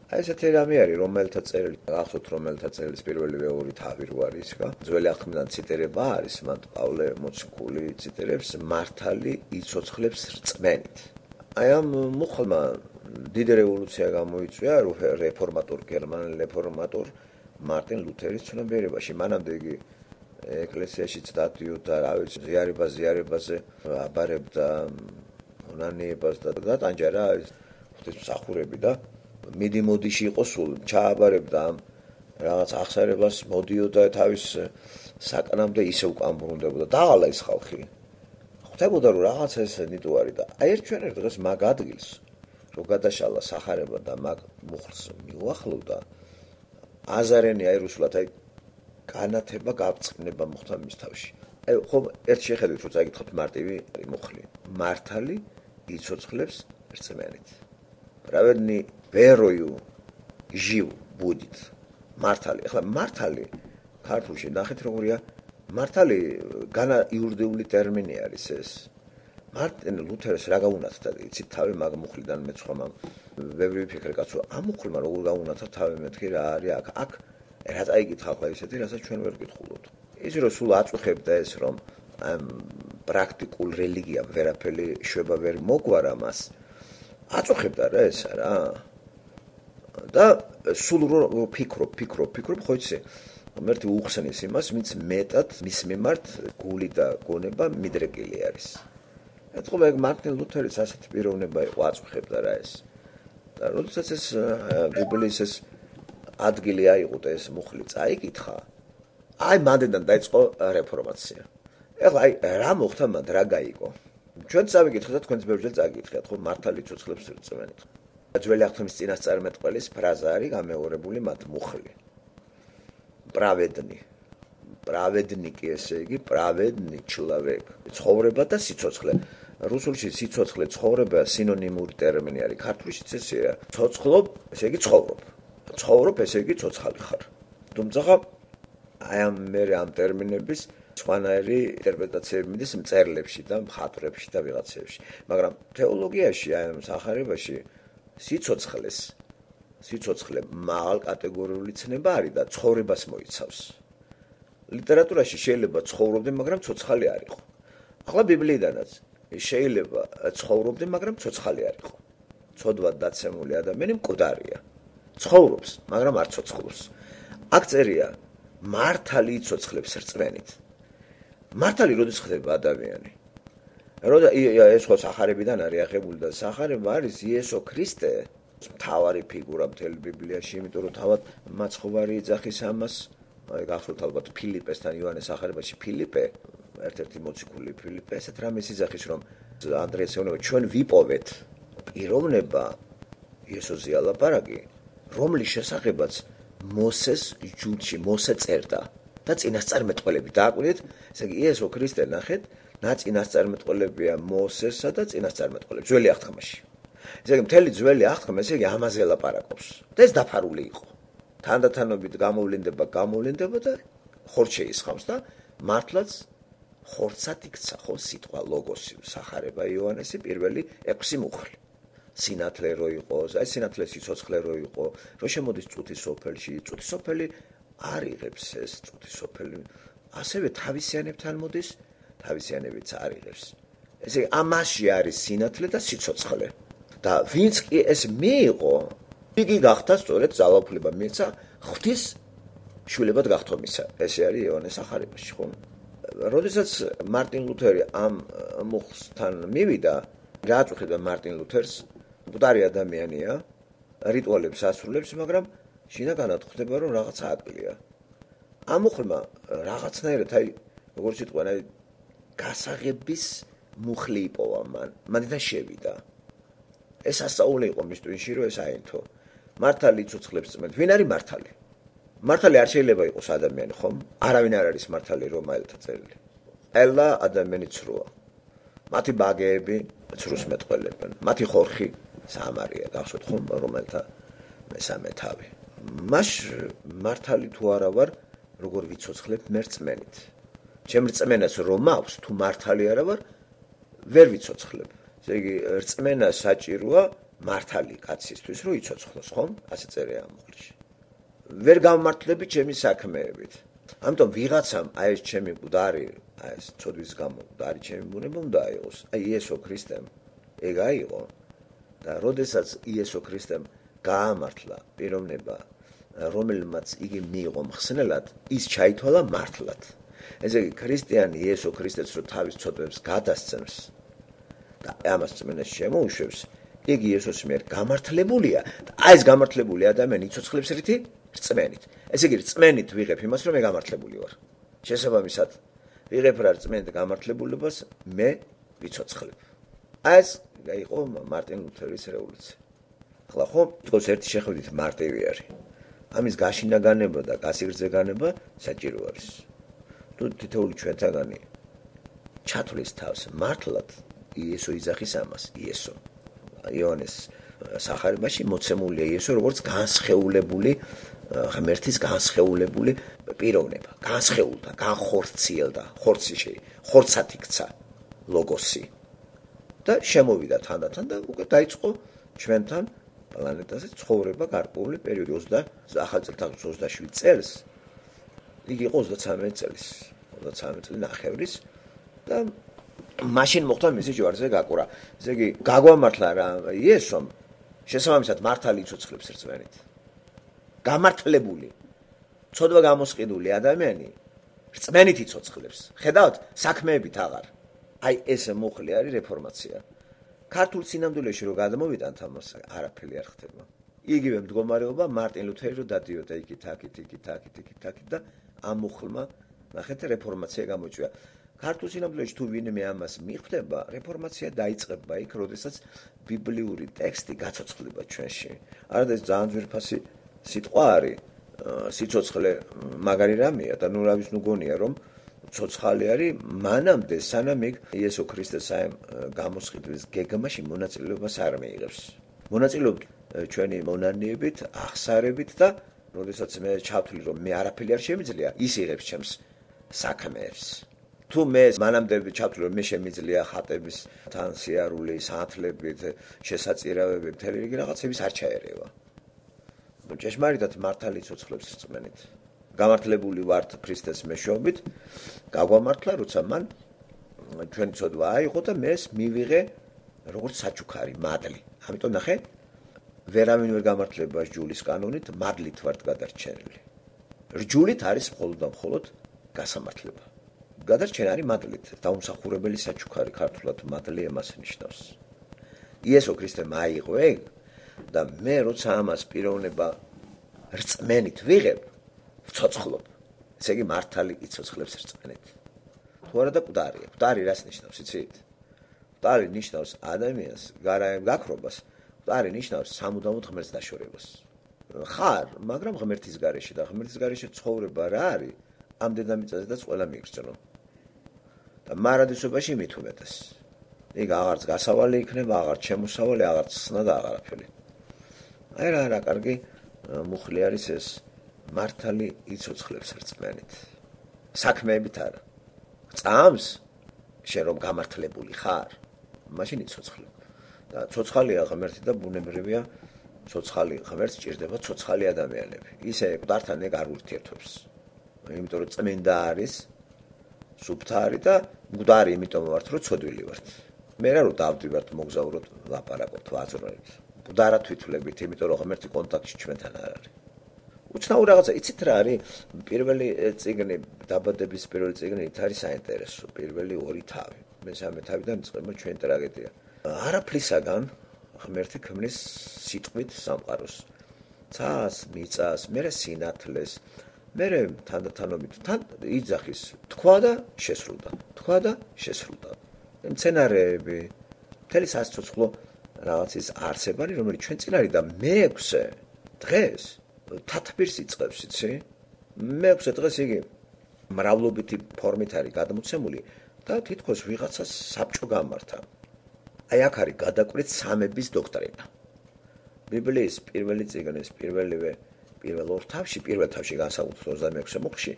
აი ესეთი რამე არის, რომელთა წერილი, ახსოვთ რომელთა წერილის პირველივე ორი თავი რო არის, რა. ძველი აღთქმიდან ციტირება არის, მან პავლე მოციქული ციტირებს მართალი იცოცხლებს რწმენით. აი ამ მუხლმა დიდი რევოლუცია გამოიწვია რეფორმატორ გერმანელ რეფორმატორ მარტინ ლუთერის ცნობიერებაში. მანამდე იგი ეკლესიაშიც დადიოდა, რა ვიცი, ზიარებაზე აბარებდა მონანიებას და ტანჯარა ღვთისმსახურები და მიდი-მოდიში იყო სულ, ჩააბარებდა ამ რაღაც აღსარებას, მოდიოდა თავის საკანამდე ისე უკამბრუნდებოდა. დაავალა ის ხალხი. ხვდებოდა რომ რაღაცა ეს ნიტუარი და აი ერთგვარად დღეს მაგ ადგილს რომ გადაშალა სახარება და მაგ მუხლს მიუახლოვდა აზარენი აი რუსულად აი განათება გავწყნება მოხდა მის თავში. აი ხომ ერთ შეხედვით რომ წაიკითხოთ მარტივი მუხლი. მართალი იცოცხლებს რწმენით. Праведный верою жив будет. მართალი. ახლა მართალი ქართულში ნახეთ როგორია მართალი განა იურიდიული ტერმინი არის ეს. მარტინ ლუთერს რა გაუნათდა იცით თავი მაგ მუხლიდან მეცხრა ბევრი ვიფიქრე კაცო ამ მუხლმა როგორ გაუნათა თავი მეთქი რა არის აქ რა წაიკითხა ახლა ისეთი რასაც ჩვენ ვერ გითხულობთ. ის რომ სულ აწუხებდა ეს რომ ამ პრაქტიკულ რელიგიამ ვერაფერი შვება ვერ მოგვარა მას აწუხებდა რა ესა რა და სულ რო ფიქრობ ხო იცი მერტი უხსენის იმას ვინც მეტად მის მიმართ გული და გონება მიდრეკილი არის. ეთქობა ეგ მარტინ ლუთერის ასეთი პიროვნება იყო აწუხებდა რა ეს. და როდესაც ეს ბიბლიის ეს ადგილი აიღუდა ეს მუხლი წაიკითხა აი მანდიდან დაიწყო რეფორმაცია. ეხლა აი რა მოხდა მანდ რა გაიგო. ჩვენ წავიკითხეთ და თქვენც ბევრჯერ წაიკითხეთ ხო მართალი ცოცხლებს რწმენით. ძველი აღთქმის წინასწარმეტყველის ფრაზა არის გამეორებული მათ მუხლი. Праведники ესე იგი праведный человек. ცხოვრება და სიცოცხლე. რუსულში სიცოცხლე ცხოვრება სინონიმური ტერმინი არის. ქართულშიც ესეა. ცოცხლობ, ესე იგი ცხოვრობ. ცხოვრობ, ესე იგი ცოცხალი ხარ. თუმცა აი ამ ტერმინების სხვანაირი ინტერპრეტაციები მიდის მწერლებში და მხატვრებში და ვიღაცებში. მაგრამ თეოლოგიაში აი ამ სახარებაში სიცოცხლე მაღალ კატეგორიული ცნება არის და ცხოვრებას მოიცავს. ლიტერატურაში შეიძლება ცხოვრობდე, მაგრამ ცოცხალი არ იყო. ახლა ბიბლიიდანაც შეიძლება ცხოვრობდე, მაგრამ ცოცხალი არ იყო. ცოდვად დაცემული ადამიანი მკვდარია. ცხოვრობს, მაგრამ არ ცოცხლობს. აქ წერია მართალი იცოცხლებს რწმენით. მართალი როდის ხდება ადამიანი? ეს ხო სახარებიდან არის აღებული და სახარება არის იესო ქრისტე მთავარი ფიგურა მთელი ბიბლიაში, იმიტომ რომ თავად მაცხოვარი ეძახის ამას. აი გახსოვთ ალბათ ფილიპესთან იოანეს სახარებაში ფილიპე, ერთ-ერთი მოციქული ფილიპე, ესეთ რამეს იძახის რომ ანდრეას ეუბნება ჩვენ ვიპოვეთ პიროვნება იესოზე ალაპარაკი, რომლის შესახებაც მოსეს ჯუდში მოსე წერდა და წინასწარმეტყველები დააკვირდეთ, ესე იგი იესო ქრისტე ნახეთ, წინასწარმეტყველებია მოსესა და წინასწარმეტყველებს ძველი აღთქმაში. ესე იგი მთელი ძველი აღთქმა ესე იგი ამაზე ლაპარაკობს და ეს დაფარული იყო. თანდათანობით გამოვლინდება და ხორცს შეისხამს და მართლაც ხორცად იქცა ხო სიტყვა ლოგოსი სახარება იოანესი პირველი 6 მუხლი. სინათლე რო იყოს, აი სინათლე სიცოცხლე რო იყო, რო შემოდის წუთის სოფელში, წუთის სოფელი არ იღებს ეს წუთის სოფელი. ასევე თავისიანებთან მოდის, თავისიანებიც არ იღებს. ესე იგი ამაში არის სინათლე და სიცოცხლე. და ვინც კი ეს მიიღო, იგი გახდა სწორედ ძალაუფლება მიეცა ღვთის შვილებად გახდომისა. ესე არის იოანეს სახარებაში, ხო? როდესაც მარტინ ლუთერი ამ მუხლსთან მივიდა, რა აწუხებდა მარტინ ლუთერს? მკვდარი ადამიანია, რიტუალებს ასრულებს, მაგრამ შინაგანად ხვდება რომ რაღაცა აკლია. ამ მუხლმა რაღაცნაირად აი როგორც სიტყვა, აი გასაღების მუხლი იპოვა მანდიდან შევიდა. ეს ასწაული იყო მის ტვინში რომ ეს აინთო. მართალი იცოცხლებს რწმენით. ვინ არის მართალი? მართალი არ შეიძლება იყოს ადამიანი, ხომ? არავინ არ არის მართალი რომაელთა წერილი. ელა ადამიანი ცრუა. მათი ბაგეები ცრუს მეტყველებენ. მათი ხორხი სამარია, გახსოვთ ხომ რომელთა მესამე თავი. მას მართალი თუ არა ვარ, როგორ ვიცოცხლებ მე რწმენით. ჩემ რწმენას რომ მაქვს, თუ მართალი არა ვარ, ვერ ვიცოცხლებ. ესე იგი რწმენა საჭიროა მართალი კაცისთვის რომ იცოცხლოს, ხომ? ასე წერია ამ მუხლში. ვერ გამმართლები ჩემი საქმეებით. ამიტომ ვიღაცამ აი ეს ჩემი მკვდარი, აი ეს ცოდვის გამო მკვდარი ჩემი ბუნება უნდა აიღოს. აი იესო ქრისტემ ეგ აიღო და როდესაც იესო ქრისტემ გაამართლა პიროვნება, რომელმაც იგი მიიღო მხსნელად, ის ჩაითვალა მართლად. ესე იგი ქრისტიანი იესო ქრისტეც რო თავის ცოდვებს გადასცემს და ამას წმენას შემოუშვებს, იგი იესოს მიერ გამართლებულია და აი ეს გამართლებული ადამიანი იცოცხლებს რითი? რწმენით. ესე იგი რწმენით ვიღებ იმას, რომ მე გამართლებული ვარ. შესაბამისად, ვიღებ რა რწმენით გამართლებულობას, მე ვიცოცხლებ. აი ეს იყო მარტინ ლუთერის რევოლუცია. ახლა ხო, თქოს ერთი შეხედვით მარტივი არის. ამის გაშინა განება და გასიგრძე განება საჭირო არის. თუ თითოეული ჩვენთაგანი ჩათვლის თავს მართლად, იესო იძახის ამას, იესო. იოანეს სახარებაში მოცემულია იესო როგორც განსხეულებული ღმერთის განსხეულებული პიროვნება, განსხეულდა, განხორციელდა, ხორცად იქცა ლოგოსი და შემოვიდა თანდათან და უკვე დაიწყო ჩვენთან პლანეტაზე ცხოვრება გარკვეული პერიოდი 20 წელს 27 წელს. იგი იყო 33 წლის, 33 წელი ნახევრის და მაშინ მოხდა მისი ჯვარზე გაკურა. ესე იგი, გაგვამართლა რა იესომ, შესაბამისად მართალი იცოცხლებს რწმენით. გამართლებული, ცოდვა გამოსყიდული ადამიანი რწმენით იცოცხლებს. ხედავთ, საქმეებით აღარ. აი ეს მუხლი არის რეფორმაცია. ქართულ სინამდვილეში რო გადმოვიდანთ ამას, არაფერი არ ხდება. იგივე მდგომარეობა მარტინ ლუთერი რო დადიოდა იქით და ამ მუხლმა ნახეთ რეფორმაცია გამოიწვია. ქართულ სინამდვილეში თუ ვინმე ამას მიხვდება, რეფორმაცია დაიწყება იქ, როდესაც ბიბლიური ტექსტი გაცოცხლდება ჩვენში. არადა ეს ძალიან ძვირფასი სიტყვა არის, სიცოცხლე მაგარი რამეა და ნუ რავის ნუ გონია რომ ცოცხალი არის მანამდე სანამ იქ იესო ქრისტეს აი გამოსყიდვის გეგმაში მონაწილეობას არ მიიღებს. მონაწილეობთ ჩვენი მონანიებით, ახსარებით და როდესაც მე ჩავთვლი რომ მე არაფერი არ შემიძლია, ის იღებს ჩემს საქმეებს. თუ მე მანამდე ჩავთვლი რომ მე შემიძლია ხატების თან სიარული, საათლებით, შესაწირავებით, მთელი რიგი რაღაცების არ ჩაერევა. ჭეშმარიტად მართალი ცოცხლებს რწმენით. გამართლებული ვართ ქრისტეს მეშვეობით, გაგვამართლა, როცა მან ჩვენი ცოდვა აიღო და მე მივიღე როგორც საჩუქარი, მადლი. ამიტომ ნახე, ვერავინ ვერ გამართლება რჯულის კანონით, მადლით ვართ გადარჩენილი. რჯულით არის მხოლოდ და მხოლოდ გასამართლება. გადარჩენა არის მადლით, დაუმსახურებელი საჩუქარი ქართულად მადლი εμას ნიშნავს. იესო ქრისტემ აიღო ეგ და მე როცა ამას პიროვნება რწმენით ვიღებ, ვცოცხლობ. ესე იგი მართალი იცოცხლებს რწმენით. თუ არა და მკვდარია. მკვდარი რას ნიშნავს, იცით? მკვდარი ნიშნავს ადამიანს გარემ გაქრობას, მკვდარი ნიშნავს სამუდამოდ ღმერთს დაშორებას. ხარ, მაგრამ ღმერთის გარეშე და ღმერთის გარეშე ცხოვრება რა არის? ამ დედამიწაზედაც ყველა მიიგრძნო. და მარადისობაში მით უმეტეს. იქ აღარც გასავალი იქნება, აღარც შემოსავალი, აღარც სნა და აღარაფერი. აი რა კარგი მუხლი არის ეს მართალი იცოცხლებს რწმენით. საქმეებით არა. წამს შენ რომ გამართლებული ხარ, მაშინ იცოცხლებ. და ცოცხალია ღმერთი და ბუნებრივია ცოცხალი ღმერთს ჭირდება ცოცხალი ადამიანები. ისე მკვდართან ეგ არ ურთიერთობს. იმიტომ რომ წმინდა არის, სუფთარი და მკვდარი იმიტომ ვართ, რომ ცოდვილი ვართ. მე რა რომ დავდივართ მოგზაურობთ, ლაპარაკობთ, ვაძროებთ. მკვდარად ვითვლებით, იმიტომ რომ ღმერთი კონტაქტში ჩვენთან არ არის. უცნაური რაღაცა, იცით რა არის? პირველი წიგნი, დაბადების პირველი წიგნი ის არის საინტერესო, პირველი ორი თავი. მესამე თავიდან იწყება ჩვენი ტრაგედია. არაფრისაგან ღმერთი ქმნის სიტყვით სამყაროს. ცას, მიწას, მერე სინათლეს, მერე თანდათანობით თან იძახის, თქვა და შესრულდა. თქვა და შესრულდა. მცენარეები, მთელი სასიცოცხლო რაღაცის არსებანი, რომელიც ჩვენ წინ არის და მეექვსე დღეს თათბირს იწყებს, იცი? მეექვსე დღეს იგი მრავლობითი ფორმით არის გადმოცემული და თითქოს ვიღაცას საბჭო გამართა. აი აქ არის გადაკვეთ სამების დოქტრინა. ბიბლიის პირველი წიგნის პირველ ორ თავში, პირველ თავში განსაკუთრებით 26 მუხლში,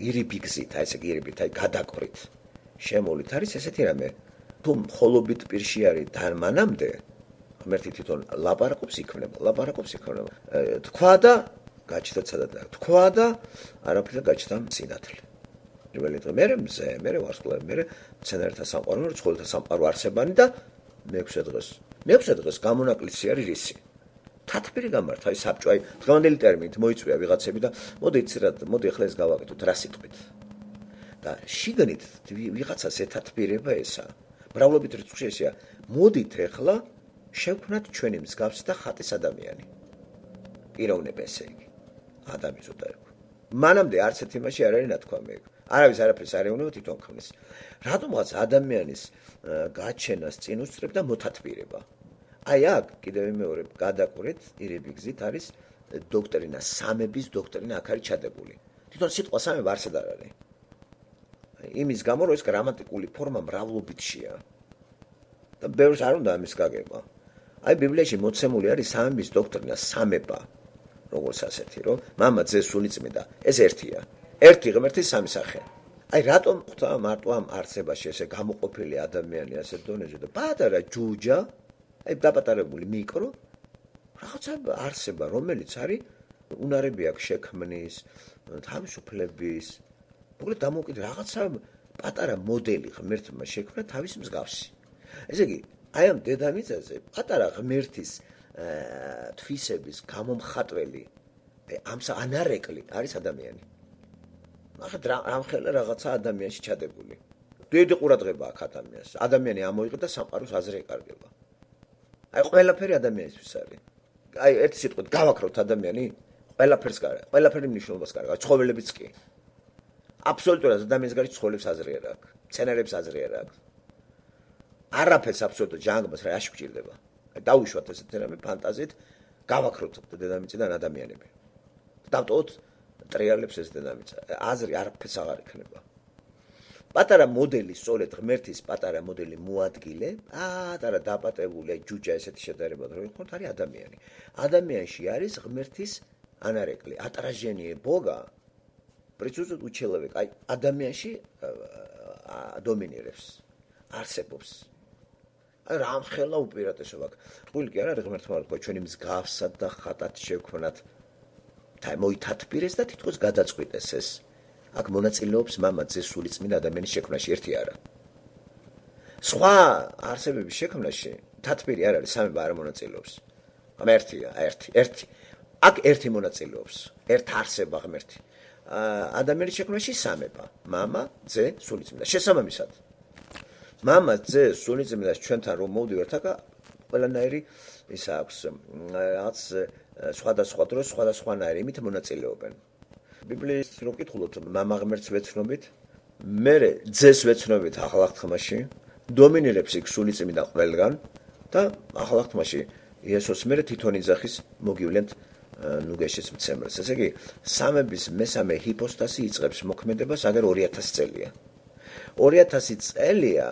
ირიბიგზით, აი ესე ირიბით, აი გადაკვეთ შემოვლით არის ესეთი რამე, თუ მხოლობით პირში არის და მანამდე ღმერთი თვითონ ლაპარაკობს იქმნება. თქვა და გაჩნდა ცადა თქვა და არაფერად გაჩნდა სინათლე. პირველი დღე მე მზე, მე ვარსკვლავი, მე მცენარეთა სამყარო, ცხოველთა სამყარო არსებანი და მეექვსე დღეს გამონაკლისი არის რისი? თათბირი გამართა, აი საბჭოი, დღევანდელი ტერმინით მოიწვია ვიღაცები და მოდი ახლა ეს გავაკეთოთ რა სიტყვით. და შიგნით ვიღაცას ეთათბირება ესა. მრავლობით რიცხვი ესეა. მოდით ახლა შევქმნათ ჩვენი მსგავსი და ხატის ადამიანი. პიროვნება ესე იგი. ადამიანს უდარეკ. მანამდე არც ერთ იმაში არ არის ნათქვამი. არავის არაფერს არ ეუბნება თვითონ ქმნის. რატომღაც ადამიანის გაჩენას წინ უსწრებს და მოთათბირება. აი აქ კიდევ მეორე გადაკვირეთ ირიბი გზით არის დოქტრინა, სამების დოქტრინა აქ არის ჩადებული. თვითონ სიტყვა სამება არსად არ არის. იმის გამო რომ ეს გრამატიკული ფორმა მრავლობითშია. და ბევრს არ უნდა ამის გაგება. აი ბიბლიაში მოცემული არის სამების დოქტრინა, სამება. როგორც ასეთი, რომ მამა, ძე, სული, წმინდა, ეს ერთია. ერთი ღმერთის სამი სახე. აი რატომ ხდა მარტო ამ არსებაში ესე გამოყოფილი ადამიანი ასე დონეზე და პატარა ჯუჯა, აი დაპატარებული მიკრო რაღაცა არსება, რომელიც არის უნარები აქვს შექმნის, თავისუფლების, მოკლედ დამოუკიდებელი რაღაცა პატარა მოდელი ღმერთმა შექმნა თავის მსგავსი. ესე იგი, აი ამ დედამიწაზე პატარა ღმერთის თვისების გამომხატველი ამსა ანარეკლი არის ადამიანი. ახლა რამხელა რაღაცა ადამიანში ჩადებული. დიდი ყურადღება აქვს ადამიანს. ადამიანი ამოიღე და სამყაროს აზრი ეკარგება. აი ყველაფერი ადამიანისთვის არის. აი ერთი სიტყვით გავაქროთ ადამიანი, ყველაფერს გარდა, ყველაფერი მნიშვნელობას გარდა, ცხოველებიც კი. აბსოლუტურად ადამიანის გარშე ცხოველებს აზრი არ აქვს, მცენარეებს აზრი არ აქვს. არაფერს აბსოლუტურად ჟანგბას რა შეგვჭირდება. აი დაუშვათ ესეთი რამე ფანტაზიით, გავაქროთ დედამიწიდან ადამიანები. დავტოვოთ ტრიალებს ეს დედამიწა. აზრი არაფერს აღარ იქნება. პატარა მოდელი, სწორედ ღმერთის პატარა მოდელი მოადგილე, პატარა დაპატებული ჯუჯა ესეთი შედარება რო იყო, არის ადამიანი. ადამიანში არის ღმერთის ანარეკლი, ატражение Бога. Присутствует у человека. Აი ადამიანში დომინირებს, არსებობს. აი რამხელა უპირატესობა აქვს. თქვილი კი არა ღმერთმა თქვა ჩვენი მსგავსად და ხატად შევქმნათ. მოითათბირეს და თითქოს გადაწყვიტეს ეს. აქ მონაწილეობს მამა, ძე, სული, წმინდა ადამიანის შექმნაში ერთი არა. სხვა არსებების შექმნაში თათბირი არ არის, სამება არ მონაწილეობს. მაგრამ ერთია, ერთი. აქ ერთი მონაწილეობს, ერთ არსება ღმერთი. ადამიანის შექმნაში სამება, მამა, ძე, სული, წმინდა. შესაბამისად. მამა, ძე, სული, წმინდა ჩვენთან რომ მოვდივართ აქ ყველანაირი ის აქვს რაღაც სხვადასხვა დროს სხვადასხვანაირი იმით მონაწილეობენ. ბიბლიის რო კითხულობთ, მამა ღმერთს ვეცნობით, მერე ძეს ვეცნობით ახალ აღთქმაში, დომინირებს იქ სული წმინდა ყველგან და ახალ აღთქმაში იესოს მერე თვითონ იძახის მოგივლენთ ნუგეშის მცემელს. ესე იგი, სამების მესამე ჰიპოსტასი იწყებს მოქმედებას აგერ 2000 წელია. 2000 წელია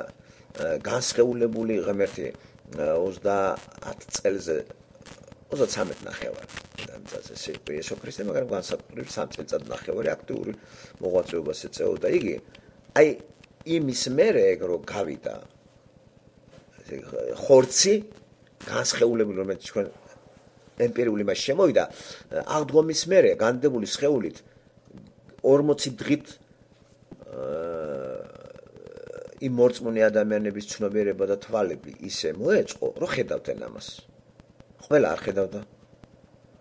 განსხეულებული ღმერთი 30 წელზე 33 ნახევარი დამწაზე იესო ქრისტე, მაგრამ განსაკუთრებით 3 წელიწად ნახევარი აქტიური მოღვაწეობას ეწეოდა. იგი აი იმის მერე ეგ რო გავიდა ხორცი განსხეულებული, რომელიც ჩვენ ემპირიული მას შემოვიდა, აღდგომის მერე განდებული სხეულით 40 დღით იმ მორწმუნე ადამიანების ცნობიერება და თვალები ისე მოეწყო, რომ ხედავდნენ ამას. ყველა არ ხედავდა.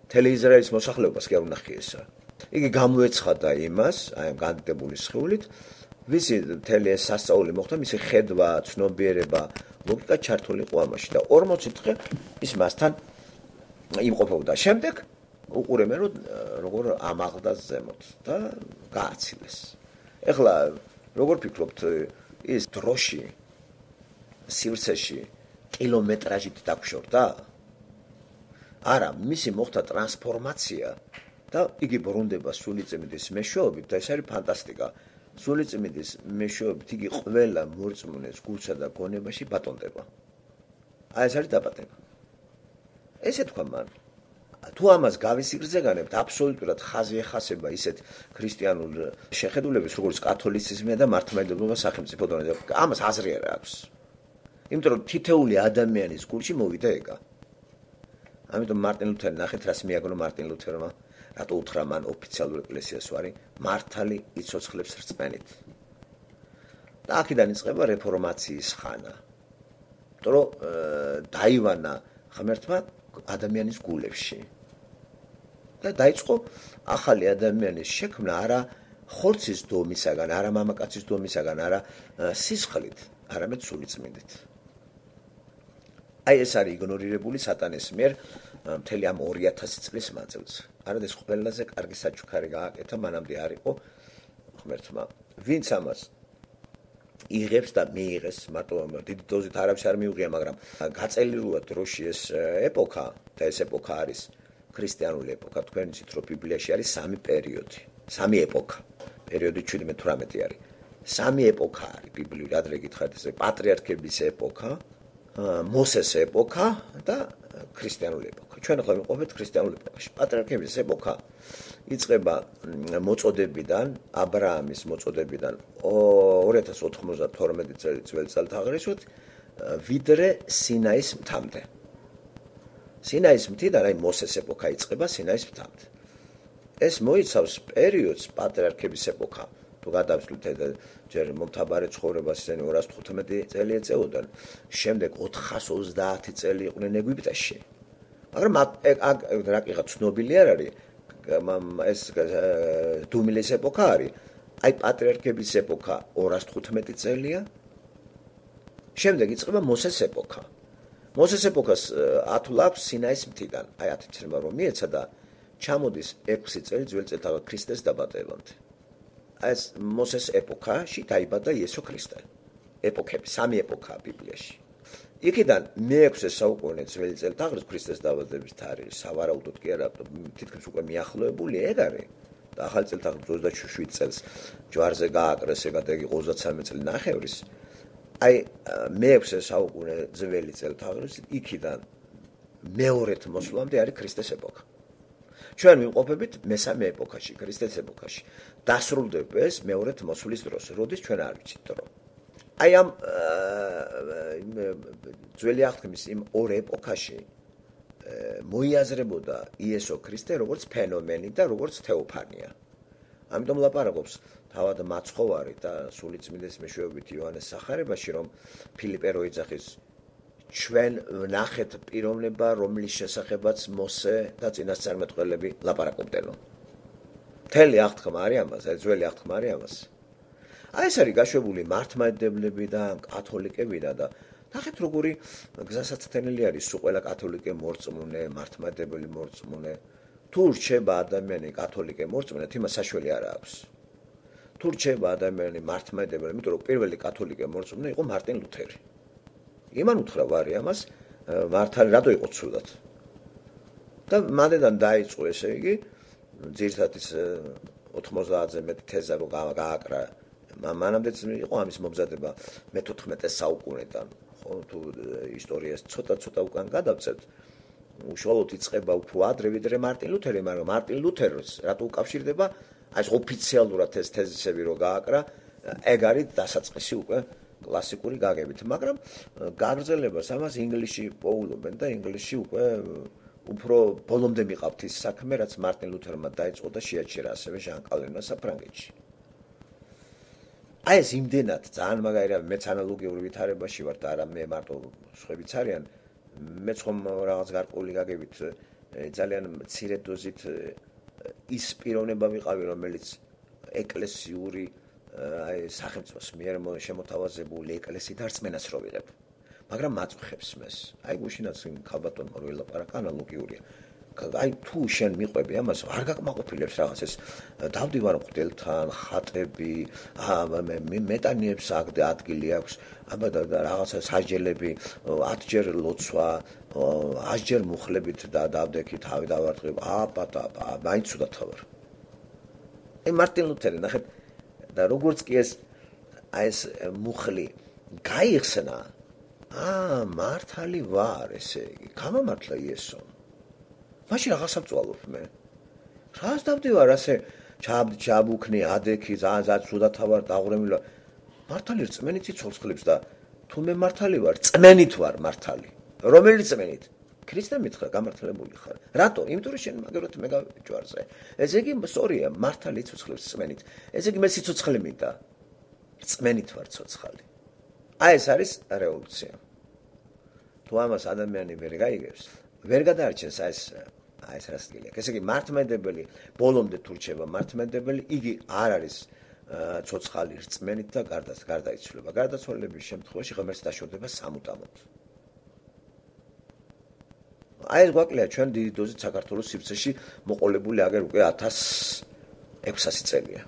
მთელი ისრაელის მოსახლეობას კი არ უნახიესა. იგი გამოეცხადა იმას, აი ამ განდებული სხეულით, ვისი მთელი ეს სასწაული მოხდა, მისი ხედვა, ცნობიერება, ლოგიკა ჩართული იყო ამაში და 40 დღე ის მასთან იმყოფობდა. შემდეგ უყურებენ რომ როგორ ამაღლდა ზემოთ და გააცილეს. ეხლა როგორ ფიქრობთ ის დროში სივრცეში კილომეტრაჟით დაგშორდა? არა, მისი მოხდა ტრანსფორმაცია და იგი ბრუნდება სულიწმინდის მეშვეობით და ეს არის ფანტასტიკა. სულიწმინდის მეშვეობით იგი ყველა მორწმუნეს გულსა და გონებაში ბატონდება. აი ეს არის დაპატება. ესე თქვა მან. თუ ამას გავისიგრძეგანებთ, აბსოლუტურად ხაზი ეხასება ისეთ ქრისტიანულ შეხედულებას, როგორც კათოლიციზმი და მართლმადიდებლობა სახელმწიფო დონეზე. ამას აზრი არ აქვს. იმიტომ რომ თითეული ადამიანის გულში მოვიდა ეგა. ამიტომ მარტინ ლუთერი ნახეთ რას მიაგნო მარტინ ლუთერმა, რატო უთხრა მან ოფიციალურ ეკლესიას ვარი, მართალი იცოცხლებს რწმენით. და აქედან იწყება რეფორმაციის ხანა. იმიტომ რომ დაივანა ღმერთმა ადამიანის გულებში. და დაიწყო ახალი ადამიანის შექმნა არა ხორცის დომისაგან, არა მამაკაცის დომისაგან, არა სისხლით, არამედ სულიწმინდით. აი ეს არის იგნორირებული სატანის მიერ მთელი ამ 2000 წლის მანძილზე. არადეს ყველაზე კარგი საჩუქარი გააკეთა, მანამდე არ იყო ღმერთმა. ვინც ამას იღებს და მიიღეს, მარტო დიდი დოზით არავის არ მიუღია, მაგრამ გაწელილულად დროში ეს ეპოქა და ეს ეპოქა არის ქრისტიანული ეპოქა. თქვენ იცით, რომ ბიბლიაში არის 3 პერიოდი, 3 ეპოქა. პერიოდი 17-18 არის. 3 ეპოქა არის ბიბლიური, ადრე გითხარით ესე პატრიარქების ეპოქა, მოსეს ეპოქა და ქრისტიანული ეპოქა. ჩვენ ახლა ვიმყოფებით ქრისტიანულ ეპოქაში. პატრიარქების ეპოქა იწყება მოწოდებიდან, ა ブラ ამის მოწოდებიდან 2092 წელიწადით, ვიდრე სინაის მთამდე. სინაის მთიდან, აი მოსეს ეპოქა იწყება სინაის მთამდე. ეს მოიცავს პერიოდს პატრიარქების ეპოქა. თუ გადავსვლით ჯერ მომთაბარე ცხოვრებას ისინი 215 წელი ეწეოდნენ, შემდეგ 430 წელი იყვნენ ეგვიპტეში. მაგრამ აქ რა ცნობილი არ არის, ეს დუმილის ეპოქა არის. აი პატრიარქების ეპოქა 215 წელია. შემდეგ იწყება მოსეს ეპოქა. მოსეს ეპოქას ათვლავს სინაის მთიდან. აი 10 წელი რომ მიეცა და ჩამოდის 6 წელი ძველი წელთაღრიცხვ ქრისტეს დაბადებამდე. ეს მოსეს ეპოქაში დაიბადა იესო ქრისტე. ეპოქები, 3 ეპოქაა ბიბლიაში. იქიდან მე-6 საუკუნე ძველი წელთაღრიცხვ ქრისტეს დაბადების თარიღი სავარაუდოდ კი არა, თითქმის უკვე მიახლოებული ეგ არის. და ახალი წელთაღრიცხვ 27 წელს ჯვარზე გააკრეს, ეგად იგი 33 წელი ნახევრის. აი მე-6 საუკუნე ძველი წელთაღრიცხვ იქიდან მეორეთ მოსვლამდე არის ქრისტეს ეპოქა. ჩვენ ვიმყოფებით მესამე ეპოქაში, ქრისტეს ეპოქაში. დასრულდება ეს მეორეთ მოსვლის დროს, როდის ჩვენ არ ვიცით დრო. აი ამ ძველი აღთქმის იმ ორ ეპოქაში მოიაზრებოდა იესო ქრისტე როგორც ფენომენი და როგორც თეოფანია. ამიტომ ლაპარაკობს თავად მაცხოვარი და სულიწმინდის მეშვეობით იოანეს სახარებაში, რომ ფილიპე რო იძახის ჩვენ ვნახეთ პიროვნება, რომლის შესახებაც მოსე და წინასწარმეტყველები ლაპარაკობდნენ. მთელი აღთქმა არის ამას, აი ძველი აღთქმა არის ამას. აი ეს არის გაშვებული მართლმადიდებლებიდან, კათოლიკებიდან და ნახეთ როგორი გზასაცდელი არის სულ ყველა კათოლიკე მორწმუნე, მართლმადიდებელი მორწმუნე. თუ რჩება ადამიანი კათოლიკე მორწმუნედ, იმას საშველი არ აქვს. თუ რჩება ადამიანი მართლმადიდებელი, იმიტომ რომ პირველი კათოლიკე მორწმუნე იყო მარტინ ლუთერი. იმან უთხრა ვარი ამას, მართალი რატო იყო ცუდად. და მანდიდან დაიწყო ესე იგი, ძირითადად ის 90-ზე მეტი თეზა რო გააკრა. მანამდეც იყო ამის მომზადება მე-14 საუკუნედან. ხო, თუ ისტორიას ცოტა უკან გადავწევთ, უშუალოდ იწყება უფრო ადრე ვიდრე მარტინ ლუთერი, მაგრამ მარტინ ლუთერს რატო უკავშირდება? აი ეს ოფიციალურად ეს თეზისები რო გააკრა, ეგ არის დასაწყისი უკვე კლასიკური გაგებით, მაგრამ გაგრძელებას ამას ინგლისში პოულობენ და ინგლისში უკვე უფრო ბოლომდე მიყავთ ის საქმე, რაც მარტინ ლუთერმა დაიწყო და შეაჩერა ასევე ჟან კალვინმა საფრანგეთში. აი ეს იმდენად ძალიან მაგარი, მეც ანალოგიური ვითარებაში ვარ და არა მე მარტო სხვებიც არიან, მეც ხომ რაღაც გარკვეული გაგებით ძალიან მცირე დოზით ის პიროვნება ვიყავი, რომელიც ეკლესიური აი სახელმწიფოს მიერ შემოთავაზებული ეკლესიით არწმენას რო ვიღებ. მაგრამ მაწუხებს მეს. აი გუშინაც ქალბატონმა რო ელაპარაკა ანალოგიურია. აი თუ შენ მიყვები ამას, არ გაკმაყოფილებს რაღაც ეს დავდივარ მღვდელთან, ხატები, მეტანიებს ადგილი აქვს, აბა და რაღაცა სასჯელები, 10 ჯერ ლოცვა, 100 ჯერ მუხლებით და დავდექი თავი დავარტყი, მაინც ცუდად ხარ. აი მარტინ ლუთერი ნახეთ და როგორც კი ეს მუხლი გაიხსნა, მართალი ვარ, ესე იგი, გამომართლა იესო. მაშინ რაღაცა ვწვალობ მე. რას დავდივარ ასე ჩაბუქნი, ადექი, ძალიან ცუდად ვარ, დაღვრემილი. მართალი რწმენით იცოლს ხლებს და თუ მე მართალი ვარ, წმენით ვარ მართალი. რომელი წმენით? ქრისტე მითხრა გამართლებული ხარ. რატო? იმიტომ რომ შენ მაგეროთ მე გავიჯვარზე. ესე იგი სწორია, მართალი ცოცხლებს წმენით. ესე იგი მე სიცოცხლე მინდა. წმენით ვარ ცოცხალი. აი ეს არის რევოლუცია. თუ ამას ადამიანი ვერ გაიგებს, ვერ გადაარჩენს ეს რას გილია. ესე იგი მართლმადებელი ბოლომდე თუ რჩება მართლმადებელი, იგი არ არის ცოცხალი რწმენით და გარდაიცვლება. გარდაცვალების შემთხვევაში ღმერთს დაშორდება სამუდამოდ. აი ეს გვაკლია ჩვენ დიდი დოზით საქართველოს სივრცეში მოყოლებული აგერ უკვე 1600 წელია.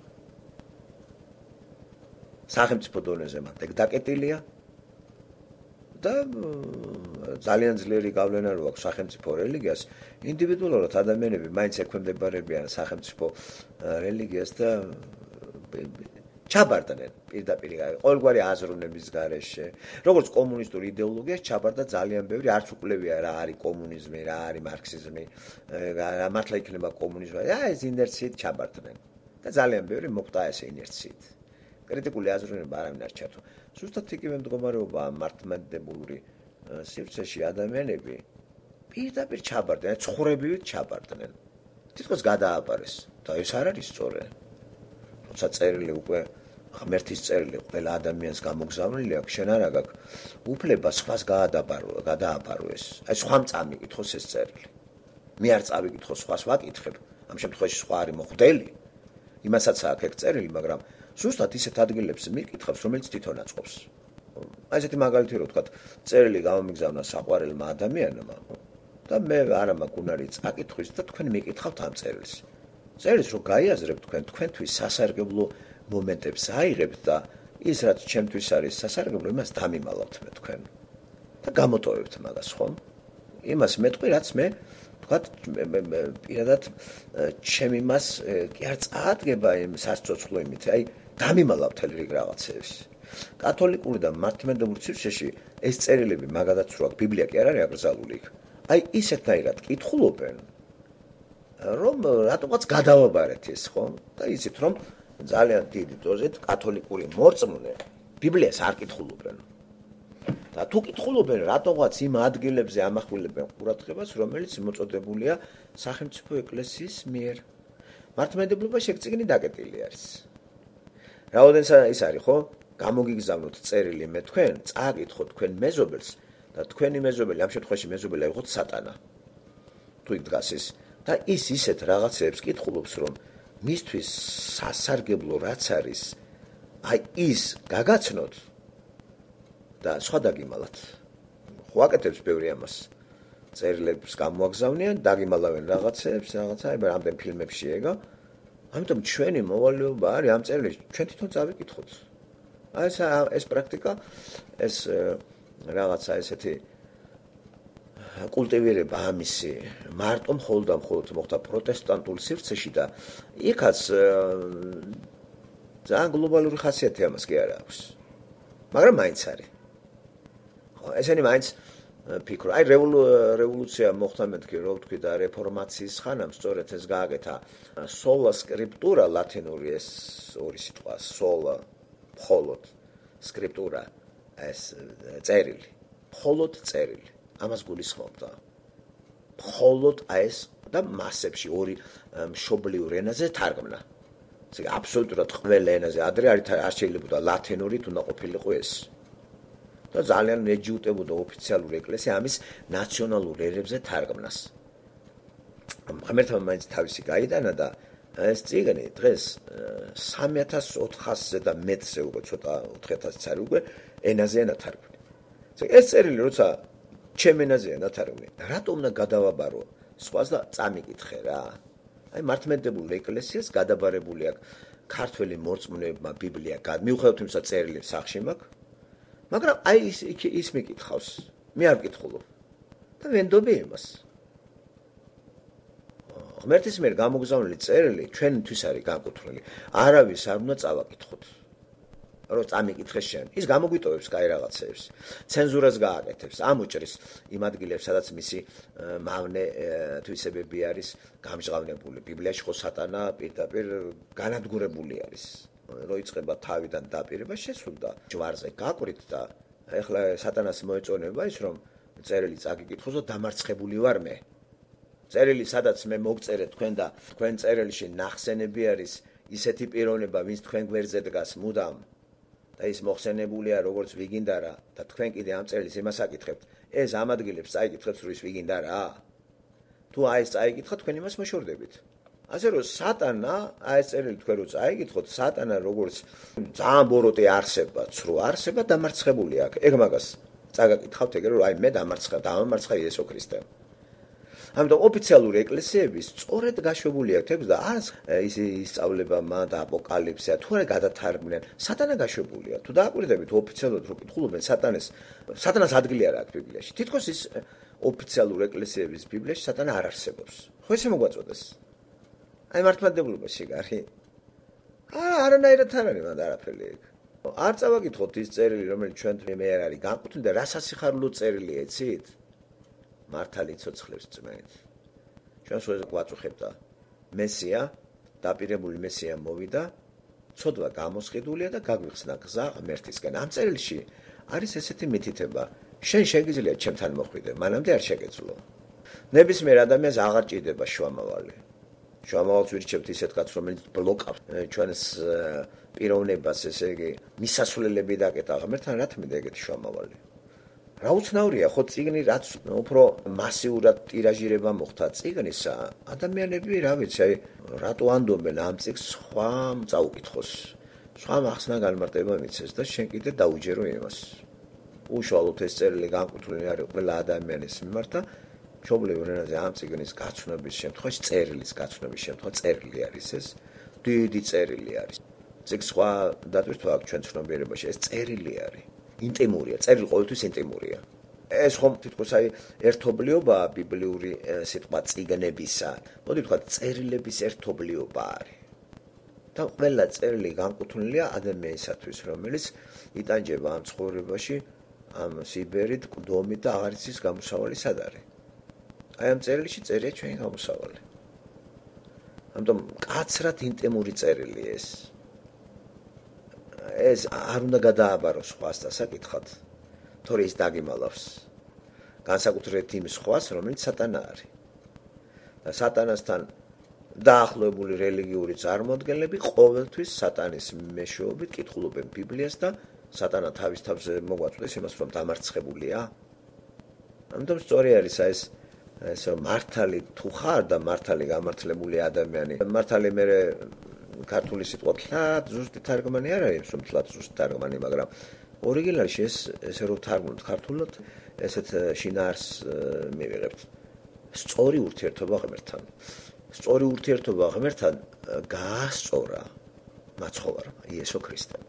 სახელმწიფო დონეზე მანდ დაკეტილია და ძალიან ძლიერი გავლენა რო აქვს სახელმწიფო რელიგიას, ინდივიდუალურად ადამიანები მაინც ექვემდებარებიან სახელმწიფო რელიგიას და ჩაბარდნენ პირდაპირ ყოველგვარი აზროვნების გარეშე. როგორც კომუნისტური იდეოლოგიას ჩაბარდა ძალიან ბევრი, არც უკვლევია რა არის კომუნიზმი, რა არის მარქსიზმი, რა მართლა იქნება კომუნიზმი. ეს ინერციით ჩაბარდნენ და ძალიან ბევრი მოხდა ეს ინერციით. კრიტიკული აზროვნება არავინ არ ჩართო. ზუსტად იგივე მდგომარეობაა მართლმადიდებლური სივრცეში ადამიანები პირდაპირ ჩაბარდნენ, ცხოვრებივით ჩაბარდნენ. თითქოს გადააბარეს და ეს არ არის სწორი. როცა წერილი უკვე ღმერთის წერილი ყველა ადამიანს გამოგზავნილი აქვს, შენ არა გაქვს უფლება სხვას გადააბარო ეს. აი სხვამ წამიკითხოს ეს წერილი. მე არ წავიკითხო სხვას ვაკითხებ, ამ შემთხვევაში სხვა არის მოხდელი. იმასაც აქვს ეგ წერილი, მაგრამ ზუსტად ისეთ ადგილებს მიკითხავს, რომელიც თვითონ აწყობს. აი ესეთი მაგალითი რო ვთქვათ, წერილი გამომიგზავნა საყვარელმა ადამიანმა და მე არა მაქვს უნარი წაკითხვის და თქვენ მიკითხავთ ამ წერილს. წერილს რო გაიაზრებთ თქვენთვის სასარგებლო მომენტებს აიღებთ და ის რაც ჩემთვის არის სასარგებლო, იმას დამიმალავთ მე თქვენ და გამოტოვებთ მაგას, ხომ? იმას მეტყვი, რაც მე ვთქვათ, პირადად ჩემი მას კი არ წაადგება იმ სასიცოცხლო იმით, აი დამიმალავთ რიგ რაღაცებს. კათოლიკური და მართლმადიდებლური სივრცეში ეს წერილები მაგადაც რო აქვს, ბიბლია კი არ არის აკრძალული იქ. აი ისეთნაირად კითხულობენ, რომ რატომაც გადავაბარეთ ეს, ხო? და იცით, რომ ძალიან დიდი დოზით კათოლიკური მორწმუნე ბიბლიას არ კითხულობენ. და თუ კითხულობენ, რატომაც იმ ადგილებზე ამახვილებენ ყურადღებას, რომელიც მოწოდებულია სახელმწიფო ეკლესიის მიერ. მართლმადიდებლობა შეგწიგნი დაკეტილი არის. რაოდენსაც ის არის, ხო? გამოგიგზავნოთ წერილი მე თქვენ, წააკითხოთ თქვენ მეზობელს და თქვენი მეზობელი, ამ შემთხვევაში მეზობელი აიღოთ სატანა. თუ იქ დგას ის და ის ისეთ რაღაცებს კითხულობს, რომ მისთვის სასარგებლო რაც არის, აი ის გაგაცნოთ და სხვა დაგიმალათ. ხო აკეთებს ბევრი ამას. წერილებს გამოაგზავნიან, დაგიმალავენ რაღაცებს, აი რამდენ ფილმებში ეგა. ამიტომ ჩვენი მოვალეობა არის ამ წერილს ჩვენ თვითონ წავიკითხოთ. აი ეს პრაქტიკა, ეს რაღაცა ესეთი კულტივირება ამისი მარტო მხოლოდ მოხდა პროტესტანტულ სივრცეში და იქაც ძალიან გლობალური ხასიათი ამას კი არ აქვს. მაგრამ მაინც არის. ხო, ესენი მაინც ფიქრო. აი რევოლუცია მოხდა მეთქი რო ვთქვი და რეფორმაციის ხანამ სწორედ ეს გააკეთა sola scriptura ლათინური ეს ორი სიტყვა sola მხოლოდ scriptura ეს წერილი. მხოლოდ წერილი. ამას გულისხმობდა. მხოლოდ ეს და მასებში ორი მშობლიურ ენაზე თარგმნა. ესე აბსოლუტურად ყველა ენაზე ადრე არ შეიძლებოდა ლათინურით უნდა ყოფილიყო ეს. და ძალიან მეჯიუტებოდა ოფიციალური ეკლესია ამის ნაციონალურ ერებზე თარგმნას. ღმერთმა მაინც თავისი გაიტანა და ეს წიგნი დღეს 3400-ზე და მეტზე უკვე ცოტა 4000-იც არის უკვე ენაზეა ნათარგმნი. ეს წერილი როცა ჩემ ენაზეა ნათარგმნი, რატომ უნდა გადავაბარო სხვას და წამიკითხე რა? აი მართლმადიდებლურ ეკლესიას გადაბარებული აქვს ქართველი მორწმუნეებმა ბიბლია, მიუხედავად იმისა წერილი სახში მაქვს. მაგრამ აი ის მიკითხავს, მე არ ვკითხულობ და ვენდობი იმას. ღმერთის მიერ გამოგზავნილი წერილი ჩვენთვის არის განკუთვნილი. არავის არ უნდა წავაკითხოთ. რომ წამიკითხეს შენ. ის გამოგვიტოვებს კაი რაღაცებს. ცენზურას გააკეთებს, ამოჭრის იმ ადგილებს, სადაც მისი მავნე თვისებები არის გამჟღავნებული. ბიბლიაში ხო სატანა პირდაპირ განადგურებული არის. რო იწყება თავიდან დაპირება შესულდა ჯვარზე გაკვრით და ეხლა სატანას მოეწონება ის რომ წერილი წაგიკითხოს და დამარცხებული ვარ მე. წერილი სადაც მე მოგწერეთ თქვენ და თქვენ წერილში ნახსენები არის ისეთი პიროვნება, ვინც თქვენ გვერდზე დგას მუდამ და ის მოხსენებულია როგორც ვიგინდა რა და თქვენ კიდე ამ წერილს იმას აკითხებთ, ეს ამ ადგილებს წაიკითხებთ, რომ ის ვიგინდა რა. თუ აი ეს წაიკითხა, თქვენ იმას მოშორდებით. ასე რომ სატანა, აი ეს წერილი თქვენ რო წაიკითხოთ, სატანა როგორც ძალიან ბოროტი არსება, ცრო არსება დამარცხებული აქვს. ეგ მაგას წაგაკითხავთ ეგრე რომ აი მე დამარცხა იესო ქრისტემ. ამიტომ ოფიციალური ეკლესიების სწორედ გაშვებული აქვს თექსტი და არც ისი ისწავლება მან და აპოკალიფსია თუ არა გადათარგმნიან სატანა გაშვებულია თუ დააკვირდებით ოფიციალურად რო კითხულობენ სატანას ადგილი არ აქვს ბიბლიაში თითქოს ის ოფიციალურ ეკლესიების ბიბლიაში სატანა არ არსებობს ხო ესე მოგვაწოდეს აი მართლმადიდებლობაში გარი არანაირად არ არის მანდ არაფერი ეგ არ წავაკითხოთ ის წერილი რომელიც ჩვენ მე არ არის განკუთვნილი და რა სასიხარულო წერილი ეცით მართალი ცოცხლებს წმენით. ჩვენ სულ გვაწუხებთ და მესია, დაპირებული მესია მოვიდა, ცოდვა გამოსყიდულია და გაგვიხსნა გზა ღმერთისკენ. ამ წერილში არის ესეთი მითითება: შენ შეგიძლია ჩემთან მოხვიდე, მანამდე არ შეგეძლო. ნებისმიერ ადამიანს აღარ ჭირდება შუამავალი. შუამავალს ვირჩევთ ისეთ კაცს, რომელიც ბლოკავს ჩვენს პიროვნებას, ესე იგი, მისასვლელები დაკეტა ღმერთთან, რა თქმა უნდა, ეგეთი შუამავალი. რა უცნაურია ხო წიგნი რაც უფრო მასიურად ტირაჟირება მოხდა წიგნისა ადამიანები რა ვიცი აი რატო ანდობენ ამ წიგნს სხვა წაუკითხოს სხვა ახსნა განმარტება მიცეს და შენ კიდე დაუჯერო იმას უშუალოდ ეს წერილი განკუთვნილი არის ყველა ადამიანის მიმართ და მშობლებრივ ენაზე ამ წიგნის გაცნობის შემთხვევაში წერილის გაცნობის შემთხვევაში წერილი არის ეს დიდი წერილი არის წიგნს სხვა დატვირთვა აქვს ჩვენ ცნობიერებაში ეს წერილი არის ინტიმურია, წერილი ყოველთვის ინტიმურია. ეს ხომ თითქოს აი ერთობლიობაა ბიბლიური სიტყვა წიგნებისა. მოდი ვთქვათ, წერილების ერთობლიობა არის. და ყველა წერილი განკუთვნილია ადამიანისათვის, რომელიც იტანჯება ამ ცხოვრებაში, ამ სიბერით, მკვდომით და აღარ იცის გამოსავალი სად არის. აი ამ წერილში წერია ჩვენი გამოსავალი. ამიტომ კაცრად ინტიმური წერილი ეს. ეს არ უნდა გადააბაროს სხვას და საკითხად, თორე ის დაგიმალავს. განსაკუთრებით იმ სხვას, რომელიც სატანა არის. და სატანასთან დაახლოებული რელიგიური წარმოდგენლები ყოველთვის სატანის მეშვეობით კითხულობენ ბიბლიას და სატანა თავის თავზე მოგვაწვდეს იმას, რომ დამარცხებულია. ამიტომ სწორი არის ეს მართალი თუ ხარ და მართალი გამართლებული ადამიანი. მართალი მე ქართული სიტყვა თლად ზუსტი თარგმანი არ არის, თლად ზუსტი თარგმანი, მაგრამ ორიგინალში ესე რომ თარგმნოთ ქართულად, ესეთ შინაარს მივიღებთ. სწორი ურთიერთობა ღმერთთან. სწორი ურთიერთობა ღმერთთან გაასწორა მაცხოვარმა იესო ქრისტემ.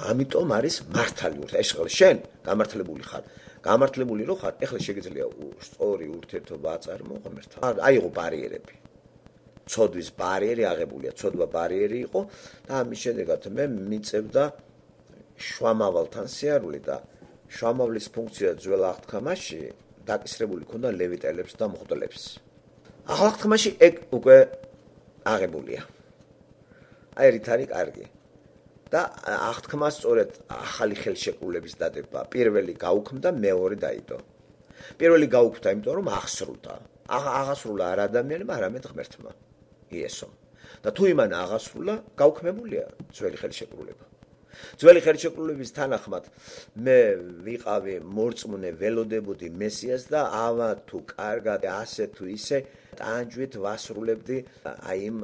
ამიტომ არის მართალი ურთიერთობა. შენ გამართლებული ხარ. გამართლებული რო ხარ, ეხლა შეგიძლია სწორი ურთიერთობა აწარმოო ღმერთთან. აიღო ბარიერები. ცოდვის ბარიერი აღებულია, ცოდვა ბარიერი იყო და ამის შედეგად მე მიწევდა შუამავალთან სიარული და შუამავლის ფუნქცია ძველ აღთქმაში დაკისრებული ქონდა ლევიტელებს და მღვდლებს. ახალ აღთქმაში ეგ უკვე აღებულია. აი რით არის კარგი. და აღთქმა სწორედ ახალი ხელშეკრულების დადება. პირველი გაუქმდა, მეორე დაიდო. პირველი გაუქმდა, იმიტომ რომ აღსრულდა. აღასრულა არ ადამიანმა, არამედ ღმერთმა. იესომ. და თუ იმან აღასრულა, გაუქმებულია ძველი ხელშეკრულება. ძველი ხელშეკრულების თანახმად მე ვიყავი მორწმუნე, ველოდებოდი მესიას და ამა თუ კარგად, ასე თუ ისე ტანჯვით ვასრულებდი აი იმ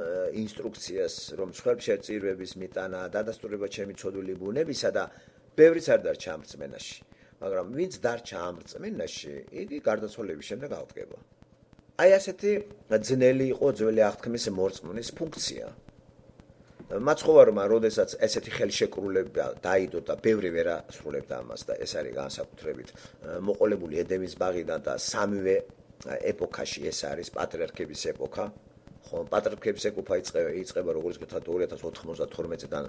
ინსტრუქციას, რომ სხვებშეწირვების მიტანა, დადასტურება ჩემი ცოდვილი ბუნებისა და ბევრიც არ დარჩა ამ რწმენაში. მაგრამ ვინც დარჩა ამ რწმენაში, იგი გარდაცვალების შემდეგ აღდგება. აი ასეთი ძნელი იყო ძველი აღთქმის მორწმუნის ფუნქცია. მაცხოვარმა, როდესაც ესეთი ხელშეკრულება დაიდო და ბევრი ვერ ასრულებდა ამას და ეს არის განსაკუთრებით მოყოლებული ედემის ბაღიდან და სამივე ეპოქაში ეს არის პატრიარქების ეპოქა. ხო, პატრიარქების ეპოქა იწყება როგორც გითხრათ 2092-დან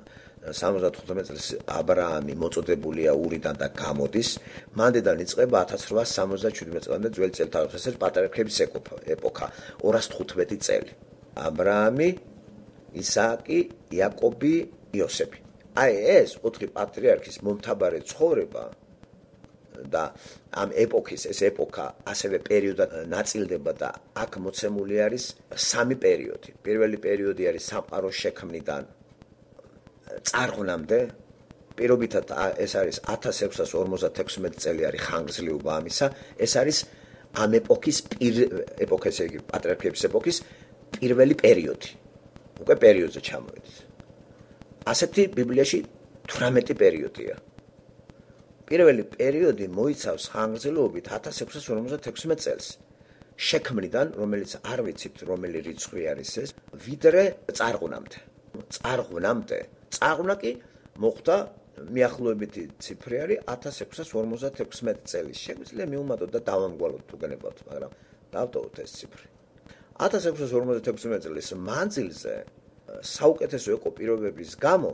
75 წელს აბრაამი მოწოდებულია ურიდან და გამოდის. მანდედან იწყება 1877 წლამდე ძველი წელთაღრიცხვა, ეს პატრიარქების ეპოქა, 215 წელი. აბრაამი, ისააკი, იაკობი, იოსები. აი ეს 4 პატრიარქის მომთაბარე ცხოვრება და ამ ეპოქის ეს ეპოქა ასევე პერიოდად ნაწილდება და აქ მოცემული არის სამი პერიოდი. პირველი პერიოდი არის სამყაროს შექმნიდან წარღვნამდე. პირობითად ეს არის 1656 წელი არის ხანგრძლივობა ამისა. ეს არის ამ ეპოქის ეპოქის იგი პატრიარქების ეპოქის პირველი პერიოდი. უკვე პერიოდზე ჩამოვედით. ასეთი ბიბლიაში 18 პერიოდია. პირველი პერიოდი მოიცავს ხანგრძლივობით 1656 წელს. შექმნიდან, რომელიც არ ვიცით, რომელი რიცხვი არის ეს, ვიდრე წარღვნამდე. წარღვნა კი მოხდა მიახლოებითი ციფრი არის 1656 წელი. შეგვიძლია მივუმატოთ და დავამგვალოთ თუ გენებავთ, მაგრამ დავტოვოთ ეს ციფრი. 1656 წლის მანძილზე საუკეთესო ეკო პირობების გამო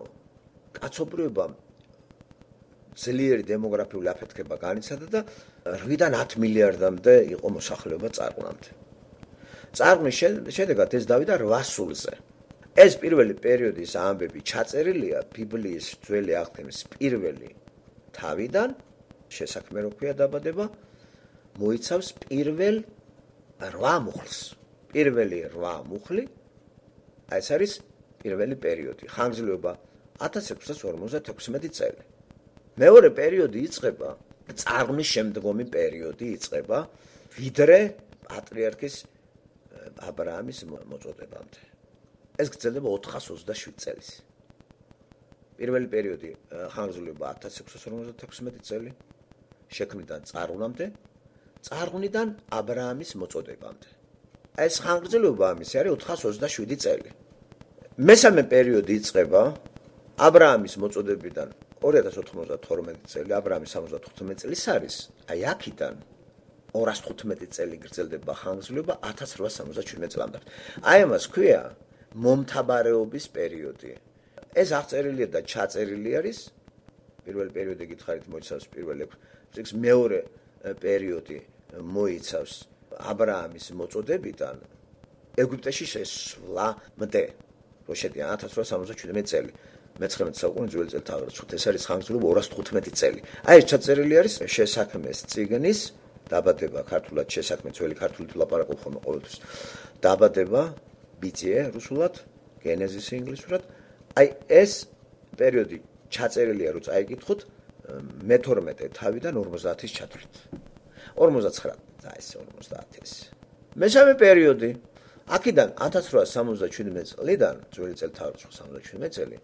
კაცობრიობამ ძლიერი დემოგრაფიული აფეთქება განიცადა და 8-დან 10 მილიარდამდე იყო მოსახლეობა წარღვნამდე. წარღვნის შედეგად ეს დავიდა 8 სულზე. ეს პირველი პერიოდის ამბები ჩაწერილია ბიბლიის ძველი აღთქმის პირველი თავიდან, შესაქმე რო ქვია დაბადება, მოიცავს პირველ 8 მუხლს. პირველი 8 მუხლი ეს არის პირველი პერიოდი, ხანგრძლივობა 1656 წელი. მეორე პერიოდი იწყება, წარღვნის შემდგომი პერიოდი იწყება, ვიდრე პატრიარქის აბრაამის მოწოდებამდე. ეს გრძელდება 427 წელს. პირველი პერიოდი ხანგრძლივობა 1656 წელი, შექმნიდან წარღვნამდე, წარღვნიდან აბრაამის მოწოდებამდე. ეს ხანგრძლივობა ამისი არის 427 წელი. მესამე პერიოდი იწყება აბრაამის მოწოდებიდან 2092 წელი, აბრაამის 75 წელს არის. აი აქიდან 215 წელი გრძელდება ხანგრძლივობა 1877 წლამდე. აი ამას ქვია მომთაბარეობის პერიოდი. ეს აღწერილია და ჩაწერილი არის. პირველი პერიოდი გითხარით მოიცავს პირველ 6 წიგნს, მეორე პერიოდი მოიცავს აბრაამის მოწოდებიდან ეგვიპტეში შესვლამდე, რო შედიან 1877 წელი. მე-19 საუკუნის ძველი წელთაღრიცხვით, ეს არის ხანგრძლივობა 215 წელი. აი ეს ჩაწერილი არის შესაქმეს წიგნის დაბადება, ქართულად შესაქმე, ძველი ქართულით ლაპარაკობ ხოლმე ყოველთვის. დაბადება ბიძიე რუსულად, გენეზისი ინგლისურად. აი ეს პერიოდი ჩაწერილია, რო წაიკითხოთ მე-12 თავიდან 50-ის ჩათვლით. 59 და ეს 50-ის. მესამე პერიოდი აქედან 1877 წლიდან, ძველი წელთაღრიცხვის 77 წელი,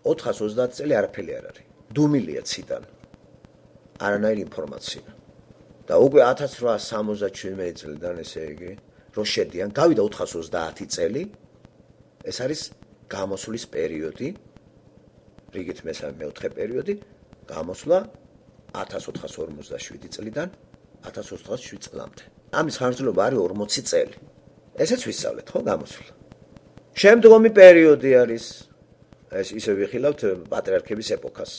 430 წელი არაფერი არ არის. დუმილია ციდან. არანაირი ინფორმაცია. და უკვე 1877 წლიდან, ესე იგი, რო შედიან, გავიდა 430 წელი, ეს არის გამოსვლის პერიოდი, რიგით მე-4 პერიოდი, გამოსვლა 1457 წლიდან 1407 წლამდე. ამის ხანგრძლივობა არის 40 წელი. ესეც ვისწავლეთ, ხო, გამოსვლა. შემდგომი პერიოდი არის, ეს ისე ვიხილავთ პატრიარქების ეპოქას.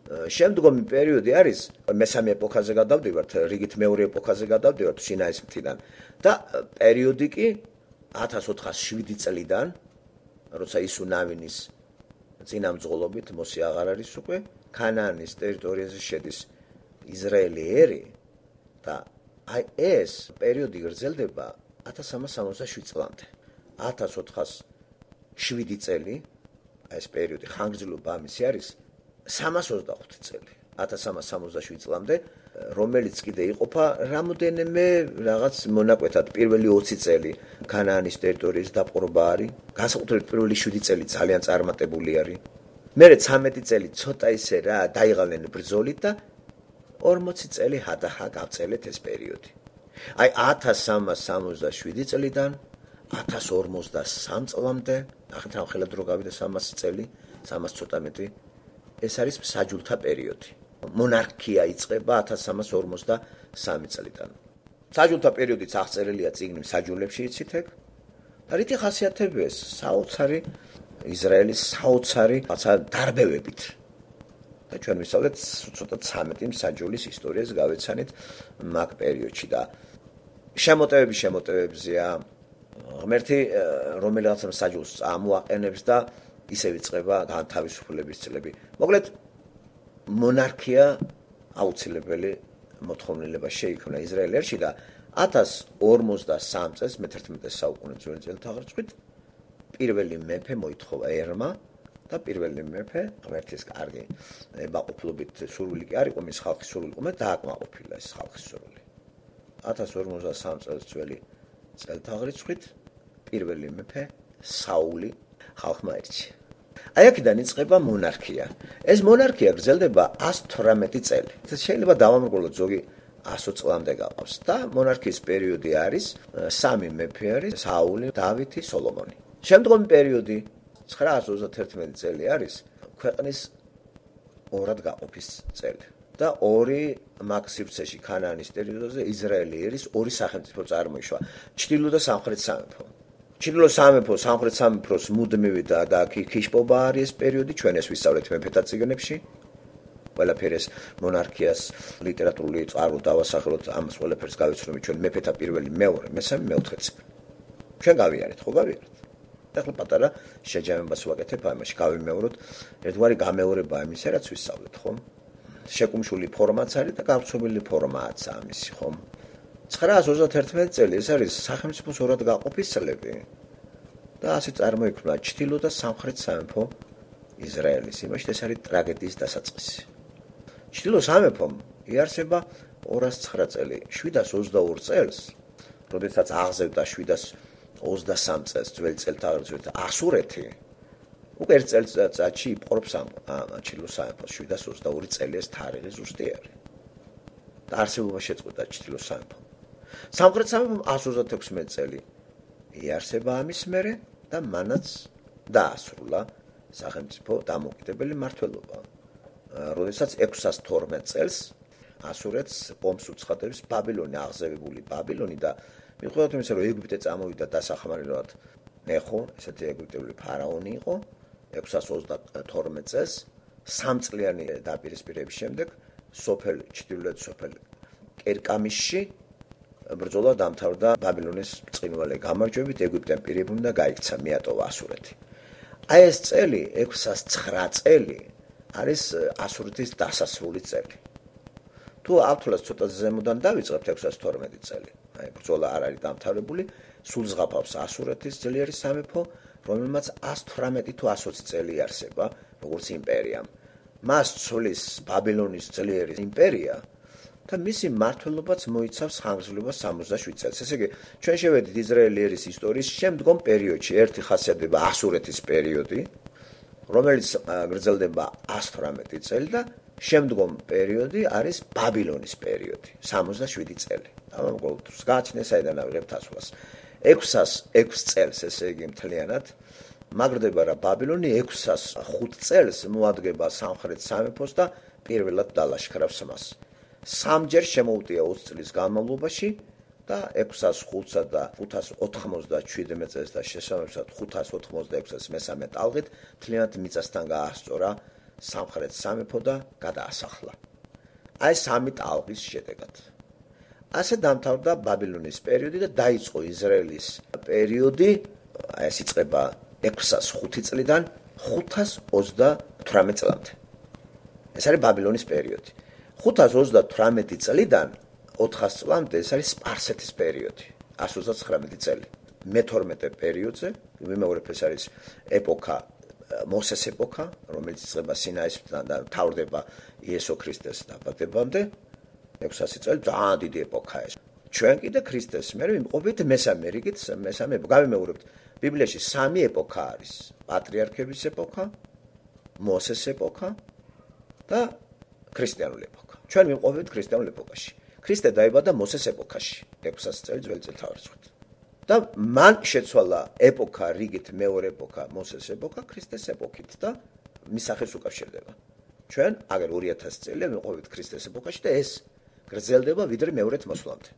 შემდგომი პერიოდი არის, მესამე ეპოქაზე გადავდივართ, რიგით მეორე ეპოქაზე გადავდივართ სინაის მთიდან და პერიოდი კი 1407 წლიდან, როცა ისუ ნავინის წინამძღოლობით მოსი აღარ არის უკვე, ქანაანის ტერიტორიაზე შედის ისრაელი ერი და აი ეს პერიოდი გრძელდება 1367 წლამდე. 1407 წელი, ეს პერიოდი ხანგრძლივობა ამისი არის 325 წელი. 1367 წლამდე, რომელიც კიდე იყოფა რამოდენიმე რაღაც მონაკვეთად. პირველი 20 წელი ქანაანის ტერიტორიის დაპყრობა არის, განსაკუთრებით პირველი 7 წელი ძალიან წარმატებული არის. მერე 13 წელი ცოტა ისე რა დაიღალნენ ბრძოლით და 40 წელი ჰადაჰა გავწელეთ ეს პერიოდი. აი 1367 წლიდან 1053 წლამდე, ნახეთ რა ხელად რო გავიდა 300 წელი, 300 ცოტა მეტი, ეს არის საჯულთა პერიოდი. მონარქია იწყება 1353 წლიდან. საჯულთა პერიოდიც აღწერილია წიგნი საჯულებში, იცით ეგ? და რითი ხასიათებია ეს საოცარი ისრაელის საოცარი დარბევებით. და ჩვენ ვისწავლეთ ცოტა 13 საჯულის ისტორიას გავეცანით მაგ პერიოდში და შემოტევებზეა ღმერთი რომელიღაც საჯულს ამოაყენებს და ისე ვიწყება თავისუფლების წლები. მოკლედ მონარქია აუცილებელი მოთხოვნილება შეიქმნა ისრაელში და 1053 წელს მე-11 საუკუნის ძველი წელთაღრიცხვით პირველი მეფე მოითხოვა ერმა და პირველი მეფე ღმერთის კარგი ებაყოფლობით სურვილი კი არ იყო მის ხალხის სურვილი ყო, დააკმაყოფილა ეს ხალხის სურვილი. 1053 წელს ძველი წელთაღრიცხვით პირველი მეფე საული ხალხმა ირჩია. აი აქედან იწყება მონარქია. ეს მონარქია გრძელდება 118 წელი. შეიძლება დავამრგოლოთ ზოგი 100 წლამდე გაყავს და მონარქიის პერიოდი არის სამი მეფე არის საული, დავითი, სოლომონი. შემდგომი პერიოდი 931 წელი არის ქვეყნის ორად გაყოფის წელი და ორი მაგ სივრცეში ქანაანის ტერიტორიაზე ისრაელი ერის ორი სახელმწიფო წარმოიშვა, ჩრდილო და სამხრეთ სამეფო. ჩრდილო სამეფო, სამხრეთ სამეფოს მუდმივი და ქიშპობა არის ეს პერიოდი, ჩვენ ეს ვისწავლეთ მეფეთა წიგნებში. ყველაფერი ეს მონარქიას ლიტერატურული წყარო დავასახელოთ, ამას ყველაფერს გავიცნობთ ჩვენ მეფეთა პირველი, მეორე, მესამე, მეოთხე წიგნი. ჩვენ გავიარეთ, ხო გავიარეთ? ახლა პატარა შეჯამებას ვაკეთებ ამაში, გავიმეოროთ, ერთგვარი გამეორება იმისა, რაც ვისწავლეთ, ხო? შეკუმშული ფორმაც არის და გავრცობილი ფორმაა ამისი, ხო? 931 წელი ეს არის სახელმწიფოს ორად გაყოფის წლები და ასე წარმოიქმნა ჩრდილო და სამხრეთ სამეფო ისრაელის. იმაში ეს არის ტრაგედიის დასაწყისი. ჩრდილო სამეფომ იარსება 209 წელი, 722 წელს, როდესაც აღზევდა 723 წელს ძველი წელთაღრიცხვით ასურეთი, უკვე ერთ წელიწადში იპყრობს ამ ჩრდილო სამეფოს 722 წელი ეს თარიღი ზუსტი არის. და არსებობა შეწყვეტა ჩრდილო სამეფომ. სამხრეთ სამეფომ 136 წელი იარსება ამის მერე და მანაც დაასრულა სახელმწიფო დამოუკიდებელი მმართველობა. როდესაც 612 წელს ასურეთს ომს უცხადებს ბაბილონი, აღზევებული ბაბილონი და მიუხედავად იმისა, რომ ეგვიპტე წამოვიდა დასახმარებლად ნეხო, ესეთი ეგვიპტელი ფარაონი იყო 622 წელს, 3 წლიანი დაპირისპირების შემდეგ სოფელ ჩრდილოეთ სოფელ კერკამიშში ბრძოლა დამთავრდა ბაბილონის ბრწყინვალე გამარჯვებით, ეგვიპტემ პირებუნ და გაიქცა, მიატოვა ასურეთი. აი ეს წელი 609 წელი არის ასურეთის დასასრული წელი. თუ ავთვლას ცოტა ზემოდან დავიწყებთ 612 წელი. აი ბრძოლა არ არის დამთავრებული, სულ ზღაპავს ასურეთის ძლიერი სამეფო, რომელმაც 118 თუ 120 წელი იარსება, როგორც იმპერიამ. მას ცვლის ბაბილონის ძლიერი იმპერია და მისი მმართველობაც მოიცავს ხანგრძლივობას 67 წელს. ესე იგი, ჩვენ შევედით ისრაელი ერის ისტორიის შემდგომ პერიოდში, ერთი ხასიათდება ასურეთის პერიოდი, რომელიც გრძელდება 118 წელი და შემდგომ პერიოდი არის ბაბილონის პერიოდი, 67 წელი. ამავდროულად გააჩნია საიდან ავიღებთ ასვლას. 606 წელს, ესე იგი, მთლიანად მაგრდება რა ბაბილონი 605 წელს მოადგება სამხრეთ სამეფოს და პირველად დალაშქრავს მას. სამჯერ შემოუტია 20 წლის განმავლობაში და 605-სა და 597 წელს და შესაბამისად 586-ს მესამე ტალღით მთლიანად მიწასთან გაასწორა სამხრეთ სამეფო და გადაასახლა. აი სამი ტალღის შედეგად. ასე დამთავრდა ბაბილონის პერიოდი და დაიწყო ისრაელის პერიოდი, ეს იწყება 605 წლიდან 528 წლამდე. ეს არის ბაბილონის პერიოდი. 528 წლიდან 400 წლამდე ეს არის სპარსეთის პერიოდი, 129 წელი. მე-12 პერიოდზე, ვიმეორებ, ეს არის ეპოქა, მოსეს ეპოქა, რომელიც იწყება სინაისთან და მთავრდება იესო ქრისტეს დაბადებამდე. 600 წელი ძალიან დიდი ეპოქაა ეს. ჩვენ კიდე ქრისტეს მერე ვიმყოფებით მესამე რიგით, მესამე ეპოქა. გავიმეორებთ, ბიბლიაში სამი ეპოქა არის: პატრიარქების ეპოქა, მოსეს ეპოქა და ქრისტიანული ეპოქა. ჩვენ ვიმყოფებით ქრისტიანულ ეპოქაში. ქრისტე დაიბადა მოსეს ეპოქაში, 600 წელი ძველი წელთაღრიცხვით. და მან შეცვალა ეპოქა რიგით მეორე ეპოქა, მოსეს ეპოქა ქრისტეს ეპოქით და მის სახელს უკავშირდება. ჩვენ აგერ 2000 წელია ვიმყოფებით ქრისტეს ეპოქაში და ეს გრძელდება ვიდრე მეორეთ მოსვლამდე.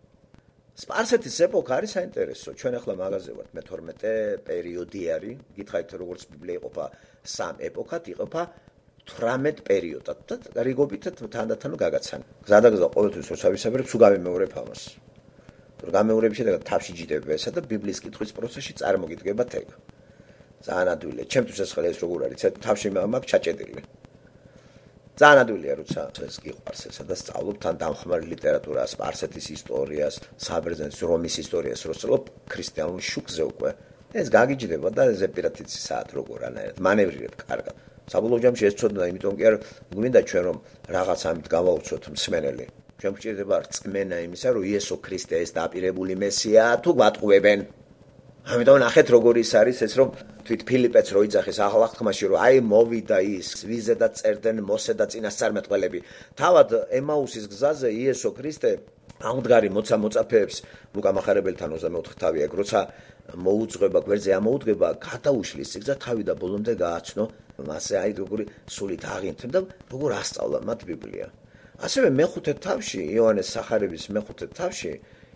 სპარსეთის ეპოქა არის საინტერესო. ჩვენ ახლა მაღაზე ვართ, მე-12 პერიოდი არის. გითხარით, როგორც ბიბლია იყოფა სამ ეპოქად, იყოფა 18 პერიოდად და რიგობით თანდათან გაგაცან. გზადაგზა ყოველთვის როცა თუ გავიმეორებ ამას. რომ გამეორების შედეგად თავში ჯიდება ესა და ბიბლიის კითხვის პროცესში წარმოგიდგება ეგ. ძალიან ადვილია. ჩემთვის ეს ხელი ეს როგორ არის, თავში მაქვს ჩაჭედილი. ძალიან ადვილია, როცა ეს გიყვარს ესა და სწავლობ თან დამხმარე ლიტერატურას, სპარსეთის ისტორიას, საბერძნეთის რომის ისტორიას, როსწავლობ ქრისტიანულ შუქზე უკვე. ეს გაგიჯდება და ზეპირათიცი საათ როგორ მანევრირებ კარგად. საბოლოო ჯამში ეს ცოდნა, იმიტომ კი არ გვინდა ჩვენ რომ რაღაც ამით გავაუცოთ მსმენელი. ჩვენ გვჭირდება რწმენა იმისა, რომ იესო ქრისტე ეს დაპირებული მესიაა თუ გვატყუებენ. ამიტომ ნახეთ როგორი ის არის ეს რომ თვით ფილიპეც რო იძახეს ახალ აღთქმაში რომ აი მოვიდა ის ვიზედაც წერდნენ მოსე და წინასწარმეტყველები. თავად ემაუსის გზაზე იესო ქრისტე ამდგარი მოწაფეებს ლუკა მახარებელთან 24 თავი ეგ როცა მოუძღვება გვერდზე ამოუდგება გადაუშლის სიგრძე თავი და ბოლომდე გააცნო მასე აი როგორი სულით აღინთებ და როგორ ასწავლა მათ ბიბლია. ასევე მეხუთე თავში იოანეს სახარების მეხუთე თავში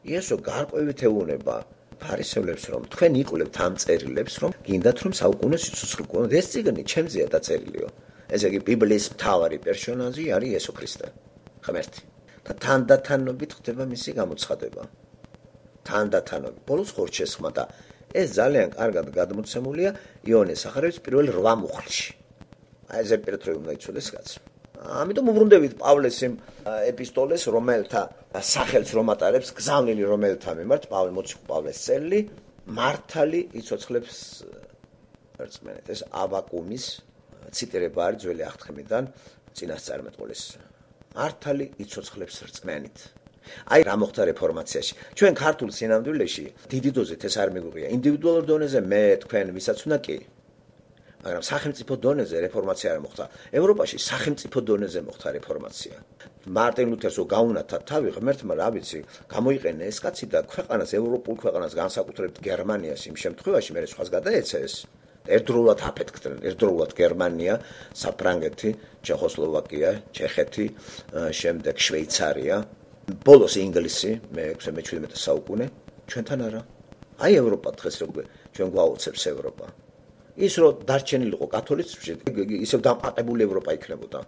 იესო გარკვევით ეუბნება ფარისევლებს რომ თქვენ იყულებთ ამ წერილებს რომ გინდათ რომ საუკუნე სიცოცხლე გქონდეთ ეს წიგნი ჩემზეა დაწერილიო. ესე იგი ბიბლიის მთავარი პერსონაჟი არის იესო ქრისტე ღმერთი და თანდათანობით ხდება მისი გამოცხადება. თანდათანობით ბოლოს ხორჩესხმა და ეს ძალიან კარგად გადმოცემულია იოანეს სახარების პირველ 8 მუხლში. აი ეს პეტრე უნდა იცოდეს კაც. ამიტომ უბრუნდებით პავლეს იმ ეპისტოლეს, რომელთა სახელს რომ ატარებს გზავნილი რომელთა მიმართ პავლეს წერილი მართალი იცოცხლებს რწმენით. ეს აბაკუმის ციტირება არის ძველი აღთქმიდან წინასწარმეტყველის. მართალი იცოცხლებს რწმენით. აი რა მოხდა რეფორმაციაში. ჩვენ ქართულ სინამდვილეში დიდი დოზით ეს არ მიგვიღია. ინდივიდუალურ დონეზე მე თქვენ ვისაც უნდა კი მაგრამ სახელმწიფო დონეზე რეფორმაცია არ მოხდა. ევროპაში სახელმწიფო დონეზე მოხდა რეფორმაცია. მარტინ ლუთერს გაუნათა თავი ღმერთმა რა ვიცი, გამოიყენა ეს კაცი და ქვეყანას ევროპულ ქვეყანას განსაკუთრებით გერმანიას იმ შემთხვევაში მე სხვას გადაეცა ეს. ერთდროულად აფეთქდნენ, ერთდროულად გერმანია, საფრანგეთი, ჩეხოსლოვაკია, ჩეხეთი, შემდეგ შვეიცარია, ბოლოს ინგლისი, მე-17 საუკუნე, ჩვენთან არა. აი ევროპა დღეს როგორ ჩვენ გვაოცებს ევროპა. ის რომ დარჩენილიყო კათოლიციზმში, ისევ დამყარებული ევროპა იქნებოდა.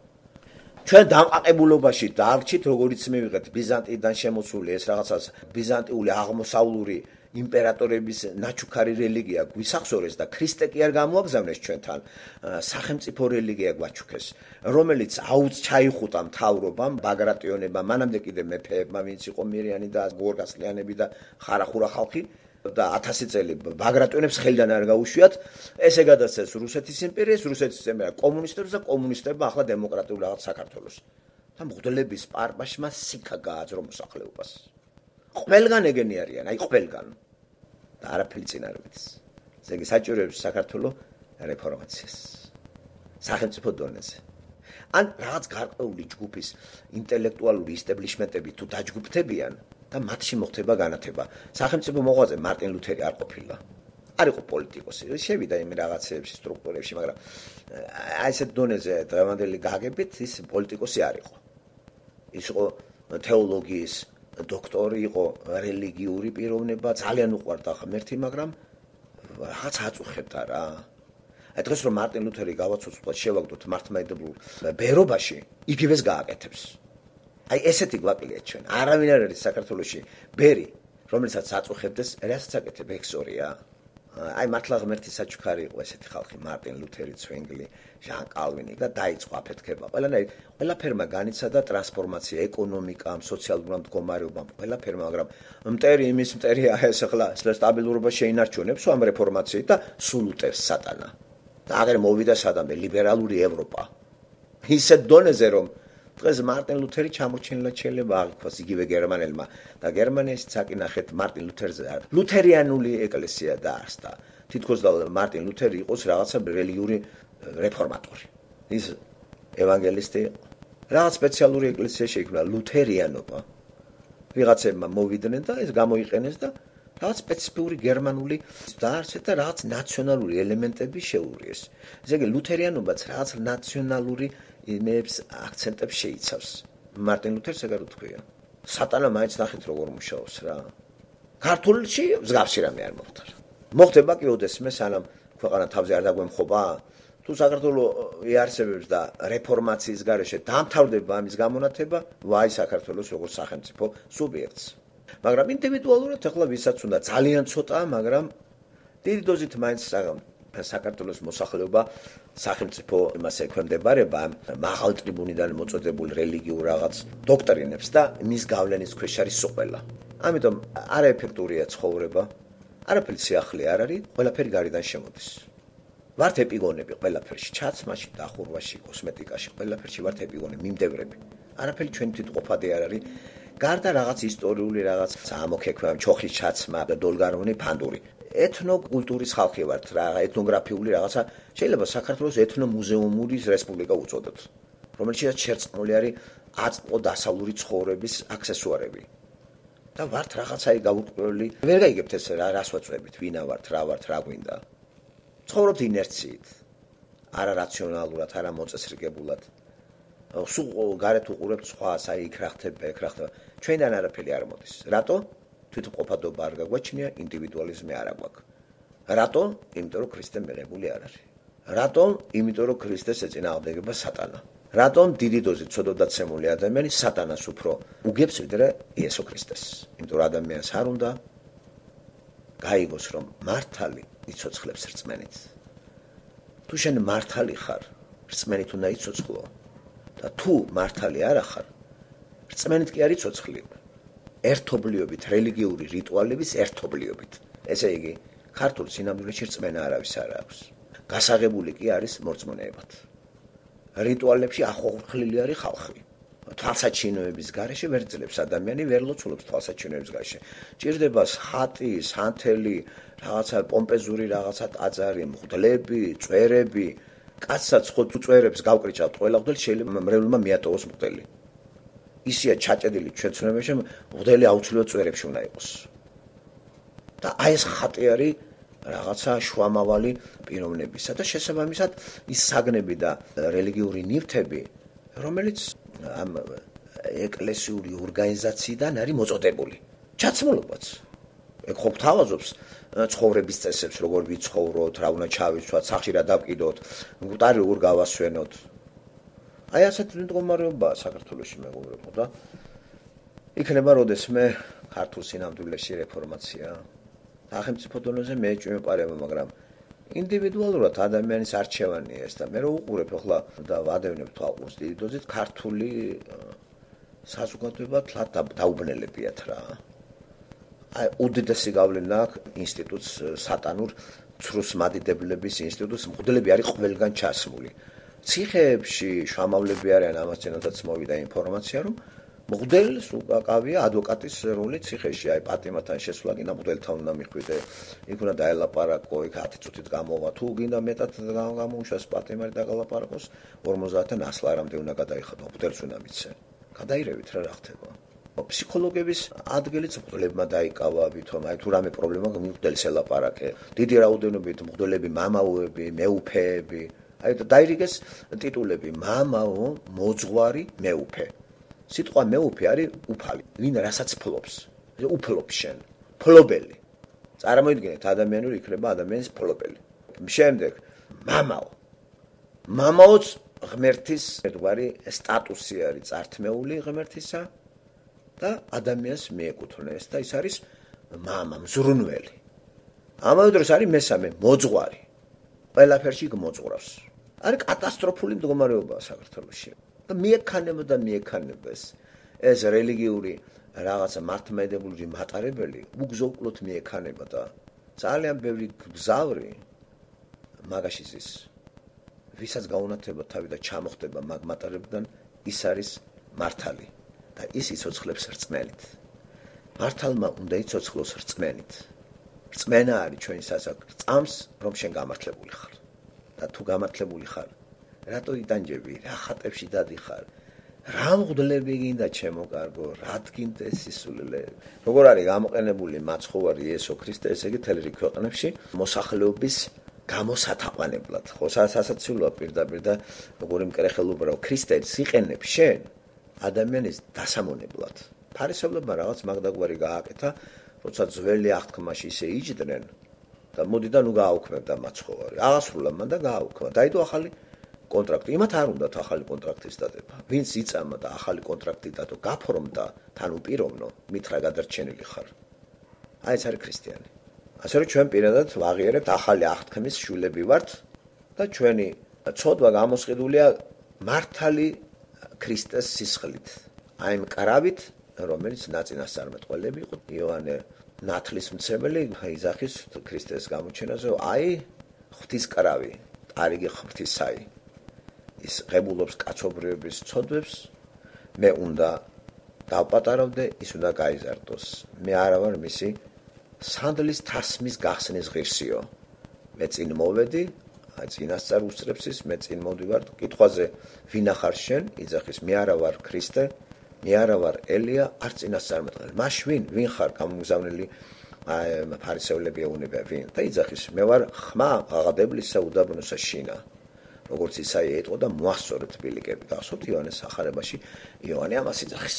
ჩვენ დამყარებულობაში დარჩით, როგორიც მივიღეთ ბიზანტიიდან შემოსული ეს რაღაცას ბიზანტიული აღმოსავლური იმპერატორების ნაჩუქარი რელიგია გვისახსოვრეს და ქრისტე კი არ გამოაგზავნეს ჩვენთან. სახელმწიფო რელიგია გვაჩუქეს, რომელიც აუც ჩაიხუტა მთავრობამ, ბაგრატიონებმა, მანამდე კიდე მეფეებმა, ვინც იყო მირიანი და გორგასლიანები და ხარახურა ხალხი და 1000 წელი ბაგრატიონებს ხელიდან არ გაუშვიათ. ესე გადასცეს რუსეთის იმპერიას, რუსეთის იმპერია კომუნისტებს და კომუნისტებმა ახლა დემოკრატიულ რაღაც საქართველოს. და მღვდლების პარპაშმა სიკა გააძრო მოსახლეობას. ყველგან ეგენი არიან, აი ყველგან. და არაფერი წინ არ მიდის. ესე იგი საჭიროებს საქართველოს რეფორმაციას. სახელმწიფო დონეზე. ან რაღაც გარკვეული ჯგუფის ინტელექტუალური ისტაბლიშმენტები თუ დაჯგუფდებიან და მათში მოხდება განათება. სახელმწიფო მოღვაწე მარტინ ლუთერი არ ყოფილა. არ იყო პოლიტიკოსი, შევიდა იმ რაღაცებში, სტრუქტურებში, მაგრამ აი ესეთ დონეზე დღევანდელი გაგებით ის პოლიტიკოსი არ იყო. ის იყო თეოლოგიის დოქტორი, იყო რელიგიური პიროვნება, ძალიან უყვარდა ღმერთი, მაგრამ რაღაც აწუხებდა რა. აი დღეს რომ მარტინ ლუთერი გავაცოცხლოთ, შევაგდოთ მართლმადიდებლურ ბერობაში, იგივეს გააკეთებს. აი ესეთი გვაკლია ჩვენ. არავინ არ არის საქართველოში ბერი, რომელსაც აწუხებდეს, რასაც აკეთებ ექსორია. აი მართლა ღმერთი საჩუქარი იყო ესეთი ხალხი, მარტინ ლუთერი, ცვინგლი, ჟან კალვინი და დაიწყო აფეთქება. ყველაფერმა განიცადა ტრანსფორმაცია ეკონომიკამ, სოციალურ მდგომარეობამ, ყველაფერმა, მაგრამ მტერი იმის მტერია ეს ახლა სტაბილურობა შეინარჩუნებს ამ რეფორმაციით და სულ უტევს სატანა. და აგერ მოვიდა სადამდე ლიბერალური ევროპა. ისეთ დონეზე რომ დღეს მარტინ ლუთერი ჩამოჩენილად შეიძლება აღიქვას იგივე გერმანელმა და გერმანიაში საკინახეთ მარტინ ლუთერზე ლუთერიანული ეკლესია დაარსდა. თითქოს და მარტინ ლუთერი იყოს რაღაცა რელიგიური რეფორმატორი. ის ევანგელისტი რაღაც სპეციალური ეკლესია შეიქმნა ლუთერიანობა. ვიღაცებმა მოვიდნენ და ეს გამოიყენეს და რაღაც სპეციფიური გერმანული დაარსეს და რაღაც ნაციონალური ელემენტები შეურიეს. ესე იგი ლუთერიანობაც რაღაც ნაციონალური იმებს აქცენტებს შეიცავს. მარტინ ლუთერს ეგარ უთქვია. სატანა მაინც ნახეთ როგორ მუშაობს რა. ქართულში მსგავსი რამე არ მოხდა. მოხდება კი ოდესმე სანამ ქვეყანა თავზე არ დაგვემხობა, თუ საქართველოს იარსებებს და რეფორმაციის გარეშე დამთავრდება ამის გამონათება, ვაი საქართველოს როგორც სახელმწიფო სუბიექტს. მაგრამ ინდივიდუალურად ახლა ვისაც უნდა ძალიან ცოტაა, მაგრამ დიდი დოზით მაინც საქართველოს მოსახლეობა სახელმწიფო იმას ექვემდებარება მაღალ ტრიბუნიდან მოწოდებულ რელიგიურ რაღაც დოქტრინებს და მის გავლენის ქვეშ არის ყველა. ამიტომ არაეფექტურია ცხოვრება, არაფერი სიახლე არ არის, ყველაფერი გარედან შემოდის. ვართ ეპიგონები ყველაფერში, ჩაცმაში, დახურვაში, კოსმეტიკაში, ყველაფერში ვართ ეპიგონები, მიმდევრები. არაფერი ჩვენ თვითმყოფადი არ არის. გარდა რაღაც ისტორიული რაღაც ამოქექვა, ჩოხლის ჩაცმა და დოლგარონი ფანდური. ეთნოკულტურის ხალხი ვართ, ეთნოგრაფიული რაღაცა. შეიძლება საქართველოს ეთნომუზეუმური რესპუბლიკა უწოდოთ, რომელშიც შერწყმული არის აწმყო დასავლური ცხოვრების აქსესუარები. და ვართ რაღაცაი გაურკვეველი. ვერ გაიგებთ ეს რას ვაწვევით, ვინა ვართ, რა ვართ, რა გვინდა. ცხოვრობთ ინერციით, არა რაციონალურად, არა მოწესრიგებულად. სულ გარეთ უყურებთ სხვას, აი იქ რა ხდება, ეგ რა ხდება. ჩვენთან არაფერი არ მოდის. რატო? თვითმყოფადობა არ გაგვაჩნია, ინდივიდუალიზმი არ აქვს. რატო? იმიტომ რომ ქრისტე მიღებული არ არის. რატო? იმიტომ რომ ქრისტეს ეწინააღმდეგება სატანა. რატომ დიდი დოზით ცოდვადაცემული ადამიანი სატანას უფრო უგებს ვიდრე იესო ქრისტეს. იმიტომ რომ ადამიანს არ უნდა გაიგოს რომ მართალი იცოცხლებს რწმენით. თუ შენ მართალი ხარ, რწმენით უნდა იცოცხლო. და თუ მართალი არ ხარ, რწმენით კი არ იცოცხლი. ერთობლიობით, რელიგიური რიტუალების ერთობლიობით. ესე იგი, ქართულ სინამდვილეში რწმენა არავის არ აქვს. გასაღებული კი არის მორწმუნეებად. რიტუალებში ახორხლილი არის ხალხი. თვალსაჩინოების გარეშე ვერ ძლებს ადამიანი, ვერ ლოცულობს თვალსაჩინოების გარეშე. ჭირდება ხატი, სანთელი, რაღაცა პომპეზური რაღაცა ტაძარი, მღვდლები, წვერები. კაცსაც ხო წვერებს გავკრიჭავთ ყველა მღვდელი შეიძლება მრევლმა მიატოვოს მღვდელი. ისია ჩაჭედილი ჩვენ ცნობებში, მღვდელი აუცილებლად წვერებში უნდა იყოს. და აი ეს ხატი არის რაღაცა შუამავალი პიროვნებისა და შესაბამისად ის საგნები და რელიგიური ნივთები, რომელიც ამ ეკლესიური ორგანიზაციიდან არის მოწოდებული. ჩაცმულობაც. ეგ ხო გვთავაზობს ცხოვრების წესებს, როგორ ვიცხოვროთ, რა უნდა ჩავიცვათ, სახში რა დავკიდოთ, მკვდარი როგორ გავასვენოთ. აი ასეთი მდგომარეობაა საქართველოში მეგობრებო და იქნება როდესმე ქართულ სინამდვილეში რეფორმაცია. სახელმწიფო დონეზე მე ჭვიმეპარება, მაგრამ ინდივიდუალურად ადამიანის არჩევანია ეს და მე რო უყურებ ახლა და ვადევნებ თვალყურს დიდი დოზით ქართული საზოგადოება თლად დაუბნელებიათ რა. აი უდიდესი გავლენა აქვს ინსტიტუტს სატანურ ცრუს მადიდებლების ინსტიტუტს, მღვდლები არის ყველგან ჩასმული. ციხეებში შამავლები არიან, ამას წინათაც მოვიდა ინფორმაცია, რომ მღვდელს უკავია ადვოკატის როლი ციხეში, აი პატიმართან შესვლა გინდა მღვდელთან უნდა მიხვიდე, იქ უნდა დაელაპარაკო, იქ 10 წუთით გამოვა, თუ გინდა მეტად გამოუშვას პატიმარი დაგალაპარაკოს, 50-დან 100 ლარამდე უნდა გადაიხადო, მღვდელს უნდა მიცე. გადაირევით რა ხდება. ფსიქოლოგების ადგილიც მღვდლებმა დაიკავა, ვითომ აი თუ რამე პრობლემა მღვდელს ელაპარაკე. დიდი რაოდენობით მღვდლები, მამაოები, მეუფეები, აი დაირიგეს ტიტულები მამაო, მოძღვარი, მეუფე. სიტყვა მეუფე არის უფალი, ვინ რასაც ფლობს. უფლობს შენ, ფლობელი. წარმოიდგინეთ, ადამიანური იქნება ადამიანის ფლობელი. შემდეგ მამაო. მამაოც ღმერთის ერთგვარი სტატუსი არის წართმეული ღმერთისა და ადამიანს მიეკუთვნის და ის არის მამა, მზრუნველი. ამავე დროს არის მესამე, მოძღვარი. ყველაფერში გმოძღვრავს. არის კატასტროფული მდგომარეობაა საქართველოში. და მიექანებდეს ეს რელიგიური რაღაცა მართლმადიდებლური მატარებელი უგზოკლოთ მიექანება და ძალიან ბევრი გზავრი მაგაში ზის. ვისაც გაუნათება თავი და ჩამოხდება მაგ მატარებიდან, ის არის მართალი და ის იცოცხლებს რწმენით. მართალმა უნდა იცოცხლოს რწმენით. რწმენა არის ჩვენი სასწრამს, რომ შენ გამართლებული ხარ. და თუ გამართლებული ხარ, რატო იტანჯები, რა ხატებში დადიხარ, რა მღვდლები გინდა ჩემო კარგო, რა გინდა სისულელე. როგორ არის გამოყენებული მაცხოვარი იესო ქრისტე, ესე იგი თელ რიგ ქვეყნებში მოსახლეობის გამოსათაყვანებლად. ხო, სასაცილოა პირდაპირ და როგორი მკრეხელობა ქრისტეს იყენებს შენ ადამიანის დასამონებლად. ფარისევლებმა რაღაც მაგდაგვარი გააკეთა, როცა ძველი აღთქმაში ისე იჯდნენ და მოდი და ნუ გააუქმებდა მაცხოვარი. აღასრულა მან და გააუქმა. დაიდო ახალი კონტრაქტი. იმათ არ უნდათ ახალი კონტრაქტის დადება. ვინც იწამა და ახალი კონტრაქტი დადო, გაფორმდა, თან უპიროვნო, მით რა გადარჩენილი ხარ. აი ეს არის ქრისტიანი. ასე რომ ჩვენ პირადად ვაღიარებთ ახალი აღთქმის შვილები ვართ და ჩვენი ცოდვა გამოსყიდულია მართალი ქრისტეს სისხლით. აი იმ კრავით, რომელიც ნაწინასწარმეტყველები იყო იოანე ნათლისმცემელი იძახის ქრისტეს გამოჩენაზე, აი ღვთის კრავი, ტარიგი ღვთისაი. ის ღებულობს კაცობრიობის ცოდვებს, მე უნდა დავპატარავდე, ის უნდა გაიზარდოს. მე არა ვარ მისი სანდლის თასმის გახსნის ღირსიო. მე წინ მოვედი, აი წინასწარ უსწრებს ის, მე წინ მოვდივარ, კითხვაზე ვინ ახარ შენ? იძახის, მე არა ვარ ქრისტე, მე არა ვარ ელია, არ წინასწარმეტყველი. მაშ ვინ ხარ გამოგზავნილი ფარისევლები ეუბნება ვინ? და იძახის, მე ვარ ხმა ღაღადებლისა უდაბნოსა შინა. როგორც ისაია ეტყოდა და მოასწორეთ ბილიკები. გახსოვთ იოანეს სახარებაში იოანე ამას იძახის.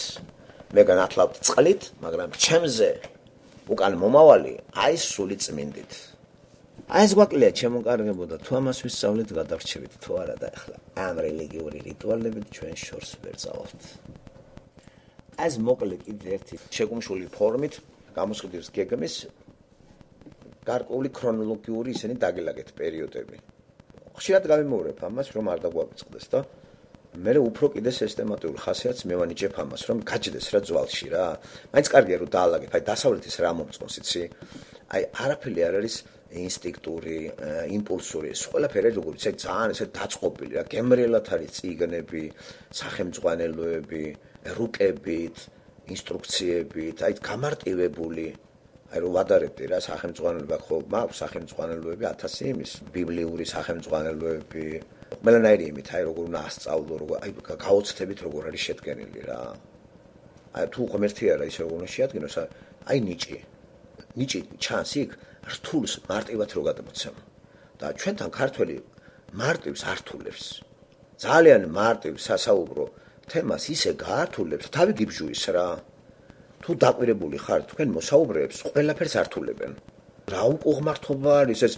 მე განათლავთ წყლით, მაგრამ ჩემზე უკან მომავალი აი სული წმინდით. აი ეს გვაკლია ჩემოკარგებო და თუ ამას ვისწავლეთ გადარჩებით თუ არა და ახლა ამ რელიგიური რიტუალებით ჩვენ შორს ვერ წავალთ. ეს მოკლე კიდე ერთი შეგუმშული ფორმით გამოსყიდებს გეგმის გარკვეული ქრონოლოგიური ისინი დაგილაგეთ პერიოდები. ხშირად გამიმეორებ ამას, რომ არ დაგვაწყდეს და მე უფრო კიდე სისტემატიური ხასიათს მევანიჭებ ამას, რომ გაჯდეს რა ძვალში რა. მაინც კარგია რომ დაალაგებ, აი დასავლეთის რა მომწონს იცი? აი არაფერი არ არის ინსტინქტური, იმპულსური, ეს ყველაფერი როგორც აი ძალიან ესე დაწყობილი რა, გემრიელად არის წიგნები, სახელმძღვანელოები, რუკებით, ინსტრუქციებით, აი გამარტივებული. აი რომ ვადარებდი რა სახელმძღვანელოება ხო მაქვს სახელმძღვანელოები 1000 იმის ბიბლიური სახელმძღვანელოები ყველანაირი იმით აი როგორ უნდა ასწავლო როგორ აი გაოცდებით როგორ არის შედგენილი რა აი თუ ღმერთი არა ის როგორ უნდა შეადგინოს აი ნიჭი ჩანს იქ რთულს მარტივად რო გადამოცემ და ჩვენთან ქართველი მარტივს ართულებს ძალიან მარტივ სასაუბრო თემას ისე გაართულებს თავი გიბჟუის რა თუ დაკვირებული ხარ თქვენ მოსაუბრეებს ყველაფერს ართულებენ. რა უკუღმართობა არის ეს?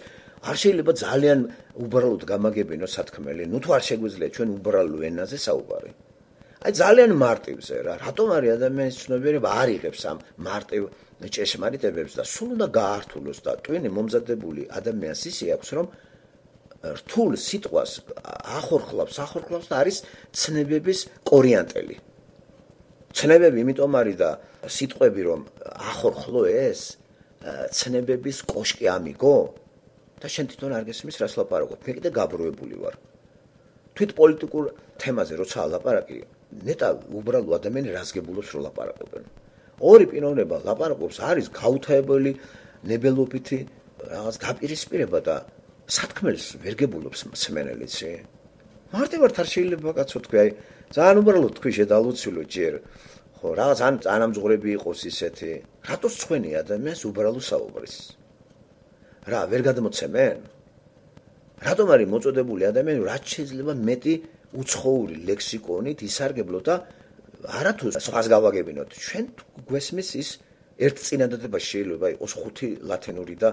არ შეიძლება ძალიან უბრალოდ გამაგებინოს სათქმელი. ნუ თუ არ შეგვიძლია ჩვენ უბრალო ენაზე საუბარი. აი ძალიან მარტივზე რა. რატომ არის ადამიანის ცნობიერება არ იღებს ამ მარტივ ჭეშმარიტებებს და სულ უნდა გაართულოს და ტვინი მომზადებული ადამიანს ისე აქვს რომ რთულ სიტყვას ახორხლავს და არის ცნებების კორიანტელი. ცნებები იმიტომ არის და სიტყვები რომ ახორხლო ეს ცნებების კოშკი ამიგო და შენ თვითონ არ გესმის რას ლაპარაკობ. მე კიდე გაბრუებული ვარ. თვით პოლიტიკურ თემაზე როცა ლაპარაკი, ნეტა უბრალო ადამიანი რაზგებულობს რომ ლაპარაკობენ. ორი პიროვნება ლაპარაკობს, არის გაუთავებელი ნებელობითი რაღაც დაპირისპირება და სათქმელს ვერ გებულობს მსმენელიცი. მარტივად არ შეიძლება კაცო თქვი, აი ძალიან უბრალოდ თქვი შედალუცილო ჯერ. ხო, რაღაც ანამძღვრები იყოს ისეთი. რატოს ცხენი ადამიანს უბრალო საუბრის? რა, ვერ გადმოცემენ? რატომ არის მოწოდებული ადამიანი, რაც შეიძლება მეტი უცხოური ლექსიკონით ისარგებლო და არათუ სხვას გავაგებინოთ. ჩვენ გვესმის ის ერთ წინადადება შეიძლება იყოს 5 ლათინური და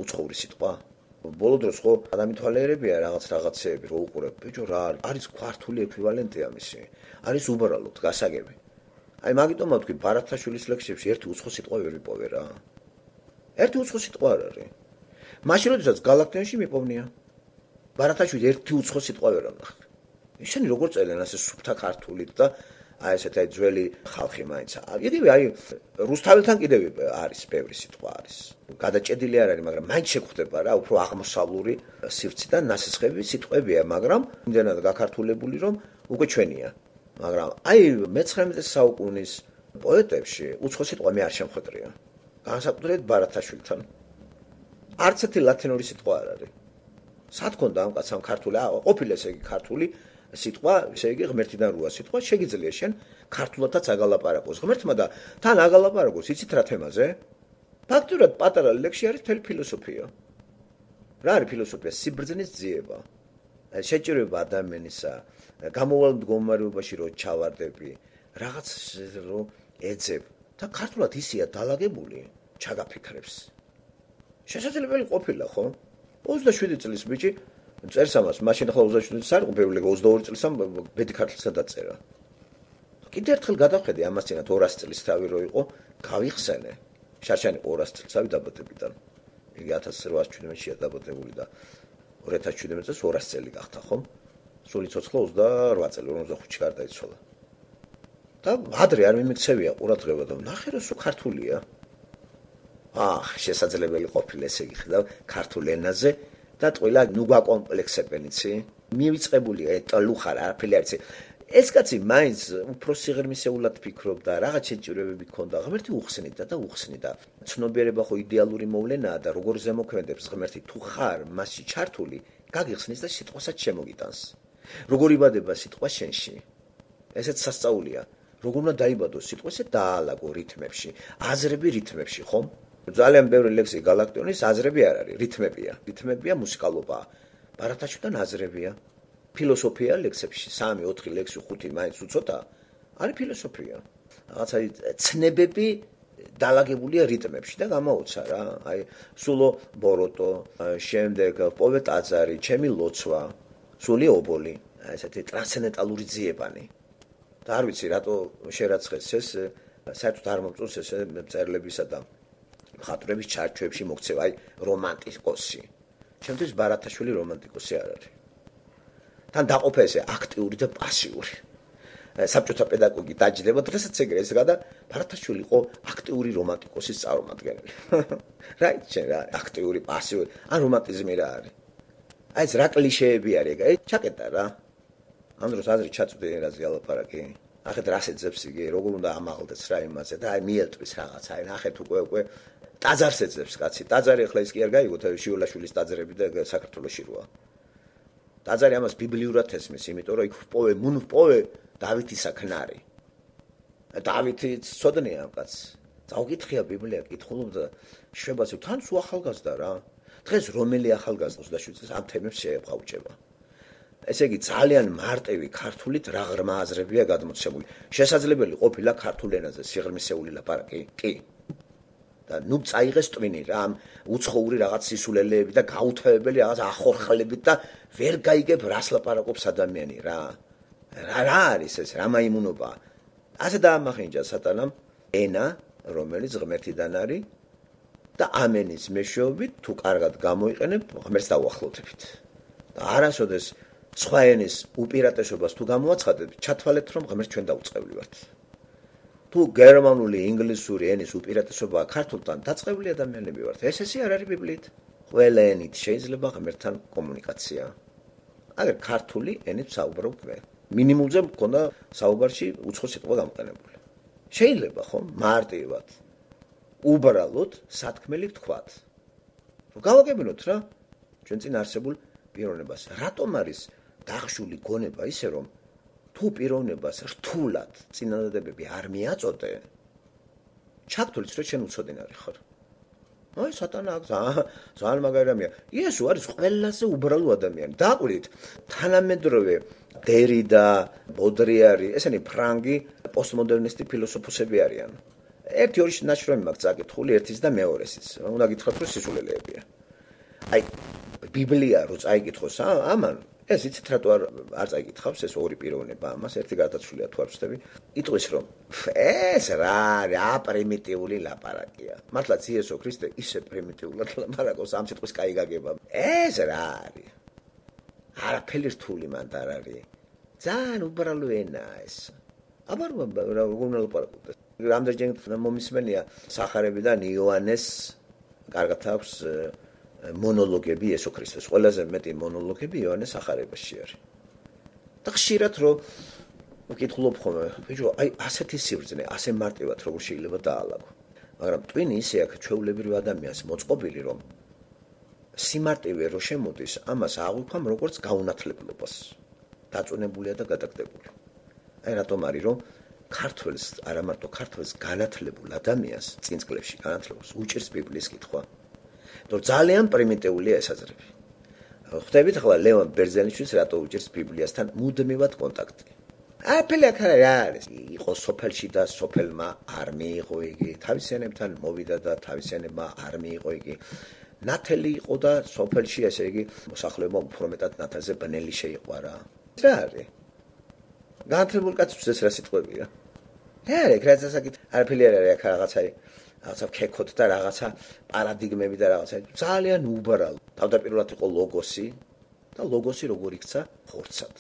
უცხოური სიტყვა. ბოლო დროს ხო ადამიანთვალიერებია რაღაცეები რო უყურებ. ბიჭო რა არის ქართული ეკვივალენტი ამისი? არის უბრალოდ გასაგები. აი მაგიტომ ვთქვი ბარათაშვილის ლექსებში ერთი უცხო სიტყვა ვერ ვიპოვე რა. ერთი უცხო სიტყვა არ არის. მაშინ როდესაც გალაქტიონში მიპოვნია. ბარათაშვილი ერთი უცხო სიტყვა ვერ ამნახე. ისინი როგორ წერენ ასე სუფთა ქართულით და აი ესეთი აი ძველი ხალხი მაინც. იგივე აი რუსთაველთან კიდევ არის ბევრი სიტყვა არის. გადაჭედილი არ არის, მაგრამ მაინც შეგხვდება რა, უფრო აღმოსავლური სივრციდან ნასესხები სიტყვებია, მაგრამ იმდენად გაქართულებული რომ უკვე ჩვენია. მაგრამ აი მე-19 საუკუნის პოეტებში უცხო სიტყვა მე არ შემხვედრია. განსაკუთრებით ბარათაშვილთან. არც ერთი ლათინური სიტყვა არ არის. სათქონდა ამ კაცამ ქართული, ყოფილა ესე იგი ქართული სიტყვა, ესე იგი ღმერთიდან როა სიტყვა, შეგიძლია შენ ქართულადაც აგალაპარაკოს. ღმერთმა და თან აგალაპარაკოს, იცით რა თემაზე? ფაქტურად პატარა ლექსი არის მთელი ფილოსოფია. რა არის ფილოსოფია? სიბრძნის ძიება. შეჭირება ადამიანისა, გამოვალ მდგომარეობაში რო ჩავარდები, რაღაც რო ეძებ და ქართულად ისია დალაგებული, ჩაგაფიქრებს. შესაძლებელი ყოფილა, ხო? 27 წლის ბიჭი წერს ამას, მაშინ ახლა 27 წლის არ იყო, ბევრი 22 წლის ამ ბედი ქართლსა დაწერა. კიდევ ერთხელ გადავხედე ამას წინათ 200 წლის თავი რო იყო, გავიხსენე. შარშანი 200 წლისავი დაბადებიდან. იგი 1817-ში დაბადებული და 2017 წელს 200 წელი გახდა, ხომ? სული ცოცხლა 28 წელი, 55-ში გარდაიცვალა. და ადრე არ მიმიქცევია ყურადღება და ნახე რომ სულ ქართულია. შესაძლებელი ყოფილა ესე იგი ხედავ ქართულ ენაზე და ტყილა ნუ გვაკომპლექსებენ იცი? მივიწყებულია ეტალუხარ არაფერი არ იცი. ეს კაცი მაინც უფრო სიღრმისეულად ფიქრობდა, რაღაც შეჭირებები ჰქონდა, ღმერთი უხსნიდა და უხსნიდა. ცნობიერება ხო იდეალური მოვლენაა და როგორ ზემოქმედებს ღმერთი თუ ხარ მასში ჩართული, გაგიხსნის და სიტყვასაც შემოგიტანს. როგორ იბადება სიტყვა შენში? ესეც სასწაულია. როგორ უნდა დაიბადოს სიტყვა, ესე დაალაგო რითმებში, აზრები რითმებში, ხომ? ძალიან ბევრი ლექსი გალაქტიონის აზრები არ არის, რითმებია. რითმებია მუსიკალობა. ბარათაშვილთან აზრებია. ფილოსოფია ლექსებში 3-4 ლექსი 5 მაინც უცოტა არის ფილოსოფია. რაღაცა ცნებები დალაგებულია რიტმებში და გამოუცა რა. აი სულო ბოროტო, შემდეგ პოვე ტაძარი, ჩემი ლოცვა, სული ობოლი, ესეთი ტრანსცენდენტალური ძიებანი. და არ ვიცი რატო შერაცხეს ეს, საერთოდ არ მომწონს ეს მწერლებისა და მხატვრების ჩარჩოებში მოქცევა, აი რომანტიკოსი. ჩემთვის ბარათაშვილი რომანტიკოსი არ არის. თან დაყოფა ესე აქტიური და პასიური. საბჭოთა პედაგოგი დაჯდება დღესაც ეგრე ესა და ბარათაშვილი იყო აქტიური რომანტიკოსის წარმომადგენელი. რა იცი რა, აქტიური, პასიური, ან რომანტიზმი რა არის? აი ეს რა კლიშეები არის ეგ? ჩაკეტა რა. ამ დროს აზრი ჩაწვდი ერაზე ალაპარაკი. ნახეთ რას ეძებს იგი, როგორ უნდა ამაღლდეს რა იმაზე და აი მიელტვის რაღაცა. აი ნახეთ უკვე ტაძარს ეძებს კაცი. ტაძარი ახლა ის კი არ გაიგოთ, შიულაშვილის ტაძრები და საქართველოში როა. ტაძარი ამას ბიბლიურად ესმის, იმიტომ რომ იქ პოვე დავითისა ქნარი. დავითი ცოდნია ამ კაცს. წავკითხია ბიბლია, კითხულობდა შვებას, თან სულ ახალგაზრდა რა. დღეს რომელი ახალგაზრდა 27 წელს ამ თემებს შეებღავჭება. ესე იგი ძალიან მარტივი ქართულით რა ღრმა აზრებია გადმოცემული. შესაძლებელი ყოფილა ქართულ ენაზე სიღრმისეული ლაპარაკი? კი. და ნუ წაიღეს ტვინი რა ამ უცხოური რაღაც სისულელეები და გაუთავებელი რაღაც ახორხლებით და ვერ გაიგებ რას ლაპარაკობს ადამიანი რა. რა არის ეს? რა მაიმუნობა? ასე დაამახინჯა სატანამ ენა, რომელიც ღმერთიდან არის და ამ ენის მეშვეობით თუ კარგად გამოიყენებ, ღმერთს დავუახლოვდებით. და არასოდეს სხვა ენის უპირატესობას თუ გამოაცხადებ, ჩათვალეთ რომ ღმერთს ჩვენ დაუწყებლი ვართ. თუ გერმანული, ინგლისური ენის უპირატესობაა ქართულთან, დაწყებული ადამიანები ვართ. ესე არ არის ბიბლიით. ყველა ენით შეიძლება ღმერთთან კომუნიკაცია. აგერ ქართული ენით საუბრობ მე. მინიმუმზე მქონდა საუბარში უცხო სიტყვა გამოყენებული. შეიძლება ხომ მარტივად უბრალოდ სათქმელი ვთქვათ. რომ გავაგებინოთ რა ჩვენ წინ არსებულ პიროვნებას. რატომ არის დახშული გონება ისე რომ თუ პიროვნებას რთულად წინადადებები არ მიაწოდე, ჩაგთulis რომ შენ უცოდინარი ხარ. აი სატანა აქ ძალიან მაგარი რამეა. იესო არის ყველაზე უბრალო ადამიანი. დააკვირდით, თანამედროვე დერიდა, ბოდრიარი, ესენი ფრანგი პოსტმოდერნისტი ფილოსოფოსები არიან. ერთი ორი ნაშრომი მაქვს წაკითხული, ერთის და მეორესის. უნდა გითხრათ რომ სისულელეებია. აი ბიბლია რო წაიკითხოს ამან ეს იცით რატო არ წაიკითხავს ეს ორი პიროვნება ამას ერთი გადაცვლია თუ არ ვწდები იტყვის რომ ეს რა პრიმიტიული ლაპარაკია მართლაც იესო ქრისტე ისე პრიმიტიულად ლაპარაკობს ამ სიტყვის კაი გაგება ეს რა არის არაფერი რთული მანდ არ არის ძალიან უბრალო ენაა ეს აბა როგორ უნდა ლაპარაკობდეს რამდენჯერ მომისმენია სახარებიდან იოანეს კარგად აქვს მონოლოგები იესო ქრისტეს. ყველაზე მეტი მონოლოგები იოანეს სახარებაში არის. და ხშირად რომ ვკითხულობ ხოლმე, ბიჭო, აი ასეთი სიბრძნე, ასე მარტივად როგორ შეიძლება დაალაგო. მაგრამ ტვინი ისე აქვს ჩვეულებრივ ადამიანს მოწყობილი, რომ სიმარტივე რო შემოდის, ამას აღვიქვამ როგორც გაუნათლებლობას. დაწუნებულია და გადაგდებული. აი რატომ არის რომ ქართველს, არა მარტო ქართველს განათლებულ ადამიანს წინ წლებში განათლებას უჭირს ბიბლიის კითხვა. რომ ძალიან პრიმიტიულია ეს აზრები. ხვდებით ახლა ლევან ბერძენიშვილს რატო უჭირს ბიბლიასთან მუდმივად კონტაქტი. არაფერი აქ არ არის. იყო სოფელში და სოფელმა არ მიიღო იგი. თავისიანებთან მოვიდა და თავისიანებმა არ მიიღო იგი. ნათელი იყო და სოფელში ესე იგი მოსახლეობა უფრო მეტად ნათელზე ბნელი შეიყვარა. რა არის? განათლებულ კაცებს ეს რა სიტყვებია? რა არის? კრაცასაკით არაფერი არ არის აქ რაღაცა რაღაცა ქეკოთ და რაღაცა პარადიგმები და რაღაცა ძალიან უბარალო. თავდაპირველად იყო ლოგოსი და ლოგოსი როგორ იქცა ხორცად.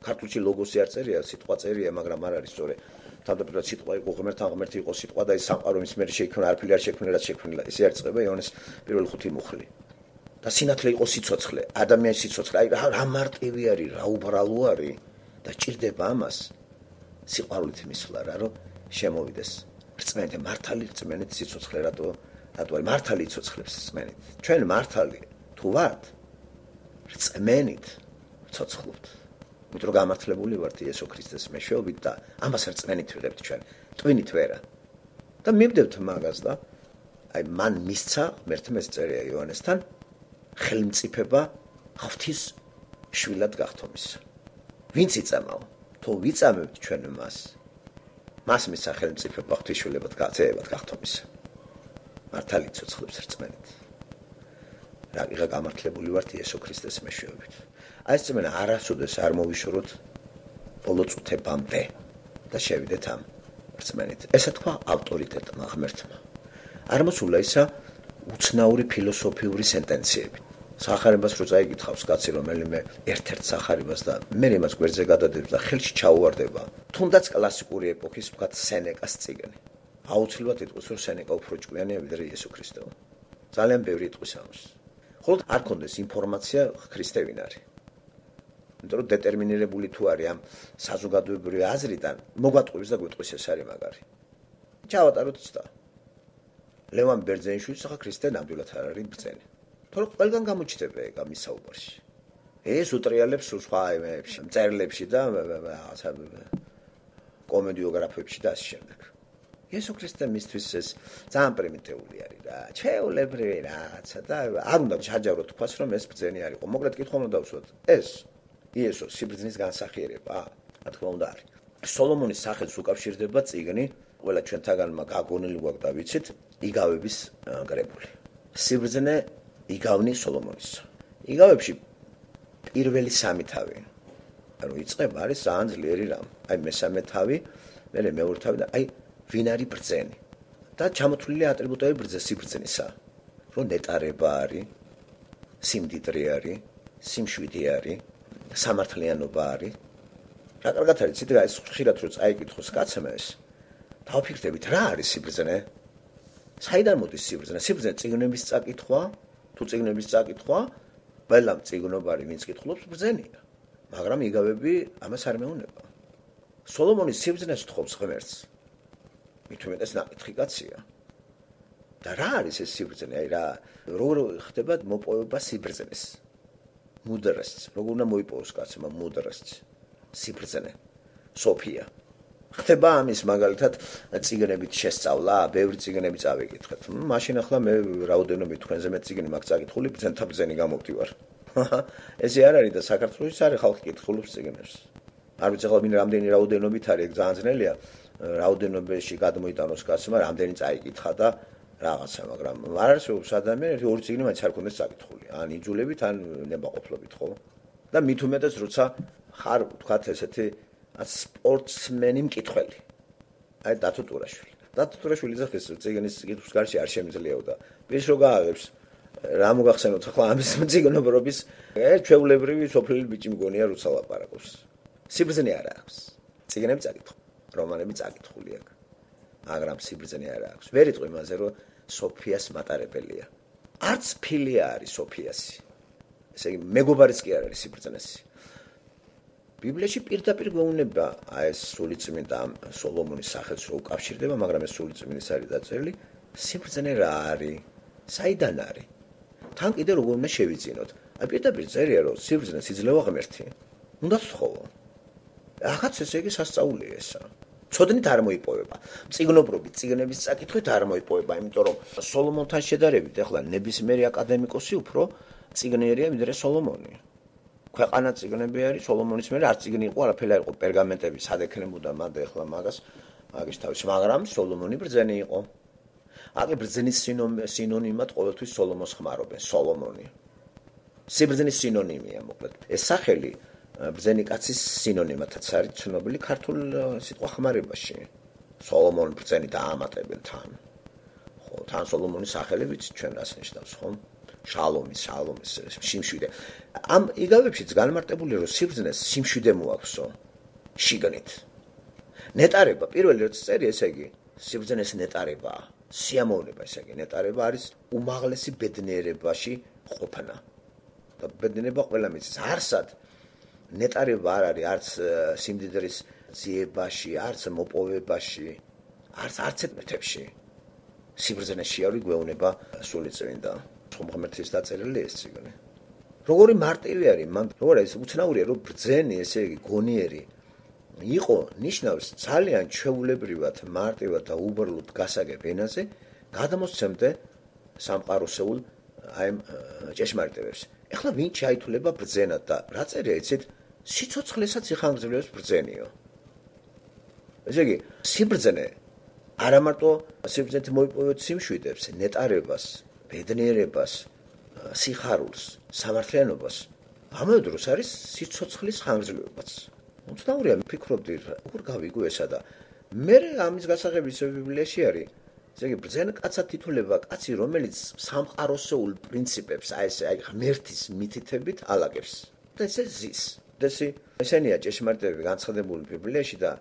ქართულში ლოგოსი არ წერია, სიტყვა წერია, მაგრამ არ არის სწორე. თავდაპირველად სიტყვა იყო ღმერთთან ღმერთი იყო სიტყვა და ის სამყარო მის მიერ შეიქმნა, არაფერი არ შექმნა, რაც შექმნა. ესე არ წერება იოანეს პირველი 5 მუხლი. და სინათლე იყო სიცოცხლე, ადამიანის სიცოცხლე. აი რა მარტივი არის, რა უბრალო არის და ჭირდება ამას სიყვარულით მისვლა რა, რომ შემოვიდეს რწმენით, მართალი რწმენით სიცოცხლე რატო არის მართალი იცოცხლებს რწმენით. ჩვენ მართალი თუ ვართ რწმენით ვცოცხლობთ. იმიტომ რომ გამართლებული ვართ იესო ქრისტეს მეშვეობით და ამას რწმენით ვიღებთ ჩვენ, ტვინით ვერა. და მივდევთ მაგას და აი მან მისცა ღმერთმა ეს წერია იოანესთან ხელმწიფება ღვთის შვილად გახდომისა. ვინც იწამაო? თუ ვიწამებთ ჩვენ მას მისცა ხელმწიფება ღვთის შვილებად გახდომისა. მართალი ცოცხლებს რწმენით. რა ვიღა გამართლებული ვართ იესო ქრისტეს მეშვეობით. აი ეს რწმენა არასოდეს არ მოვიშოროთ ბოლო წუთებამდე და შევიდეთ ამ რწმენით. ესა თქვა ავტორიტეტმა ღმერთმა. არ მოსულა ისა უცნაური ფილოსოფიური სენტენციები. სახარებას რო წაიკითხავს კაცი რომელიმე ერთ-ერთ სახარებას და მე იმას გვერდზე გადადებს და ხელში ჩაუვარდება თუნდაც კლასიკური ეპოქის ვთქვათ სენეკას წიგნი. აუცილებლად იტყვის რომ სენეკა უფრო ჭკვიანია ვიდრე იესო ქრისტე. ძალიან ბევრი იტყვის ამას. ხოლო არ კონდეს ინფორმაცია ქრისტე ვინ არის. იმიტომ რომ დეტერმინირებული თუ არის ამ საზოგადოებრივი აზრიდან მოგვატყვის და გვიტყვის ეს არის მაგარი. ჩავატაროთ ცდა. ლევან ბერძენიშვილს ახლა ქრისტე ნამდვილად არ არის ბრძენი. თორე ყველგან გამოჩნდება ეგ ამის საუბარში. ეს უტრიალებს სხვა იმებში, მწერლებში და რაღაცა კომედიოგრაფებში და ასე შემდეგ. იესო ქრისტე მისთვის ეს ძალიან პრიმიტიული არის რა. ჩვეულებრივი რაღაცა და არ უნდა ჩაჯავროთ თქვას რომ ეს ბრძენი არისო. მოკლედ კითხვა უნდა დავსვათ. ეს იესოს სიბრძნის განსახიერება, რა თქმა უნდა არის. სოლომონის სახელს უკავშირდება წიგნი, ყველა ჩვენთაგანმა გაგონილი გვაქვს და ვიცით, იგავების კრებული. სიბრძნე იგავნი სოლომონის. იგავებში პირველი 3 თავი. ანუ იწყება არის ძალიან ძლიერი რამ. აი მესამე თავი, მერე მეორე თავი და აი ვინ არის ბრძენი. და ჩამოთვლილი ატრიბუტები სიბრძნისა. რომ ნეტარება არის, სიმდიდრე არის, სიმშვიდე არის, სამართლიანობა არის. რა კარგად არის, ცით ეს ხშირად რო წაიკითხოს კაცმა ეს. დავფიქრდებით რა არის სიბრძნე? საიდან მოდის სიბრძნე? სიბრძნე წიგნების წაკითხვა, თუ წიგნების წაკითხვა, ყველა წიგნობარი ვინც კითხულობს ბრძენია. მაგრამ იგავები ამას არ მეუნება. სოლომონის სიბრძნეს თხოვს ღმერთს. მით უმეტეს ნაკითხი კაცია. და რა არის ეს სიბრძნე? აი რა როგორ ხდება მოპოვება სიბრძნეს? მუდრესს, როგორ უნდა მოიპოვოს კაცმა მუდრესს? სიბრძნე, სოფია. ხდება ამის მაგალითად წიგნებით შესწავლა, ბევრი წიგნები წავიკითხეთ. მაშინ ახლა მე რაოდენობით თქვენზე მე წიგნი მაქვს წაკითხული, ბრძენთა ბრძენი გამოვდივარ. ესე არ არის და საქართველოს არის ხალხი კითხულობს წიგნებს. არ ვიცი ახლა რამდენი რაოდენობით არის, ეგ ძალიან ძნელია. რაოდენობაში გადმოიტანოს კაცმა, რამდენი წაიკითხა და რაღაცა, მაგრამ არ არის ადამიანს ორი წიგნი მაინც არ ქონდეს წაკითხული. ან იძულებით, ან ნებაყოფლობით, ხო? და მით უმეტეს როცა ხარ ვთქვათ ესეთი სპორტსმენი მკითხველი. აი დათო ტურაშვილი. დათო ტურაშვილი ძახის წიგნის კითხვის გარშე არ შემიძლიაო და ის რო გააღებს რა მოგახსენოთ ახლა ამის წიგნობრობის ჩვეულებრივი სოფლელი ბიჭი მგონია როცა ლაპარაკობს. სიბრძნე არ აქვს. წიგნები წაკითხო, რომანები წაკითხული აქვს. მაგრამ სიბრძნე არ აქვს. ვერ იტყვი იმაზე რომ სოფიას მატარებელია. არც ფილია არის სოფიასი. ესე იგი მეგობარიც კი არ არის სიბრძნესი. ბიბლიაში პირდაპირ გვეუბნება ეს სულიწმინდა სოლომონის სახელს რო უკავშირდება, მაგრამ ეს სულიწმინდის არის დაწერილი, სიბრძნე რა არის? საიდან არის? თან კიდე როგორ უნდა შევიძინოთ? აი პირდაპირ წერია რომ სიბრძნეს იძლევა ღმერთი. უნდა თხოვო. ახაც ესე იგი სასწაულია ესა. ცოდნით არ მოიპოვება. წიგნობრობით, წიგნების წაკითხვით არ მოიპოვება, იმიტომ რომ სოლომონთან შედარებით ახლა ნებისმიერი აკადემიკოსი უფრო წიგნიერია ვიდრე სოლომონი. ქვეყანა წიგნები არის სოლომონის მერე არ წიგნი იყო, არაფერი არ იყო, პერგამენტები სად ექნებოდა მანდ ახლა მაგის თავის, მაგრამ სოლომონი ბრძენი იყო. აკი ბრძნის სინონიმად ყოველთვის სოლომონს ხმარობენ, სოლომონი. სიბრძნის სინონიმია მოკლედ. ეს სახელი ბრძენი კაცის სინონიმათაც არის ცნობილი ქართულ სიტყვა ხმარებაში. სოლომონ ბრძენი დაამატებელთან. თან სოლომონის სახელი ვიცით ჩვენ რას ნიშნავს, ხო? შალომის სიმშვიდე. ამ იგავებშიც განმარტებული რომ სიბრძნეს სიმშვიდე მოაქვსო. შიგნით. ნეტარება პირველი რაც წერი, ესე იგი, სიბრძნეს ნეტარებაა. სიამოვნება, ესე იგი, ნეტარება არის უმაღლესი ბედნიერებაში ყოფნა. და ბედნიერება ყველა მიცის. არსად ნეტარება არ არის არც სიმდიდრის ძიებაში, არც მოპოვებაში, არც ეთებში. სიბრძნეში არის გვეუბნება სულიწმინდა. ღმერთის დაწერილი ეს წიგნი. როგორი მარტივი არის, მან როგორ არის უცნაურია, რომ ბრძენი, ესე იგი, გონიერი იყო ნიშნავს ძალიან ჩვეულებრივად, მარტივად და უბრალოდ გასაგებ ენაზე, გადამოსცემდე სამყაროსეულ აი ჭეშმარიტებებს. ეხლა ვინ ჩაითვლება ბრძენად და რა წერია იცით? სიცოცხლესაც იხანგრძლივებს ბრძენიო. ესე იგი, სიბრძნე არა მარტო სიბრძნეთ მოიპოვეთ სიმშვიდებს, ნეტარებას, ბედნიერებას, სიხარულს, სამართლიანობას. ამავე დროს არის სიცოცხლის ხანგრძლივებაც. უცნაურია, ვფიქრობდი, როგორ გავიგო ესა და მე ამის გასაღები ისე ბიბლიაში არის. ესე იგი, ბრძენ კაცად ითვლება კაცი, რომელიც სამყაროსეულ პრინციპებს, აი ესე, აი ღმერთის მითითებით ალაგებს. და ესე ზის. ესენია ჭეშმარიტებები განცხადებული ბიბლიაში და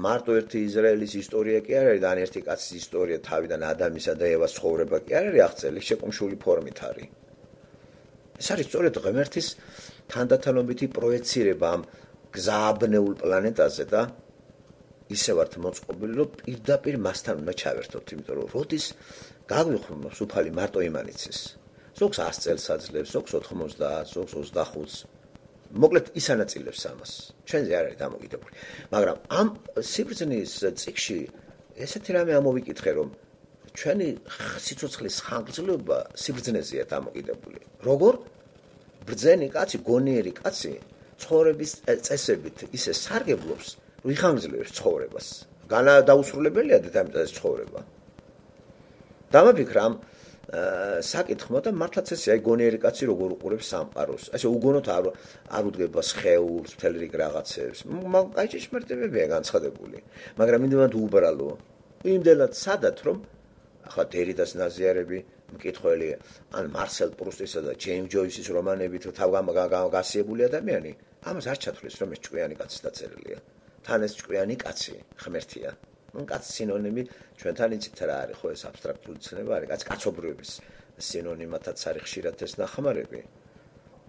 მარტო ერთი ისრაელის ისტორია კი არ არის და ან ერთი კაცის ისტორია თავიდან ადამისა და ევას ცხოვრება კი არ არის აღწერილი, შეკუმშული ფორმით არის. ეს არის სწორედ ღმერთის თანდათანობითი პროექცირება ამ გზააბნეულ პლანეტაზე და ისე ვართ მოწყობილი, რომ პირდაპირ მასთან უნდა ჩავერთოთ, იმიტომ რომ როდის გაგვიხმობს უფალი მარტო იმანიცის. ზოგს 100 წელს აძლევს, ზოგს 90, ზოგს 25-ს. მოკლედ ის ანაწილებს ამას. ჩვენზე არ არის დამოკიდებული. მაგრამ ამ სიბრძნის წიგში ესეთი რამე ამოვიკითხე, რომ ჩვენი სიცოცხლის ხანგრძლივობა სიბრძნეზეა დამოკიდებული. როგორ ბრძენი კაცი, გონიერი კაცი ცხოვრების წესებით ისე სარგებლობს, რომ იხანგრძლივებს ცხოვრებას. განადაუსრულებელია დედამიწაზე ცხოვრება. დამაფიქრა ამ საკითხმა და მართლაც ესე აი გონიერი კაცი როგორ უყურებს სამყაროს. ასე უგონოთ არ უდგება სხეულს, მთელი რიგ რაღაცებს. აი ჭეშმარიტებებია განცხადებული. მაგრამ იმდენად უბრალო, იმდენად სადად, რომ ახლა დერიდას ნაზიარები მკითხველი ან მარსელ პრუსტისა და ჯეიმს ჯოისის რომანებით თავგასიებული ადამიანი, ამას არ ჩათვლის, რომ ეს ჭკვიანი კაცის დაწერილია. თან ეს ჭკვიანი კაცი ღმერთია. კაც სინონიმი ჩვენთან იცით რა არის, ხო ეს აბსტრაქტული ცნება არის, კაცობრიობის სინონიმათაც არის ხშირად ეს ნახმარები.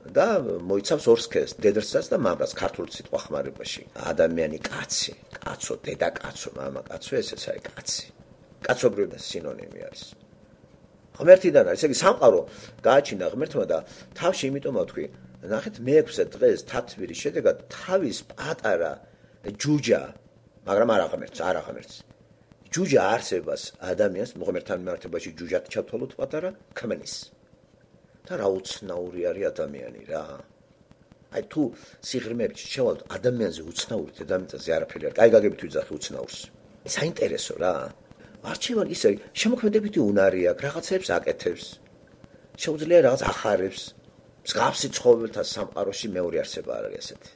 და მოიცავს ორ სქესს, დედრსაც და მამრას ქართულ სიტყვა ხმარებაში. ადამიანი კაცი, კაცო, დედა კაცო, მამა კაცო, ესეც არის კაცი. კაცობრიობის სინონიმი არის. ღმერთიდან არის, ესე იგი სამყარო გააჩინა ღმერთმა და თავში იმიტომ ვთქვი, ნახეთ მე-6 დღეს თათბირის შედეგად თავის პატარა ჯუჯა, მაგრამ არა ღმერთს. ჯუჯა არსებას ადამიანს ღმერთთან მიმართებაში ჯუჯად ჩავთვალოთ პატარა ქმნის. და რა უცნაური არის ადამიანი რა. აი თუ სიღრმეებით შევალთ ადამიანზე უცნაური დედამიწაზე არაფერი არ. კაი გაგებით ვიძახი უცნაურს. საინტერესო რა. არჩევანი ისე შემოქმედებითი უნარი აქვს, რაღაცებს აკეთებს. შეუძლია რაღაც ახარებს. მსგავსი ცხოველთა სამყაროში მეორე არსება არ არის ესეთი.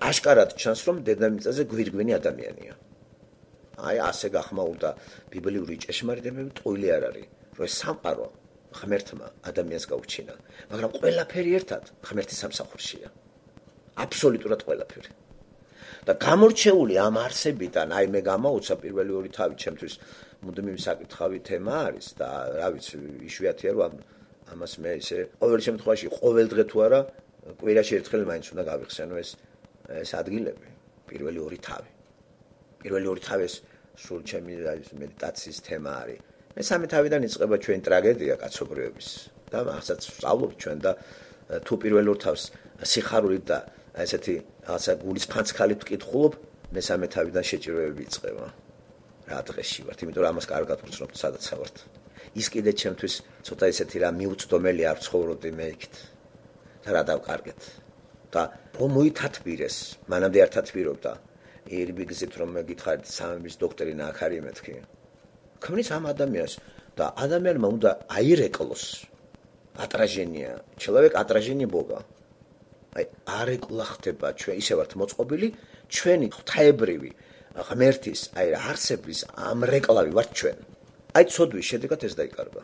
აშკარად ჩანს, რომ დედამიწაზე გვირგვინი ადამიანია. აი ასე გახმაურდა ბიბლიური ჭეშმარიტებები, ტყუილი არ არის, რომ ეს სამყარო ღმერთმა ადამიანს გაუჩინა, მაგრამ ყველაფერი ერთად ღმერთის სამსახურშია. აბსოლუტურად ყველაფერი. და გამორჩეული ამ არსებიდან, აი მე გამაუცა პირველი ორი თავი ჩემთვის მუდმივი საკითხავი თემა არის და რა ვიცი, იშვიათია რომ ამას მე ისე ყოველ შემთხვევაში ყოველ დღე თუ არა კვირაში ერთხელ მაინც უნდა გავიხსენო ეს ადგილები, პირველი ორი თავი. პირველი ორი თავის სულ ჩემი მედიტაციის თემა არის. მესამე თავიდან იწყება ჩვენი ტრაგედია კაცობრიობის და ახსაც ვსწავლობთ ჩვენ და თუ პირველ ორ თავს სიხარულით და ესეთი რაღაცა გულის ფანცხალით ვკითხულობ, მესამე თავიდან შეჭირვებები იწყება. რა დღეში ვართ, იმიტომ რომ ამას კარგად ვცნობთ, სადაც ვართ. ის კიდე ჩემთვის ცოტა ესეთი რა მიუწვდომელი არ ცხოვრობდი მე იქით. და რა დავკარგეთ. და რომ მოითათბირეს, მანამდე არ თათბირობდა. ერბიგზით რომ მეკითხარით სამების დოქტრინა აქ არის მეთქი. ქმნის ამ ადამიანს და ადამიანმა უნდა აირეკლოს. ატражение, человек ატражение Бога. აი არეკლა ხდება ჩვენ ისე ვართ მოწყობილი, ჩვენი ღვთაებრივი ღმერთის აი არსების ამრეკლავი ვართ ჩვენ. აი ცოდვის შედეგად ეს დაიკარგა.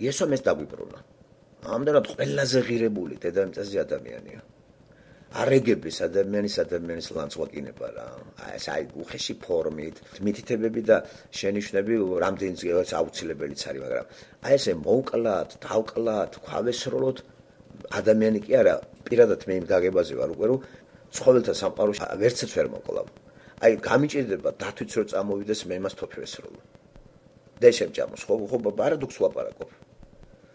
იესომ ეს დაგვიბრუნა. ამდენად ყველაზე ღირებული დედამიწაზე ადამიანია. არეგების ადამიანის ლანცვაკინება რა. აი უხეში ფორმით, მითითებები და შენიშვნები რამდენიც აუცილებელიც არის, მაგრამ აი ესე მოვკლათ, დავკლათ, ქვავესროლოთ ადამიანი კი არა, პირადად მე იმ გაგებაზე ვარ უკვე რომ ცხოველთა სამყაროში ვერცეც ვერ მოკლავ. აი გამიჭირდება დათვიც რომ წამოვიდეს მე მას თოფი ვესროლო. და შემჭამოს ხო პარადოქსს ვაპარაკობ.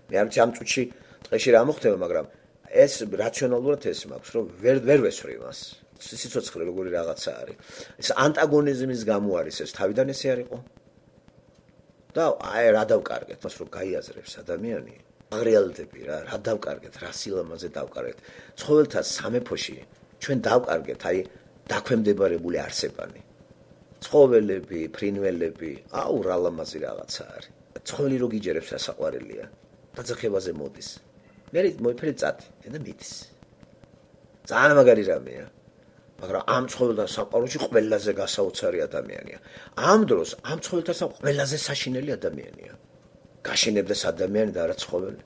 მე არ ვიცი ამ წუთში დღეში რა მოხდება, მაგრამ ეს რაციონალურად ეს მაქვს, რომ ვერ ვესვრი მას. სიცოცხლე როგორი რაღაცა არის. ეს ანტაგონიზმის გამო არის ეს თავიდან ესე არისო. და აი რა დავკარგეთ, მას რომ გაიაზრებს ადამიანი. აღრეალდები რა დავკარგეთ, რა სილამაზე დავკარგეთ. ცხოველთა სამეფოში ჩვენ დავკარგეთ აი დაქვემდებარებული არსებანი. ცხოველები, ფრინველები, აუ რა ლამაზი რაღაცა არის. ცხოველი რო გიჯერებს რა საყვარელია. დაძახებაზე მოდის. მე მოიფერე წათი და მიდის. ძალიან მაგარი რამეა. მაგრამ ამ ცხოველთა სამყაროში ყველაზე გასაოცარი ადამიანია. ამ დროს ამ ცხოველთა სამყაროში ყველაზე საშინელი ადამიანია. გაშინებდეს ადამიანი და არა ცხოველი.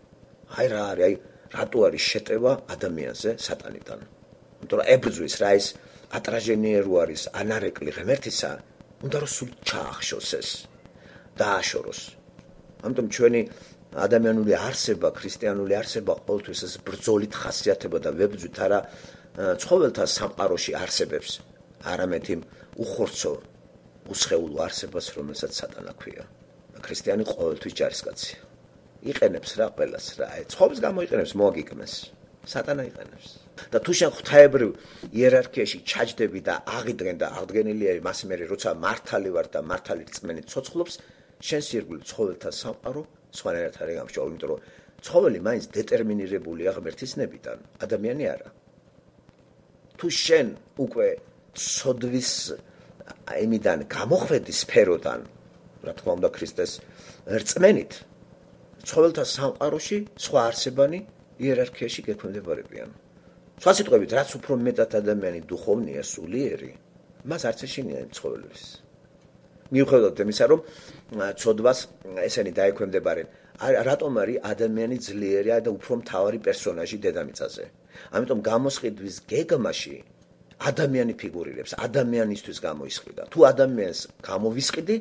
აი რა არის, აი რატო არის შეტევა ადამიანზე სატანიდან. იმიტომ რომ ებრძვის რა ის ატრაჟენიე რო არის ანარეკლი ღმერთისა, უნდა რომ სულ ჩაახშოს ეს დააშოროს. ამიტომ ჩვენი ადამიანური არსება, ქრისტიანული არსება ყოველთვის ეს ბრძოლით ხასიათება და ვებრძვით არა ცხოველთა სამყაროში არსებებს, არამედ იმ უხორცო, უსხეულო არსებას, რომელსაც სატანა ქვია. ქრისტიანი ყოველთვის ჯარისკაცია. იყენებს რა ყველას რა. აი ცხოველს გამოიყენებს მოაგიკმეს. სატანა იყენებს. და თუ შენ ღვთაებრივ იერარქიაში ჩაჯდები და აღიდგენ და აღდგენილია მას მერე როცა მართალი ვარ და მართალი რწმენით ცოცხლობს, შენს ირგვლივ ცხოველთა სამყარო სხვანაირად არის გამშვალ, იმიტომ რომ ცხოველი მაინც დეტერმინირებულია ღმერთის ნებიდან, ადამიანი არა. თუ შენ უკვე ცოდვის იმიდან გამოხვედი სფეროდან, რა თქმა უნდა ქრისტეს რწმენით, ცხოველთა სამყაროში სხვა არსებანი იერარქიაში გექვემდებარებიან. სხვა სიტყვებით, რაც უფრო მეტად ადამიანი დუხოვნია, სულიერი, მას არც ეშინია იმ ცხოველებს. მიუხედავად იმისა, რომ ცოდვას ესენი დაექვემდებარებიან, რატომ არის ადამიანი ძლიერია და უფრო მთავარი პერსონაჟი დედამიწაზე. ამიტომ გამოსყიდვის გეგმაში ადამიანი ფიგურირებს, ადამიანისთვის გამოისყიდა. თუ ადამიანს გამოვისყიდი,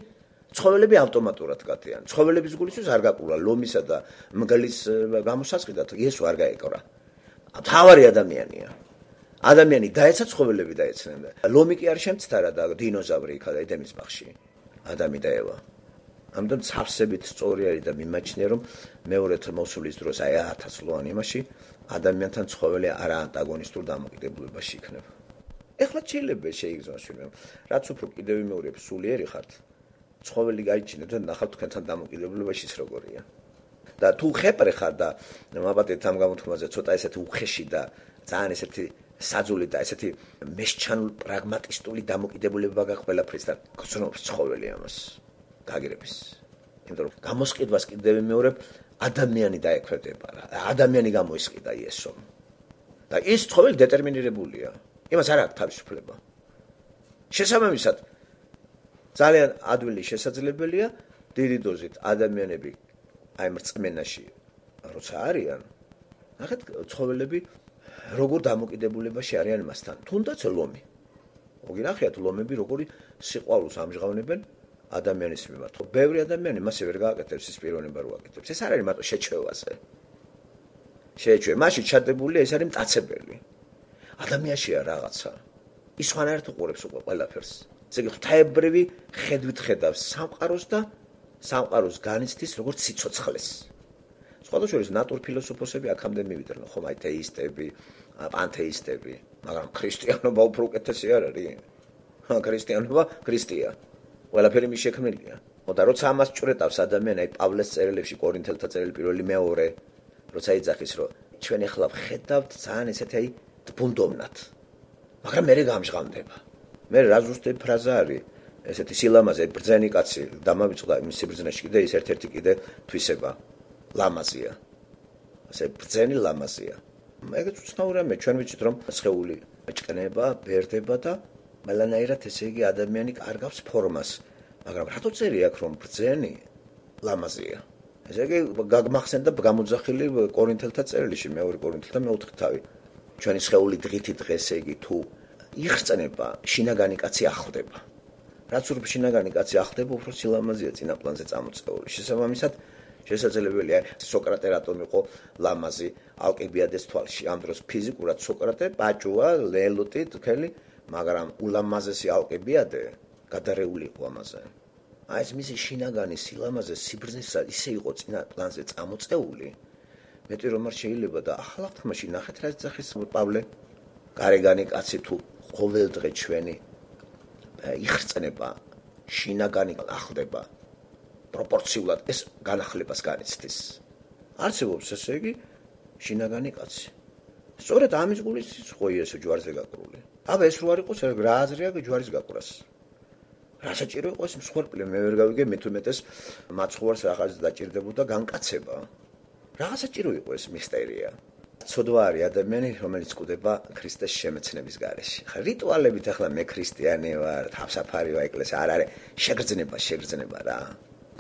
ცხოველები ავტომატურად გატიან. ცხოველების გულისთვის არ გაკურა ლომისა და მგლის გამოსასყიდად, იესო არ გაეკრა. მთავარი ადამიანია. ადამიანი დაეცა, ცხოველები დაეცნენ. ლომი კი არ შემცდარა და დინოზავრი იქა ედემის ბაღში. ადამი და ევა. ამიტომ ცავსებით სწორი არის და მიმაჩნია, რომ მეორეთ მოსulis დროს აი 1000 წლოვან იმაში ადამიანთან ცხოველი არა ანტაგონისტურ დამოკიდებულებაში იქნება. ეხლა შეიძლება შეიგრძნოს ვინმე, რაც უფრო კიდევ ვიმეორებ სულიერი ხართ, ცხოველი გაიჩინეთ და ნახავთ თქვენთან დამოკიდებულებაში ის როგორია. და თუ ხეპრე ხარ და მაბატეთ ამ გამოთქმაზე ცოტა ესეთი უხეში და ძალიან ესეთი საძული და ესეთი მესჩანულ პრაგმატისტული დამოკიდებულება გაქვს ყველაფრისთან, გრძნობს ცხოველი ამას გაგირების. იმიტომ რომ გამოსყიდვას კიდევ ვიმეორებ, ადამიანი დაექვემდებარა რა. ადამიანი გამოისყიდა იესომ. და ის ცხოველი დეტერმინირებულია. იმას არ აქვს თავისუფლება. შესაბამისად, ძალიან ადვილი შესაძლებელია დიდი დოზით ადამიანები აი მრწმენაში როცა არიან, ნახეთ ცხოველები როგორ დამოკიდებულებაში არიან მასთან, თუნდაც ლომი. მოგინახიათ ლომები როგორი სიყვარულს ამჟღავნებენ ადამიანის მიმართ. ბევრი ადამიანი მასე ვერ გააკეთებს ის პიროვნება რო აკეთებს. ეს არ არის მარტო შეჩევაზე. შეჩევ, მაშინ ჩადებულია ეს არის მტაცებელი. ადამიანშია რაღაცა. ის სხვანაირად უყურებს უკვე ყველაფერს. ესე იგი ღვთაებრივი ხედვით ხედავს სამყაროს და სამყაროს განიცდის როგორც სიცოცხლეს. სხვადასხვა შორის ნატურფილოსოფოსები აქამდე მივიდნენ, ხომ აი თეისტები, პანთეისტები, მაგრამ ქრისტიანობა უფრო უკეთესი არ არის. ქრისტიანობა ქრისტია. ყველაფერი მის შექმნილია. და როცა ამას ჭრეტავს ადამიანი, აი პავლეს წერილებში, კორინთელთა წერილი პირველი მეორე, როცა იძახის, რომ ჩვენ ახლა ვხედავთ ძალიან ესეთი აი ბუნდოვნად. მაგრამ მე გამჟღავდება. მე რა ზუსტი ფრაზა არის? ესეთი სილამაზე ბრძენი კაცი დამავიწყდა იმ სიბრძნეში კიდე ის ერთ-ერთი კიდე თვისება ლამაზია. ასე ბრძენი ლამაზია. ეგეც უცნაურია მე ჩვენ ვიცით რომ სხეული ჭკნება, ბერდება და მალანაირად ესე იგი ადამიანი კარგავს ფორმას. მაგრამ რატო წერია აქ რომ ბრძენი ლამაზია. ესე იგი გაგმახსენდა გამოძახილი კორინთელთა წერილში, მეორე კორინთელთა მეოთხე თავი. ჩვენი სხეული დღითი დღეს იგი თუ იხსნება, შინაგანი კაცი ახლდება. რაც უფრო შინაგანი კაცი ახლდება, უფრო სილამაზეა წინა პლანზე წამოწეული. შესაბამისად, შესაძლებელია სოკრატე რატომ იყო ლამაზი ალკიბიადეს თვალში. ამ დროს ფიზიკურად სოკრატე პაჭუა, ლელოტი, თქელი, მაგრამ ულამაზესი ალკიბიადე გადარეული იყო ამაზე. აი ეს მისი შინაგანი სილამაზე სიბრძნისა ისე იყო წინა პლანზე წამოწეული. მეტი რომ არ შეიძლება და ახლა თამაში ნახეთ რა ძახის პავლე. გარეგანი კაცი თუ ყოველდღე ჩვენი იხსნება, შინაგანი ახლდება. პროპორციულად ეს განახლებას განიცდის. არსებობს ესე იგი შინაგანი კაცი. სწორედ ამის გულის სიცხოი ესე ჯვარზე გაკრული. აბა ეს რო არ იყოს რა აზრია ჯვარის გაკვრას. რა საჭირო იყო ეს მსხვერპლი მე ვერ გავიგე მე თუმეტეს მაცხოვარს რაღაც დაჭირდებოდა განკაცება. რა საჭირო იყო ეს მისტერია. ცოდვა არის ადამიანი რომელიც ყდება ქრისტეს შემეცნების გარეშე. ხა რიტუალებით ახლა მე ქრისტიანი ვარ, თავსაფარი ვარ ეკლესია არ არის შეგრძნება რა.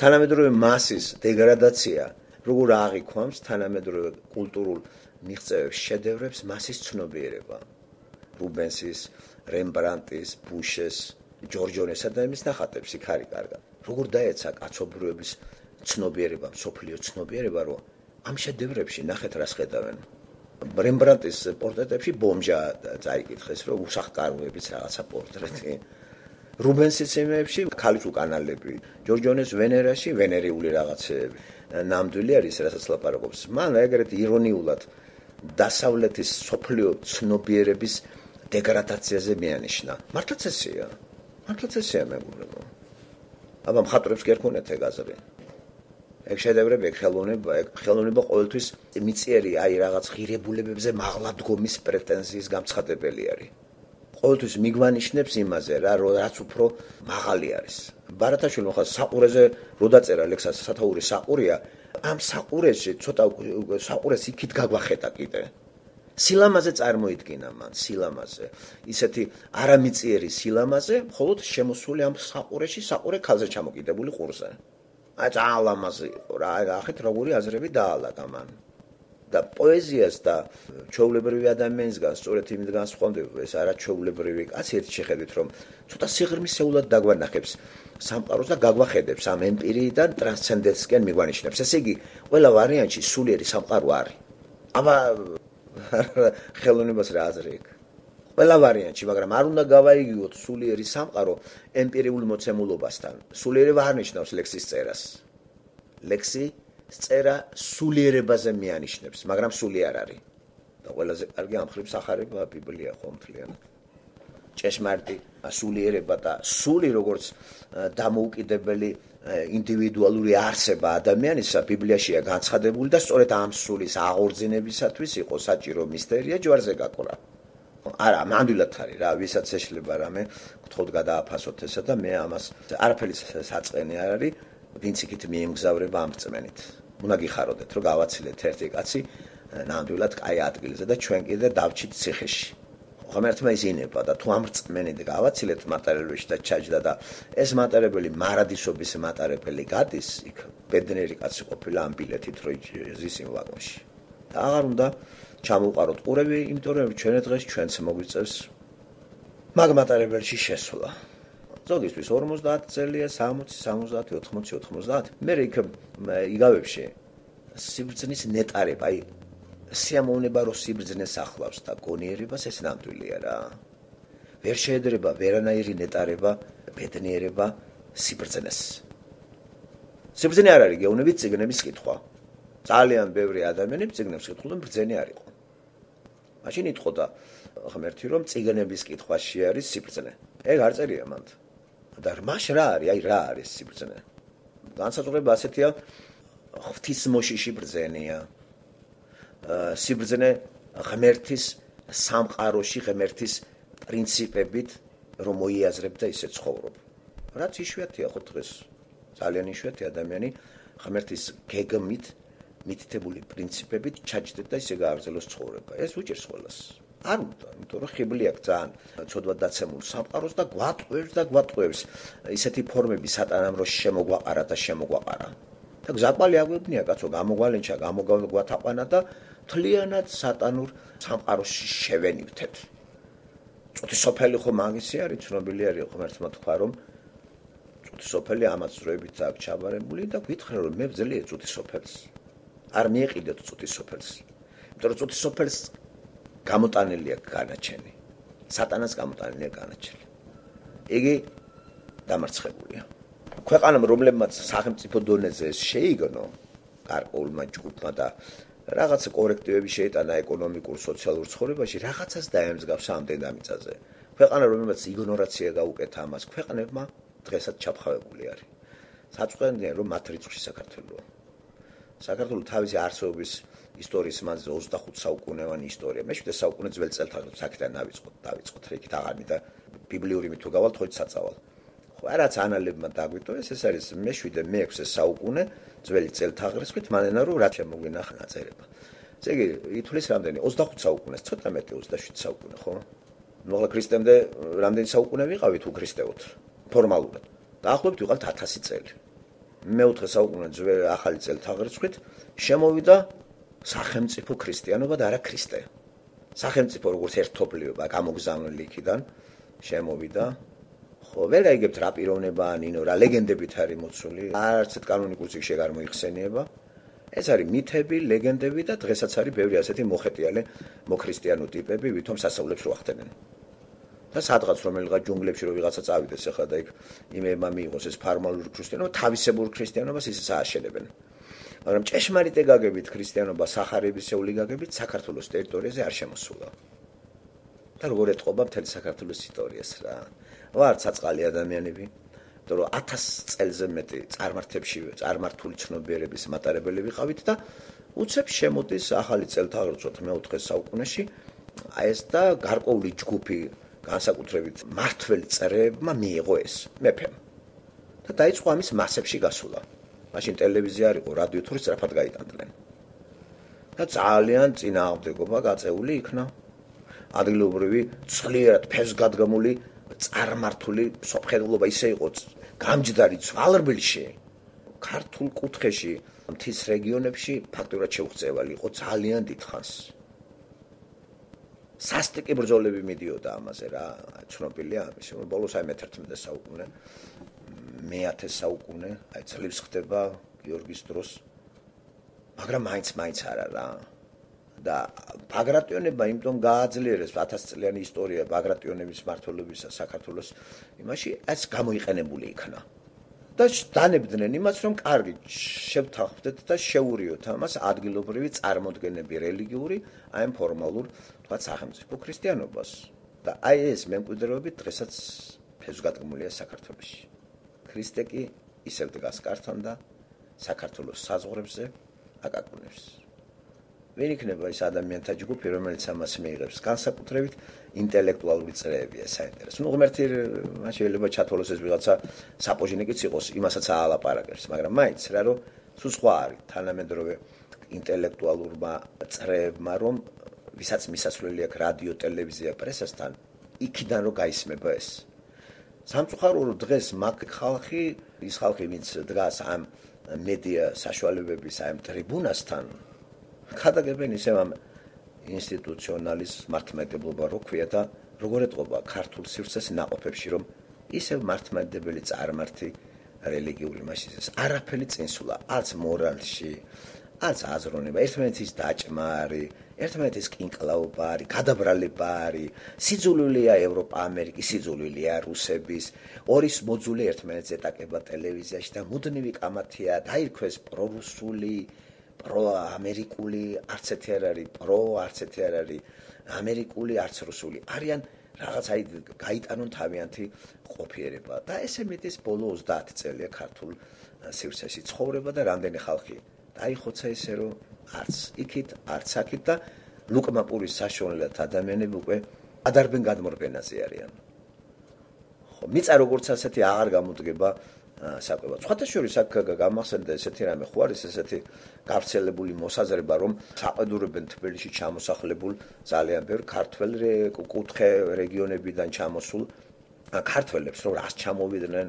თანამედროვე მასის დეგრადაცია როგორ აღიქვამს თანამედროვე კულტურულ მიღწევებს შედევრებს მასის ცნობიერება. რუბენსის, რემბრანდტის, ბუშეს, ჯორჯონესა და იმის ნახატებს იქ არის კარგად. როგორ დაეცა კაცობრიობის ცნობიერება, მსოფლიო ცნობიერება, რომ ამ შედევრებში ნახეთ რას ხედავენ. რემბრანდტის პორტრეტებში ბომჟა წაიკითხეს, რომ უსახკაროების რაღაცა პორტრეტი. რუბენსის იმეებში ქალის უკანალები, ჯორჯონეს ვენერაში ვენერიული რაღაცეები. ნამდვილი არის, რასაც ლაპარაკობს. მან ეგრეთ ირონიულად დასავლეთის სოფლიო ცნობიერების დეგრადაციაზე მიანიშნა. მართლაც ესეა მეგობრებო. აბა მხატვრებს კი არ ქონეთ ეგ აზრი. ეგ შედევრები, ეგ ხელოვნება ყოველთვის მიწიერი აი რაღაც ღირებულებებზე მაღლა დგომის პრეტენზიის გამცხადებელი არის. ყოველთვის მიგვანიშნებს იმაზე რა, რაც უფრო მაღალი არის. ბარათაშვილმა ხა საყურეზე რო დაწერა ლექსას სათაური საყურია, ამ საყურეში ცოტა საყურეს იქით გაგვახედა კიდე. სილამაზე წარმოიდგინა მან, სილამაზე. ისეთი არამიწიერი სილამაზე, მხოლოდ შემოსული ამ საყურეში, საყურე ქალზე ჩამოკიდებული ყურზე. აი ძალიან ლამაზი იყო რა, ახეთ როგორი აზრები დაალაგა მან. და პოეზიას და ჩვეულებრივი ადამიანისგან სწორედ იმით განსხვავდება ეს არაჩვეულებრივი კაცი ერთ შეხედვით რომ ცოტა სიღრმისეულად დაგვანახებს სამყაროს და გაგვახედებს ამ ემპირიიდან ტრანსცენდენცისკენ მიგვანიშნებს. ესე იგი, ყველა ვარიანტში სულიერი სამყარო არის. აბა ხელოვნებას რა აზრი აქვს? ყველა ვარიანტში, მაგრამ არ უნდა გავაიგივოთ სულიერი სამყარო ემპირიულ მოცემულობასთან. სულიერი არ ნიშნავს ლექსის წერას. ლექსი წერა სულიერებაზე მიანიშნებს, მაგრამ სული არ არის. და ყველაზე კარგი ამ ხრივ სახარება ბიბლია ხომ მთლიანად. ჭეშმარიტი სულიერება და სული როგორც დამოუკიდებელი ინდივიდუალური არსება ადამიანისა ბიბლიაშია განცხადებული და სწორედ ამ სულის აღორძინებისათვის იყო საჭირო მისტერია ჯვარზე გაკვრა. არა, მანდვილად არის რა, ვისაც ეშლება რამე, გთხოვთ გადააფასოთ ესა და მე ამას არაფერი საწყენი არ არის, ვინც იქით მიემგზავრება ამ რწმენით. უნდა გიხაროდეთ, რომ გავაცილეთ ერთი კაცი ნამდვილად კაი ადგილზე და ჩვენ კიდე დავჭით ციხეში. ღმერთმა იზინება და თუ ამ რწმენით გავაცილეთ მატარებელში და ჩაჯდა და ეს მატარებელი მარადისობის მატარებელი გადის, იქ ბედნიერი კაცი ყოფილა ამ ბილეთით რო ზის იმ ვაგონში. და აღარ უნდა ჩამოვყაროთ ყურები, იმიტომ რომ ჩვენ დღეს ჩვენც მოგვიწევს მაგ მატარებელში შესვლა. ზოგისთვის 50 წელია, 60, 70, 80, 90. მე იქ იგავებში სიბრძნის ნეტარება, აი სიამოვნება რო სიბრძნეს ახლავს და გონიერებას ეს ნამდვილია რა. ვერ შეედრება ვერანაირი ნეტარება, ბედნიერება სიბრძნეს. სიბრძნე არ არის გეუბნებით წიგნების კითხვა. ძალიან ბევრი ადამიანი წიგნებს კითხულობენ, ბრძენი არ იყო. მაშინ იტყოდა ღმერთი რომ წიგნების კითხვაში არის სიბრძნე. ეგ არ წერია მანდ. და მაშ რა არის? აი რა არის სიბრძნე? განსაზღვრება ასეთია ღვთისმოშიში ბრძენია. სიბრძნე ღმერთის სამყაროში, ღმერთის პრინციპებით რომ მოიაზრებ და ისე ცხოვრობ. რაც იშვიათია ხო დღეს. ძალიან იშვიათი ადამიანი ღმერთის გეგმით მითითებული პრინციპებით ჩაჯდეთ და ისე გააგრძელოს ცხოვრება. ეს უჭირს ყველას. არ უნდა, იმიტომ რომ ხიბლი აქვს ძალიან ცოდვად დაცემულ სამყაროს და გვატყვევს ისეთი ფორმები სატანამ რომ შემოგვაყარა და შემოგვაყარა. და გზაყბალი აგვებნია კაცო, გამოგვალენჩა, გამოგვათაყვანა და თლიანად სატანურ სამყაროში შევენივთეთ. წუთისოფელი ხო მაგისი არის, ცნობილი არის ღმერთმა თქვა, რომ წუთისოფელი ამაც ძროებით აქ ჩაბარებული და გითხრა რომ მე ვძლიე წუთისოფელს. არ მიეყიდეთ წუთისოფელს. იმიტომ რომ წუთისოფელს გამოტანილია განაჩენი. სატანას გამოტანილია განაჩენი. იგი დამარცხებულია. ქვეყანამ რომლებმაც სახელმწიფო დონეზე შეიგნო გარკვეულმა ჯგუფმა და რაღაც კორექტივები შეიტანა ეკონომიკურ, სოციალურ ცხოვრებაში, რაღაცას დაემსგავს ამ დედამიწაზე. ქვეყანა რომელმაც იგნორაცია გაუკეთა ამას, ქვეყნებმა დღესაც ჩაფხავებული არის. საწყენია რომ მათ რიცხვში საქართველოა. საქართველოს თავისი არსებობის ისტორიის მანძილზე 25 საუკუნევანი ისტორია. მე-7 საუკუნე ძველ წელთაღრიცხვს აქედან დავიწყოთ, იქით აღარ და ბიბლიური თუ გავალთ ხო წაწავალ. ხო, რაც ანალებმა დაგვიტოვეს, ეს არის მე-7 მე-6 საუკუნე ძველი წელთაღრიცხვით, მანენა რომ რაც შემოგვინახა ნაწერება. ესე იგი, ითვლის რამდენი 25 საუკუნეს, ცოტა მეტი 27 საუკუნე, ხო? ნუ ახლა ქრისტემდე რამდენი საუკუნე ვიყავით უქრისტეოთ ფორმალურად. დაახლოებით ვიყავთ 1000 წელი. მე-4 საუკუნე ძველი ახალი წელთაღრიცხვით შემოვიდა სახელმწიფო ქრისტიანობა და არა ქრისტე. სახელმწიფო როგორც ერთობლიობა გამოგზავნილი იქიდან შემოვიდა. ხო, ვერ აიგებთ რა პიროვნება ანინო, რა ლეგენდებით არის მოცული, არც კანონიკურ წიგნში არ მოიხსენიება. ეს არის მითები, ლეგენდები და დღესაც არის ბევრი ასეთი მოხეტიალე მოქრისტიანო ტიპები, ვითომ სასწაულებს რო ახდენენ. და სადღაც რომელიღაც ჯუნგლებში რო ვიღაცა წავიდეს ახლა და იქ იმეება მიიღოს ეს ფორმალური ქრისტიანობა, თავისებურ ქრისტიანობას ისიც ააშენებენ. მაგრამ ჭეშმარიტ ეგაგებით ქრისტიანობა სახარებისეული გაგებით საქართველოს ტერიტორიაზე არ შემოსულა. და როგორ ეთყობა მთელი საქართველოს ისტორიას რა. ვართ საწყალი ადამიანები, იმიტომ რომ 1000 წელზე მეტი წარმართებში წარმართული ცნობიერების მატარებელი ვიყავით და უცებ შემოდის ახალი წელთაღრიცხვით მე-4 საუკუნეში ეს და გარკვეული ჯგუფი განსაკუთრებით მართველი წრეებმა მიიღო ეს მეფემ. და დაიწყო ამის მასებში გასულა. მაშინ ტელევიზია არ იყო, რადიო თორე სწრაფად გაიტანდნენ. და ძალიან წინააღმდეგობა გაწეული იქნა. ადგილობრივი ძლიერად ფესვგადგმული წარმართული სოფხელობა ისე იყო გამჯდარი ცვალრბილში, ქართულ კუთხეში, მთის რეგიონებში ფაქტურად შეუღწევალი იყო ძალიან დიდხანს. სასტიკი ბრძოლები მიდიოდა ამაზე რა, ცნობილია ამის, რომ ბოლოს აი მე-11 საუკუნე, მე-10 საუკუნე, აი ძლივს ხდება გიორგის დროს, მაგრამ მაინც არა რა. და ბაგრატიონებმა იმიტომ გააძლიერეს 1000 წლიანი ისტორია ბაგრატიონების მმართველობისა საქართველოს იმაში, ეს გამოიყენებული იქნა. და დანებდნენ იმას, რომ კარგი შევთანხმდეთ და შეურიოთ ამას ადგილობრივი წარმოდგენები რელიგიური, აი ამ ფორმალურ, თქვა სახელმწიფო ქრისტიანობას. და აი ეს მემკვიდრეობები დღესაც ფესვგადგმულია საქართველოში. ქრისტე კი ისევ დგას კართან და საქართველოს საზღვრებზე აკაკუნებს. ვერ იქნება ის ადამიანთა ჯგუფი, რომელიც ამას მიიღებს, განსაკუთრებით ინტელექტუალური წრეებია საინტერესო. ნუ ღმერთი შეიძლება ჩათვალოს ეს ვიღაცა საპოჟინიკიც იყოს, იმასაც აალაპარაკებს, მაგრამ მაინც რა რომ სულ სხვა არის თანამედროვე ინტელექტუალურმა წრეებმა, რომ ვისაც მისასვლელი აქვს რადიო, ტელევიზია, პრესასთან, იქიდან რომ გაისმება ეს. სამწუხარო რომ დღეს მაგ ხალხი, ის ხალხი, ვინც დგას ამ მედია საშუალებების ამ ტრიბუნასთან, ხადაგებენ ისევ ამ ინსტიტუციონალის მართლმადიდებლობა რო ქვია და როგორ ეთყობა ქართულ სივრცეს ნაყოფებში, რომ ისევ მართლმადიდებელი წარმართი რელიგიური მასის არაფერი წინსულა, არც მორალში, არც აზროვნება, ერთმანეთის დაჭმა არის, ერთმანეთის კინკლაობა არის, გადაბრალება არის, სიძულვილია ევროპა, ამერიკის, სიძულვილია რუსების, ორის მოძული ერთმანეთს ეტაკება ტელევიზიაში და მუდმივი კამათია, დაირქვეს პრორუსული, პროამერიკული, არც ერთი არ არის, არც ერთი არ არის, ამერიკული, არც რუსული. არიან რაღაც აი გაიტანონ თავიანთი ყოფიერება და ესე მეტის ბოლო 30 წელია ქართულ სივრცეში ცხოვრება და რამდენი ხალხი დაიხოცა ისე რომ არც იქით, არც აქით და ლუკმაპურის საშუალებით ადამიანები უკვე ადარბენ გადმორბენაზე არიან. ხო, მიწა როგორც ასეთი აღარ გამოდგება საკვებად. სხვათა შორის აქ გამახსენდა ესეთი რამე, ხო არის ესეთი გავრცელებული მოსაზრება, რომ საყვედურებენ თბილისში ჩამოსახლებულ ძალიან ბევრ ქართველ კუთხე რეგიონებიდან ჩამოსულ ქართველებს, რომ რას ჩამოვიდნენ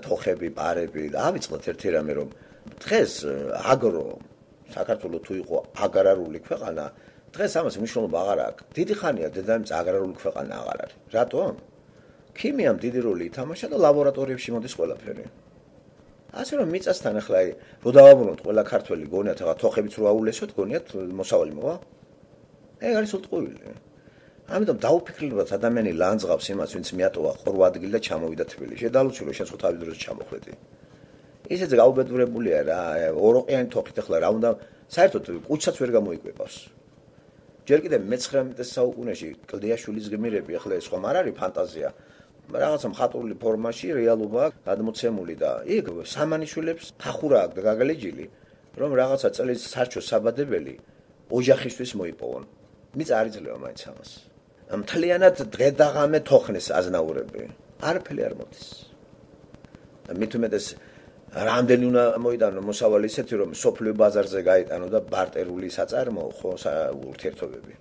თოხები, პარები. ავიწყოთ ერთი რამე, რომ დღეს აგრო საქართველოს თუ იყო აგრარული ქვეყანა, დღეს ამას მნიშვნელობა აღარ აქვს. დიდი ხანია დედამიწა აგრარული ქვეყანა აღარ არის. რატომ? ქიმიამ დიდი როლი ითამაშა და ლაბორატორიებში მოდის ყველაფერი. ასე რომ მიწასთან ახლა რო დავაბრუნოთ ყველა ქართველი გონიათ ახლა თოხებიც რო აულესოთ გონიათ მოსავალი მოვა? ეგ არის უტყუილი. ამიტომ დაუფიქრებულად ადამიანი ლანძღავს იმას, ვინც მიატოვა ხორვა ადგილი და ჩამოვიდა თბილისში. შედალუჩი რომ შენ თავის დროზე ჩამოხვედი. ისეც გაუბედურებულია რა, ოროყიანი თოხით ახლა რა უნდა საერთოდ კუჩაც ვერ გამოიკვებავს. ჯერ კიდევ მე-19 საუკუნეში კლდიაშვილის გმირები ახლა ეს ხომ არ არის ფანტაზია. რაღაცა მხატვრული ფორმაში რეალობა გადმოცემული და იქ სამანიშვილებს ხახურა აქვს და გაგალეჯილი, რომ რაღაცა წელიწად სარჩო საბადებელი ოჯახისთვის მოიპოვონ. მიწა არ იძლევა მაინც ამას. მთლიანად დღე და ღამე თოხნეს აზნაურები. არაფერი არ მოდის. მით უმეტეს რამდენი უნდა მოიტანო მოსავალი ისეთი რომ სოფლიო ბაზარზე გაიტანო და ბარტერული საწარმოო ხო ურთიერთობები.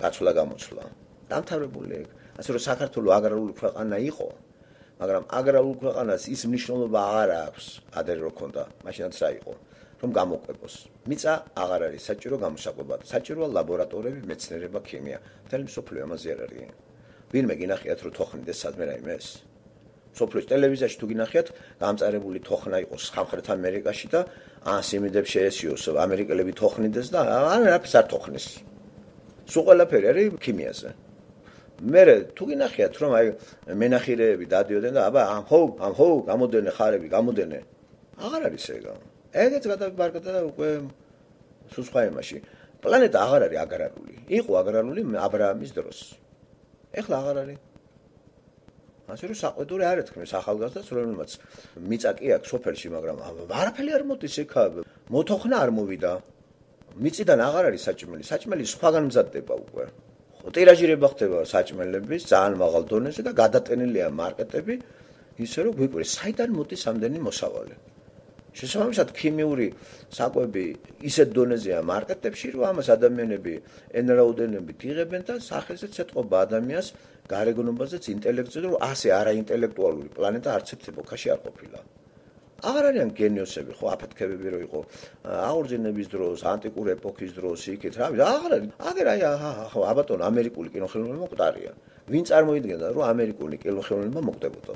გაცვლა გამოცვლა. დამთავრებული ეგ. ასე რომ საქართველოს აგრარული ქვეყანა იყო, მაგრამ აგრარულ ქვეყანას ის მნიშვნელობა აღარ აქვს, ადრე რო ქონდა, მაშინაც რა იყო, რომ გამოყვებოს. მიწა აღარ არის საჭირო გამოსაკვებად. საჭიროა ლაბორატორიები, მეცნიერება, ქიმია. მთელი მსოფლიო ამაზე არ არის. ვინმე გინახიათ რომ თოხნიდეს სადმე რაიმეს? სოფლის ტელევიზიაში თუ გინახიათ, გამწარებული თოხნა იყოს სამხრეთ ამერიკაში და სიმიდებს შეესიოს ამერიკელები თოხნიდეს და არაფერს არ თოხნის. სულ ყველაფერი არის ქიმიაზე. მერე თუ გინახიათ რომ აი მენახირეები დადიოდნენ და აბა ამ ჰო გამოდენე ხარები გამოდენე. აღარ არის ეგა. ეგეც გადავიბარგდა და უკვე სულ სხვა იმაში. პლანეტა აღარ არის აგრარული. იყო აგრარული აბრაამის დროს. ეხლა აღარ არის. ასე რომ საყვედური არ ეთქმის ახალგაზრდას, რომელმაც მიწა კი აქვს სოფელში, მაგრამ არაფერი არ მოდის იქა. მოთოხნა არ მოვიდა. მიწიდან აღარ არის საჭმელი. საჭმელი სხვაგან მზადდება უკვე. ტირაჟირება ხდება საჭმელების ძალიან მაღალ დონეზე და გადატენილია მარკეტები, ისე რომ გვიკვირს, საიდან მოდის ამდენი მოსავალი. შესაბამისად ქიმიური საკვები ისეთ დონეზეა მარკეტებში, რომ ამას ადამიანები ენრაუდენებით იღებენ და სახელზეც ეთყობა ადამიანს გარეგნობაზეც ინტელექტზე, რომ ასე არაინტელექტუალური პლანეტა არც ერთ ეპოქაში არ ყოფილა. აღარ არიან გენიოსები, ხო, აფეთქებები რო იყო აღორძინების დროს, ანტიკურ ეპოქის დროს, იქით რა, აღარ არის. აგერ აი ხო, აბატონო ამერიკული კინოხელოვნება მკვდარია. ვინ წარმოიდგენდა, რომ ამერიკული კინოხელოვნება მოკვდებოდა?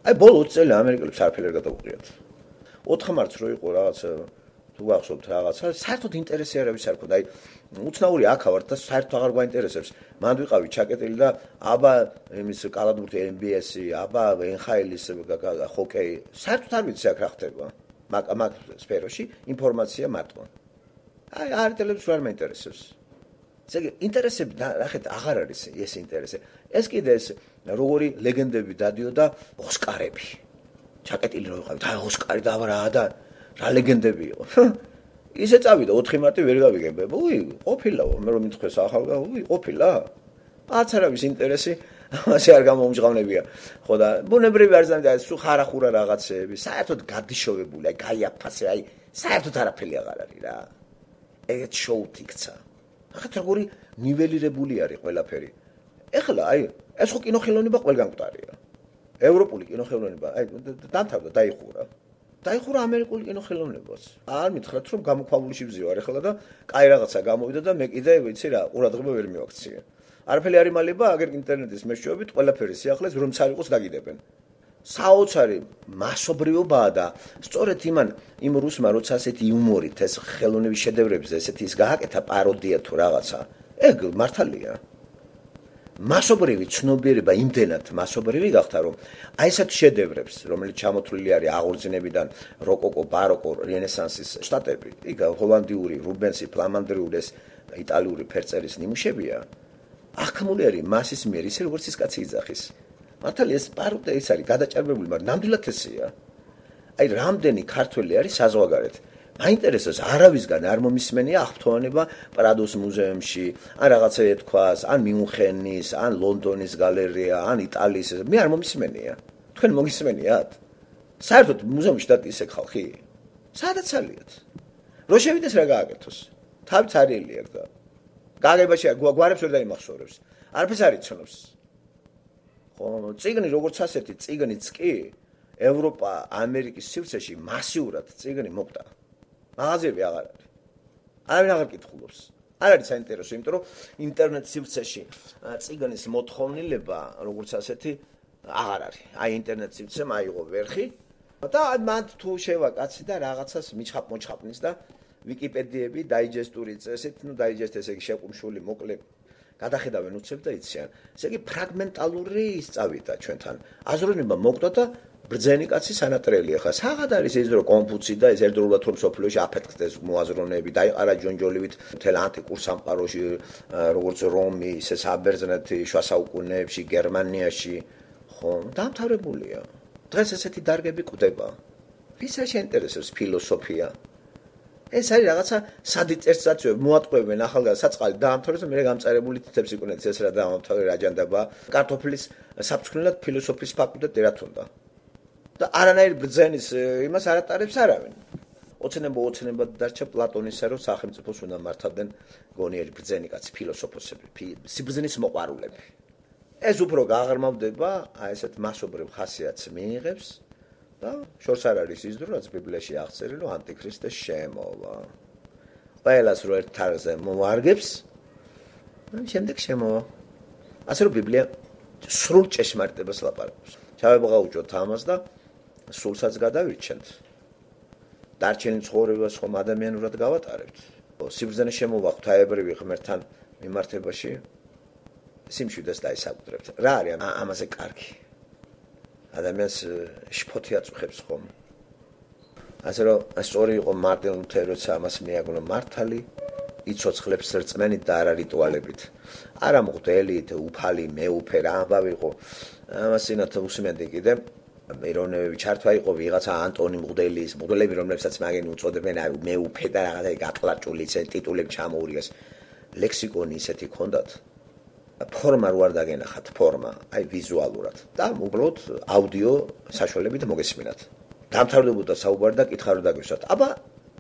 აი ბოლო 20 წელი ამერიკელებს არაფერი არ გადაუყრიათ. 4 მარტს რო იყო რაღაც თუ გახსოვთ რაღაცა, საერთოდ ინტერესი არავის არ ქონდა. აი უცნაური აქა ვარ და საერთოდ აღარ გვაინტერესებს. მან ვიყავი ჩაკეტილი და აბა იმის კალათბურთი MBS-ი, აბა NHL-ის ჰოკეი. საერთოდ არ ვიცი აქ რა ხდება. მაგ სფეროში ინფორმაცია მარტო. აი არ ტელევიზორს არ მაინტერესებს. ესე იგი ინტერესები ნახეთ აღარ არის ეს ინტერესი. ეს კიდე ეს როგორი ლეგენდები დადიოდა ოსკარები. ჩაკეტილი რო ვიყავით, აი ოსკარი დავრაა და რა ლეგენდები იყო. ისე წავიდა 4 მარტი ვერ გავიგებ. უი, ყოფილა მე რომ მithქვეს ახალგა, უი, ყოფილა. არც არავის ინტერესი ამაზე არ გამოუმჟღავნებია. ხო და ბუნებრივი არ ზამდა სულ ხარახურა რაღაცეები, საერთოდ გადიშოვებული, აი გაიაფასე, აი საერთოდ არაფერი აღარ არის რა. ეგეთ შოუთ იქცა. ახლა როგორი ნიველირებული არის ყველაფერი. ეხლა აი ეს ხო კინოხელოვნება ყველგან მკვდარია. ევროპული კინოხელოვნება, აი დამთავრდა, დაიხურა. დაიხურა ამერიკული კინოხელოვნებას. არ მითხრათ რომ გამოქვაბულში ვზივარ ახლა და კაი რაღაცა გამოვიდა და მე კიდე ვიცი რა, ყურადღება ვერ მივაქციე. არაფერი არ იმალება, აგერ ინტერნეტის მეშვეობით ყველაფერი სიახლეს რომც არ იყოს დაგიდებენ. საოცარი მასობრივობაა და სწორედ იმ რუსმა როცა ასეთი იუმორით ეს ხელოვნების შედევრებზე ესეთი ის გააკეთა პაროდია თუ რაღაცა, ეგ მართალია. მასობრივი ცნობიერება იმდენად მასობრივი გახდა რომ აი ესეთ შედევრებს რომელიც ჩამოთვლილი არის აღორძინებიდან როკოკო, ბაროკო, რენესანსის შტატები, იქ ჰოლანდიური, რუბენსი, ფლამანდრიული ეს იტალიური ფერწერის ნიმუშებია ახმული არის მასის მიერ ისე როგორც ის კაცი იძახის. მართალია ეს პაროდია ის არის გადაჭარბებული, მაგრამ ნამდვილად ესეა. აი რამდენი ქართველი არის საზღვარგარეთ. მაინტერესებს არავისგან არ მომისმენია აღფრთოვანება პრადოს მუზეუმში, ან რაღაცა ეთქვას, ან მიუნხენის, ან ლონდონის გალერეა, ან იტალიის, მე არ მომისმენია. თქვენ მოგისმენიათ? საერთოდ მუზეუმში და ისე ხალხი? სადაც ალიათ. რო შევიდეს რა გააკეთოს? თავიც არიელი აქ და გაგებაში გვარებს ვერ დაიმახსოვრებს. არაფერს არ იცნობს. ხო, წიგნი როგორც ასეთი, წიგნიც კი ევროპა, ამერიკის სივრცეში მასიურად წიგნი მოკვდა. მაღაზიები აღარ არის. არავინ აღარ კითხულობს. არ არის საინტერესო, იმიტომ რომ ინტერნეტ სივრცეში წიგნის მოთხოვნილება, როგორც ასეთი, აღარ არის. აი ინტერნეტ სივრცემ აიღო ვერხი და მათ თუ შევა კაცი და რაღაცას მიჩხაპ-მოჩხაპნის და ვიკიპედიები დაიჯესტური წესით, დაიჯესტ ესე იგი შეკუმშული მოკლე გადახედავენ უცებ და იციან. ესე იგი ფრაგმენტალური ისწავიდა ჩვენთან. აზროვნება მოკვდა და ბრძენი კაცი სანატრელი ახლა. საღად არის ის რომ კონფუცი და ეს ერთდროულად რომ სოფლიოში აფეთქდეს მოაზროვნეები, დაიყარა ჯონჯოლივით მთელ ანტიკურ სამყაროში, როგორც რომი, ისე საბერძნეთი, შუა საუკუნეებში, გერმანიაში, ხო, დამთავრებულია. დღეს ესეთი დარგები კვდება. ვისაც შეინტერესებს ფილოსოფია? ეს არის რაღაცა სადიწერსაცვე მოატყვევენ ახალგაზრდა საწყალი დაამთავრეს და მე გამწარებული თითებს იქონეთ ეს რა დაამთავრე რა ჯანდაბა კარტოფილის საფრთხნელად ფილოსოფიის ფაკულტეტი რა თუნდა და არანაირ ბრძენის იმას არ ატარებს არავინ ოცნება დარჩა პლატონისა რომ სახელმწიფოს უნდა მართავდნენ გონიერი ბრძენი კაცი ფილოსოფოსები სიბრძნის მოყვარულები ეს უფრო გაღრმავდება აი ესეთ მასობრივ ხასიათს მიიღებს და შორს არ არის ის დრო რაც ბიბლიაში აღწერილი რომ ანტიქრისტე შემოვა. ყველას რო ერთ თარზე მომარგებს, შემდეგ შემოვა. ასე რომ ბიბლია სრულ ჭეშმარიტებას ლაპარაკობს. ჩავებღაუჭოთ ამას და სულსაც გადავირჩენთ. დარჩენილ ცხოვრებას ხომ ადამიანურად გავატარებთ. სიბრძნე შემოვა ღვთაებრივი ღმერთთან მიმართებაში სიმშვიდეს დაისაკუთრებთ. რა არის ამაზე კარგი? ადამიანს შფოთი აწუხებს ხომ. ასე რომ სწორი იყო მარტინ ლუთერი როცა ამას მიაგნო მართალი, იცოცხლებს რწმენით და არა რიტუალებით. არა მღვდელით, უფალი, მეუფე რა ამბავი იყო. ამას ინათ უსმენდი კიდე ეროვნებები ჩართვა იყო ვიღაცა ანტონი მღვდელები რომლებსაც მაგენი უწოდებენ აი მეუფე და რაღაცა გაკლაჭული ისე ტიტულები ჩამოურიეს. ლექსიკონი ისეთი ჰქონდათ. ფორმა რო არ დაგენახათ ფორმა, აი ვიზუალურად და უბრალოდ აუდიო საშუალებით მოგესმინათ. დამთავრდებოდა საუბარი და კითხა რო დაგისვათ. აბა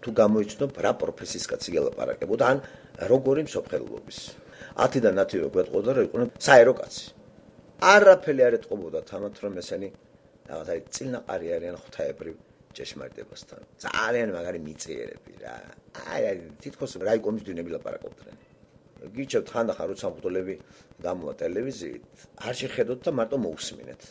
თუ გამოიცნობ რა პროფესიის კაცი გელაპარაკებოდა ან როგორი მსოფლმხედველობის. 10-დან 10 რო გვეტყოდა რომ იყო საერო კაცი. არაფერი არ ეტყობოდა თამათ რომ ესენი რაღაცა წილნაყარი არიან ღვთაებრივ ჭეშმარიტებასთან. ძალიან მაგარი მიწიერები რა. აი თითქოს რაიკომის დინები ლაპარაკობდნენ. გიჩვენებთ ხანდახან როცა მღვდლები გამოვა ტელევიზიით, არ შეხედოთ და მარტო მოусმინეთ.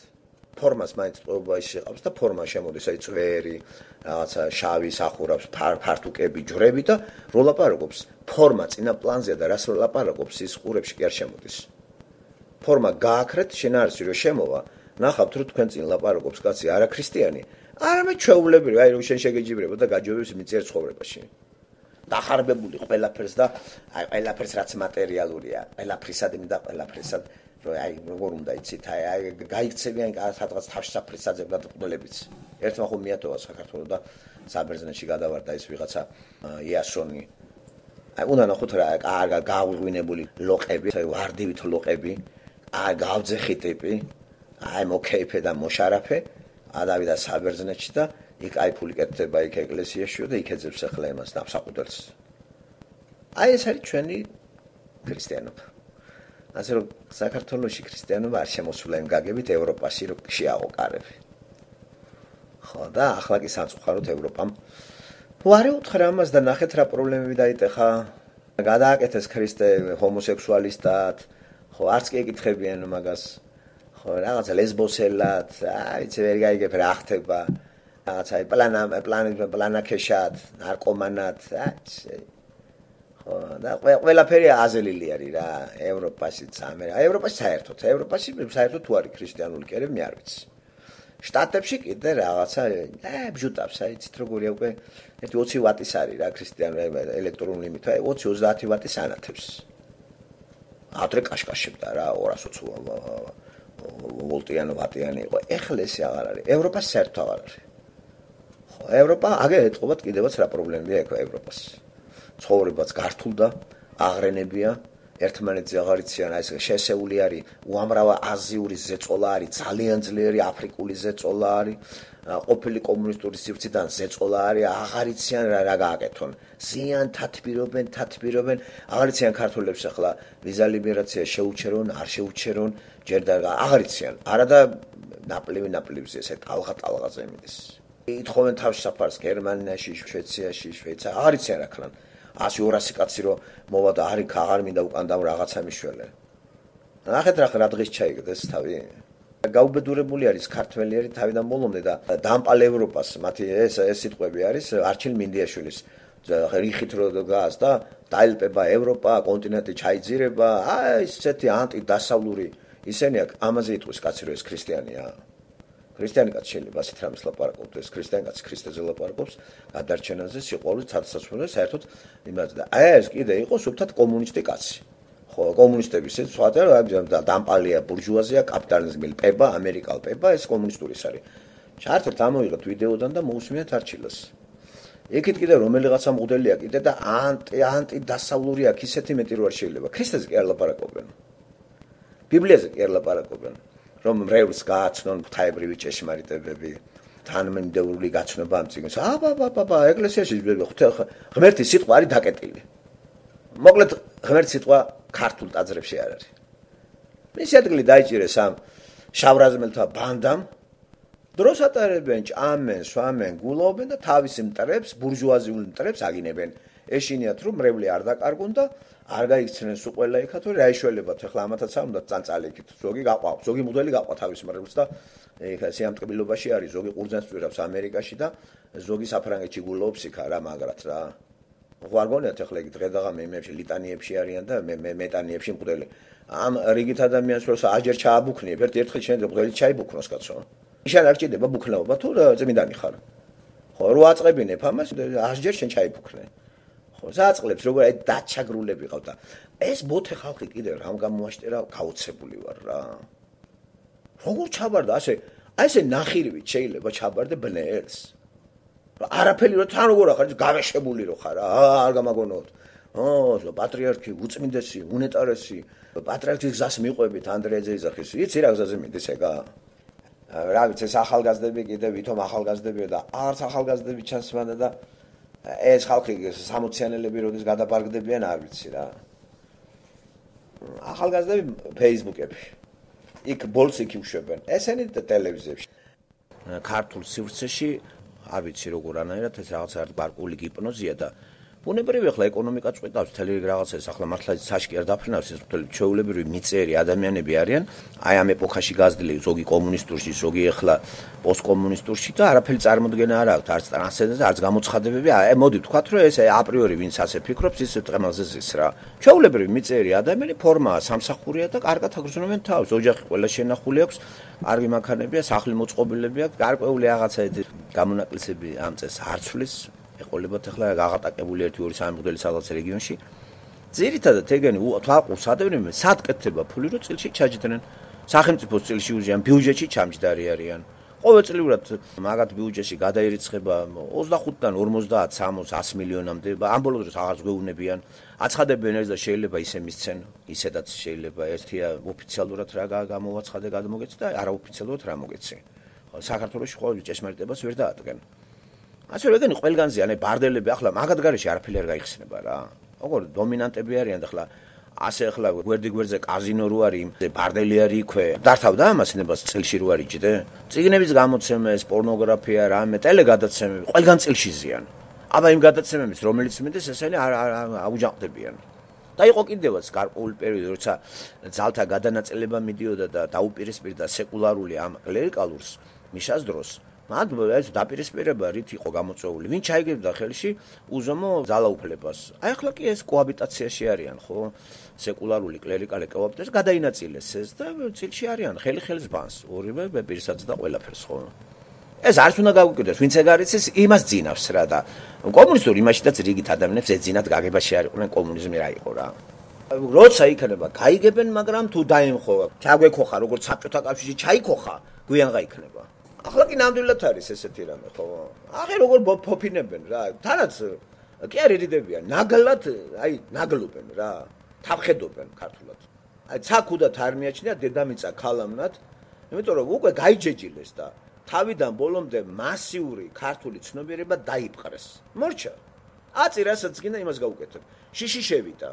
ფორმას მაინც ტყუობა ის შეყავს და ფორმა შემოდის აი წვერი, რაღაცა შავი სახურავს, ფართუკები, ჯვრები და რო ლაპარაკობს, ფორმა წინა პლანზეა და რას რო ლაპარაკობს ის ყურებში კი არ შემოდის. ფორმა გააქრეთ, შენ არის რომ შემოვა, ნახავთ რომ თქვენ წინ ლაპარაკობს კაცი არა ქრისტიანი, არამედ ჩვეულებრივი, აი რომ შენ შეგეჯიბრებო და გაჯობებს მიწიერ ცხოვრებაში. დახარბებული ყველაფერს და აი ყველაფერს რაც მატერიალურია, ყველაფრისად და ყველაფრისად რომ აი როგორ უნდა იცით, აი გაიქცევიან სადღაც თავშესაფრის საძებნად ყბლებიც. ერთმა ხომ მიატოვა საქართველოს და საბერძნეთში გადავარდა ის ვიღაცა იასონი. აი უნდა ნახოთ რა კარგად გაუღვინებული ლოყები, აი ვარდივით ლოყები, აი გავძეხი ტიპი, აი მოკეიფე და მოშარაფე, ადავიდა საბერძნეთში და იქ აიფული კეთდება იქ ეკლესიაში და იქ ეძებს ახლა იმას ნავსაყუდელს. აი ეს არის ჩვენი ქრისტიანობა. ასე რომ საქართველოში ქრისტიანობა არ შემოსულა იმ გაგებით ევროპაში რომ შეაყო კარები. ხო და ახლა კი სამწუხაროდ ევროპამ ვარი უთხრა ამას და ნახეთ რა პრობლემები დაიტეხა. გადააკეთეს ქრისტე ჰომოსექსუალისტად, ხო არც კი ეკითხებიან მაგას. ხო რაღაცა ლესბოსელად, აი იცი ვერ გაიგებ რა ხდება. რაღაცა პლანაქეშად, ნარკომანად, ხო და ყველაფერი აზელილი არის რა ევროპაშიც ამერიკა. ევროპაში საერთოდ თუ არის ქრისტიანული კერები მე არ ვიცი. შტატებში კიდე რაღაცა ბჟუტავს, აი იცით როგორია უკვე 20 ვატის არის რა ქრისტიანული ელექტრონული იმით, აი 20-30 ვატის ანათებს. ადრე კაშკაშებდა რა 220 ვოლტიანი ვატიანი იყო. ეხლა ესე აღარ არის. ევროპაში საერთოდ აღარ არის. ევროპა აგერ ეთყობათ კიდევაც რა პრობლემებია ექო ევროპას. ცხოვრებაც გართულდა, აღრენებია, ერთმანეთზე აღარ იციან, აი ეს შესეული არის, უამრავი აზიური ზეწოლა არის, ძალიან ძლიერი აფრიკული ზეწოლა არის, ყოფილი კომუნისტური სივრციდან ზეწოლა არის, აღარ იციან რა გააკეთონ. ზიან თათბირობენ, აღარ იციან ქართველებს ახლა ვიზა ლიბერაცია შეუჩერონ, არ შეუჩერონ, ჯერ და აღარ იციან. არა და ნაპლივზე ესე ტალღაზე მიდის. ითხოვენ თავის საფარს გერმანიაში, შვეიცარიაში, არ იციან რა ქლან. 100-200 კაცი რომ მოვა და აღარ მინდა უკან და რაღაცა მიშველე. ნახეთ რა დღეს ჩაიგდეს თავი. გაუბედურებული არის ქართველიერი თავიდან ბოლომდე და დამპალ ევროპას მათი ეს სიტყვები არის არჩილ მინდიაშვილის რიხით რო გას და დაილპება ევროპა, კონტინენტი ჩაიძირება, ესეთი ანტიდასავლური ისენი აქ ამაზე იტყვის კაცი რომ ეს ქრისტიანია. ქრისტიანი კაცი შეიძლება ასეთ რამეს ლაპარაკობს, ქრისტიანი კაცი ქრისტეზე ლაპარაკობს, გადარჩენაზე, სიყვარულით, ცალსაცმელად, საერთოდ იმაზე და ეს კიდე იყო სულთად კომუნისტი კაცი. ხო, კომუნისტების ეს სხვა და დამპალია ბურჟუაზია, კაპიტალიზმი ლპება, ამერიკა ლპება, ეს კომუნისტური ის არის. ჩაერთეთ ამოიღეთ ვიდეოდან და მოусმინეთ არჩილას. იქით კიდე რომელიღაცა მღვდელია კიდე და ანტიდასავლური აქ ისეთი მეტი რო არ შეიძლება. ქრისტეზე კი არ ლაპარაკობენ. ბიბლიაზე კი არ ლაპარაკობენ. რომ მრევლს გააცნონ ღვთაებრივი ჭეშმარიტებები, თანმიმდევრული გაცნობა ამ წიგნს. ეკლესიაში ღმერთის სიტყვა არის დაკეტილი. მოკლედ ღმერთის სიტყვა ქართულ ტაძრებში არ არის. მისი ადგილი დაიჭირეს ამ შავრაზმელთა ბანდამ. დროს ატარებენ, ჭამენ, სვამენ, გულობენ და თავის მტრებს, ბურჟუაზიულ მტრებს აგინებენ. ეშინიათ რომ მრევლი არ დაკარგონ და არ გაიქცნენ სულ ყველა იქათ, რომ რა ეშველებათ ახლა ამათაც არ უნდა წანწალი იქით. ზოგი გაყვა, ზოგი მოდელი გაყვა თავის მრევლს და ეხლა სიამტკბილობაში არის, ზოგი ყურძენს წვირავს ამერიკაში და ზოგი საფრანგეთში გულობს იქა რა მაგრად რა. ვარ გონიათ ახლა იქ დღედაღამე იმებში ლიტანიებში არიან და მეტანიებში მყდელი. ამ რიგით ადამიანს როცა აჯერ ჩააბუქნიებ, ერთხელ შენ მყდელი ჩაიბუქნოს კაცო. იშან არ ჭირდება ბუქნაობა თუ წმინდანი ხარ. ხო, რო აწყებინებ ამას, ასჯერ შენ ჩაიბუქნე. ხო, საწყლებს როგორ აი დაჩაგრულები ყავ და ეს ბოთე ხალხი კიდე რამ გამოაშტერა, გაოცებული ვარ რა. როგორ ჩაბარდა ასე ნახირივით შეიძლება ჩაბარდე ბნელს. არაფერი რო თან როგორ ახარ გავეშებული რო ხარ არ გამაგონოთ. პატრიარქი უწმინდესი, უნეტარესი, პატრიარქის გზას მიყვებით ანდრეა ძეიზახის. იცი რა გზაზე მიდის ეგა? რა ვიცი ეს ახალგაზრდები კიდე ვითომ ახალგაზრდებია და არც ახალგაზრდები ჩანს მანდა და ეს ხალხი 60-იანელები როდის გადაბარგდებიან არ ვიცი რა. ახალგაზრდები Facebook-ებში. იქ ბოლს იქ უშვებენ. ესენი ტელევიზიებში. ქართულ სივრცეში არ ვიცი როგორ ანაირად ეს რაღაცა ბარკული გიპნოზია და ბუნებრივია ახლა ეკონომიკა წვიტავს მთელი რაღაცა ეს ახლა მართლა საშკი არ დაფრინავს ეს მთელი ჩვეულებრივი მიწერი ადამიანები არიან აი ამ ეპოქაში გაზრდილი ზოგი კომუნისტურში ზოგი ახლა პოსტკომუნისტურში და არაფერი წარმოდგენა არ აქვს არც ტრანსცენდენტი არც გამოცხადებები აი მოდი ვთქვათ რომ ეს აპრიორი ვინც ასე ფიქრობს ის ტყემალზე ზის რა ჩვეულებრივი მიწერი ადამიანი ფორმაა სამსახურია და კარგად აგრძნობენ თავს ოჯახი ყველა შენახული აქვს კარგი მანქანებია სახლი მოწყობილები აქვს გარკვეული რაღაცა გამონაკლისები ამ წეს არცვლის ეყოლებათ ახლა გაღატაკებული 1-2-3 მოდელი სადღაც რეგიონში. ძირითადად ეგენი თვალყურს ადევნებენ, სად კეთდება ფული, რომ წილში ჩაჯდნენ. სახელმწიფოს წილში უზიან, ბიუჯეტში ჩამჯდარი არიან. ყოველწლიურად მაგათ ბიუჯეტში გადაირიცხება 25-დან 50, 60, 100 მილიონამდე. ამ ბოლო დროს აღარც გვეუბნებიან. აცხადებენ ეს და შეიძლება ისე მისცენ, ისედაც შეიძლება ერთია ოფიციალურად რა გამოვაცხადე, გადმოგეცი და არაოფიციალურად რა მოგეცი. საქართველოში ყოველ ჭეშმარიტებას ვერ დაადგენ. ასე რომ ეგენი ყველგანზე ან ბარდელები ახლა მაგათ გარეშე არაფერი არ გაიხსნება რა. როგორ დომინანტები არიან და ახლა ასე ახლა გვერდი-გვერდზე კაზინო რო არის, ბარდელი არის იქვე. დართავდა ამას ნებას წილში რო არის ჭიდე. წიგნების გამოცემა, პორნოგრაფია, რამე, ტელეგადაცემები ყველგან წილში ზიან. აბა იმ გადაცემების რომელიც მიდის ესენი აუჯანყდებიან. და იყო კიდევაც გარკვეული პერიოდი, როცა ძალთა გადანაწილება მიდიოდა და დაუპირისპირდა სეკულარული ამ კლერიკალურს მიშას დროს. მათ ეს დაპირისპირება რით იყო გამოწვეული. ვინ ჩაიგებდა ხელში უზომო ძალაუფლებას. აი ახლა კი ეს კოაბიტაციაში არიან, ხო? სეკულარული კლერიკალი კოაბიტაცია გადაინაწილეს ეს და წილში არიან, ხელი-ხელს ბანს. ორივე პირსაც და ყველაფერს, ხო? ეს არც უნდა გაგვიკეთოს, ვინც ეგ არის ეს იმას ძინავს რა და კომუნისტური იმაშიდაც რიგით ადამიანებს ეძინათ გაგებაში არ იყვნენ კომუნიზმი რა იყო რა. როცა იქნება გაიგებენ, მაგრამ თუ დაემხო, ჩაგვეკოხა როგორც საბჭოთა კავშირში ჩაიკოხა, გვიან გაიქნება. ახლა კი ნამდვილად არის ესეთი რამე, ხო? ახლა როგორ ფოფინებენ რა. თანაც კი არ ერიდებიან, ნაგლად, აი, ნაგლობენ რა. თავხედობენ ქართულად. აი, ცაკუდათ არ მიაჩნია დედამიწა ქალამნად, იმიტომ რომ უკვე გაიჯეჯილეს და თავიდან ბოლომდე მასიური ქართული ცნობიერება დაიპყრეს. მორჩა. აწი რასაც გინდა იმას გაუკეთებ. შიში შევიდა.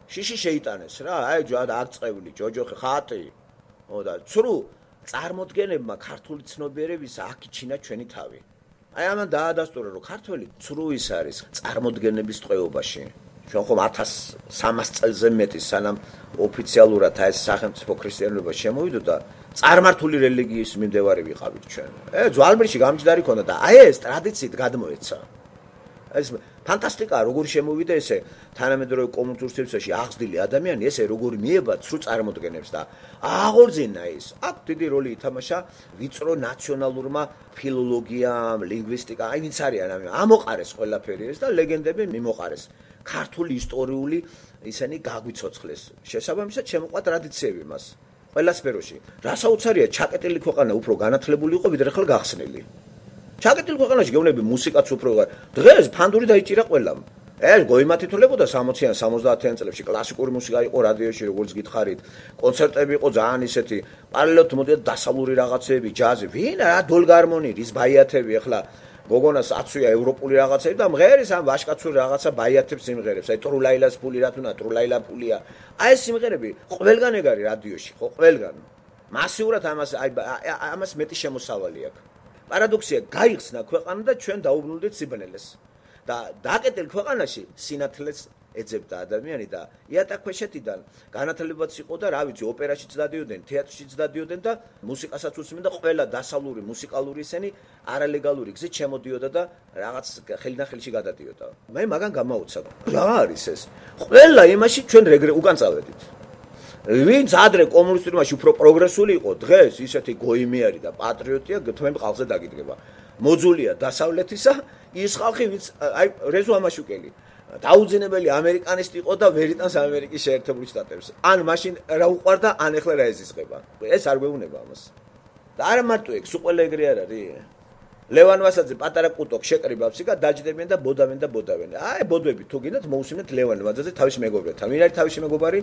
შიში შეიტანეს რა. აი, აქ წევილი, ჯოჯოხი, ხატი. ო და ცრუ წარმოდგენებმა ქართული ცნობიერების აქ იჩინა ჩვენი თავი. აი ამან დაადასტურა რომ ქართველი ცრუ ის არის წარმოდგენების ტყვეობაში. ჩვენ ხომ 1300 წელზე მეტი სანამ ოფიციალურად ეს სახელმწიფო ქრისტიანობა შემოვიდოდა, წარმართული რელიგიის მიმდევარი ვიყავით ჩვენ. ძვალბრიში გამჯდარი ქონდა და აი ეს ტრადიციით გადმოეცა. ეს ფანტასტიკაა, როგორი შემოვიდა ესე თანამედროვე კომუნიკაციებში აღზრდილი ადამიანი, ესე როგორი მიება ცრუ წარმოდგენებს და აღორძინა ის. აქ დიდი როლი ითამაშა ვიწრო ნაციონალურმა ფილოლოგიამ, ლინგვისტიკამ, აი ვინც არიან ამოყარეს ყველაფერი ეს და ლეგენდები მიმოყარეს. ქართული ისტორიული ისინი გაგვიცოცხლეს. შესაბამისად შემოყვა ტრადიციები მას. ყველა სფეროში. რასაოცარია, ჩაკეტილი ქვეყანა უფრო განათლებული იყო, ვიდრე ხელ გახსნილი. ჩაკეტილ ქვეყანაში გეუბნები მუსიკაც უფრო დღეს ფანდური დაიჭირა ყველამ. ეს გოიმათითულებოდა 60-იან 70-იან წლებში კლასიკური მუსიკა იყო რადიოში როგორც გითხარით, კონცერტები იყო ძალიან ისეთი, პარალელურად მოდიოდა დასავლური რაღაცეები, ჯაზი, ვინ რა დოლგარმონი, რის ბაიათები ახლა გოგონას აცვია ევროპული რაღაცები და მღერის ამ ვაშკაცური რაღაცა ბაიათებს სიმღერებს. აი ტრულაილას ფული რა თუნა, ტრულაილა ფულია. აი ეს სიმღერები ყველგან ეგარი რადიოში, ხო, ყველგან. მასიურად ამას მეტი შემოსავალი აქვს. პარადოქსია, გაიხსნა ქვეყანა და ჩვენ დაუბრუნდით სიბნელეს. და დაკეტილ ქვეყანაში სინათლეს ეძებდა ადამიანი და იატაკქვეშეთიდან განათლებაც იყო და რა ვიცი, ოპერაშიც დადიოდნენ, თეატრშიც დადიოდნენ და მუსიკასაც უსმენდნენ და ყველა დასავლური მუსიკალური ისენი არალეგალური გზით შემოდიოდა და რაღაც ხელიდან ხელში გადადიოდა. მე მაგან გამაუცა. რა არის ეს? ყველა იმაში ჩვენ უკან წავედით. ვინც ადრე კომუნისტურობაში უფრო პროგრესული იყო, დღეს ისეთი გოიმიარი და პატრიოტია, თქვენ ყალზე დაგიდგება. მოძულია დასავლეთისა, ის ხალხი, ვინც აი რეზო ამაშუკელი, დაუძინებელი ამერიკანისტი იყო და ვერიტანს ამერიკის შეერთებული შტატებს. ან მაშინ რა უყვარდა, ან ეხლა რა ეზიზღება. ეს არ გვეუბნება ამას. და არა მარტო ეგ, სულ ყველა ეგრე არ არის. ლევან ვასაძე პატარა კუტოკ შეკრიბავს იქა დაჯდებიან და ბოდავენ. აი ბოდვები თუ გინდათ მოусმინეთ ლევან ვასაძე თავის მეგობრებთან. ვინ არის თავისი მეგობარი?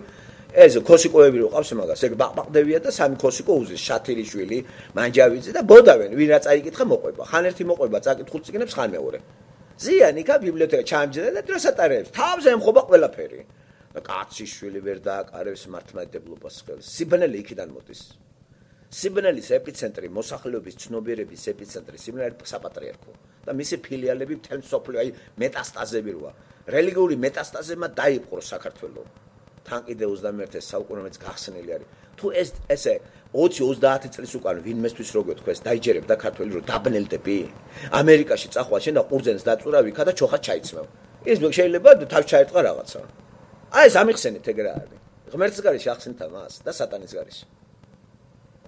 ეს ქოსიკოები რო ყავს მაგას, ეგ ბაყბაყდებია და სამი ქოსიკო უზის, შათილიშვილი, მანჯავიძე და ბოდავენ. ვინ რა წაიკითხა მოყვება. ხან ერთი მოყვება, წაკითხულ წიგნებს, ხან მეორე. ზიანიკა ბიბლიოთეკა ჩამჯდა და დროს ატარებს. თავზე ემხობა ყველაფერი. და კაციშვილი ვერ დააკარებს მართლმადიდებლობას ხელს. სიბნელი იქიდან მოდის. სიბნელის ეპიცენტრი, მოსახლეობის ცნობიერების ეპიცენტრი, სიბნელი საპატრიარქო და მისი ფილიალები მთელ მსოფლიო, აი მეტასტაზები როა. რელიგიური მეტასტაზებმა დაიპყრო საქართველოს. თან კიდე 21 საუკუნეც გახსნილი არის. თუ ესე 20-30 წლის უკან ვინმესთვის რო გეთქვეს, დაიჯერებდა ქართველი რომ დაბნელდები. ამერიკაში წახვალ შენ და ყურძენს დაწურავიქა და ჩოხად ჩაიცმევ. ის შეიძლება თავი ჩაერტყა რაღაცა. აი ეს ამიხსენით ეგრე არის. ღმერთის გარეშე ახსენით ამას და სატანის გარეშე.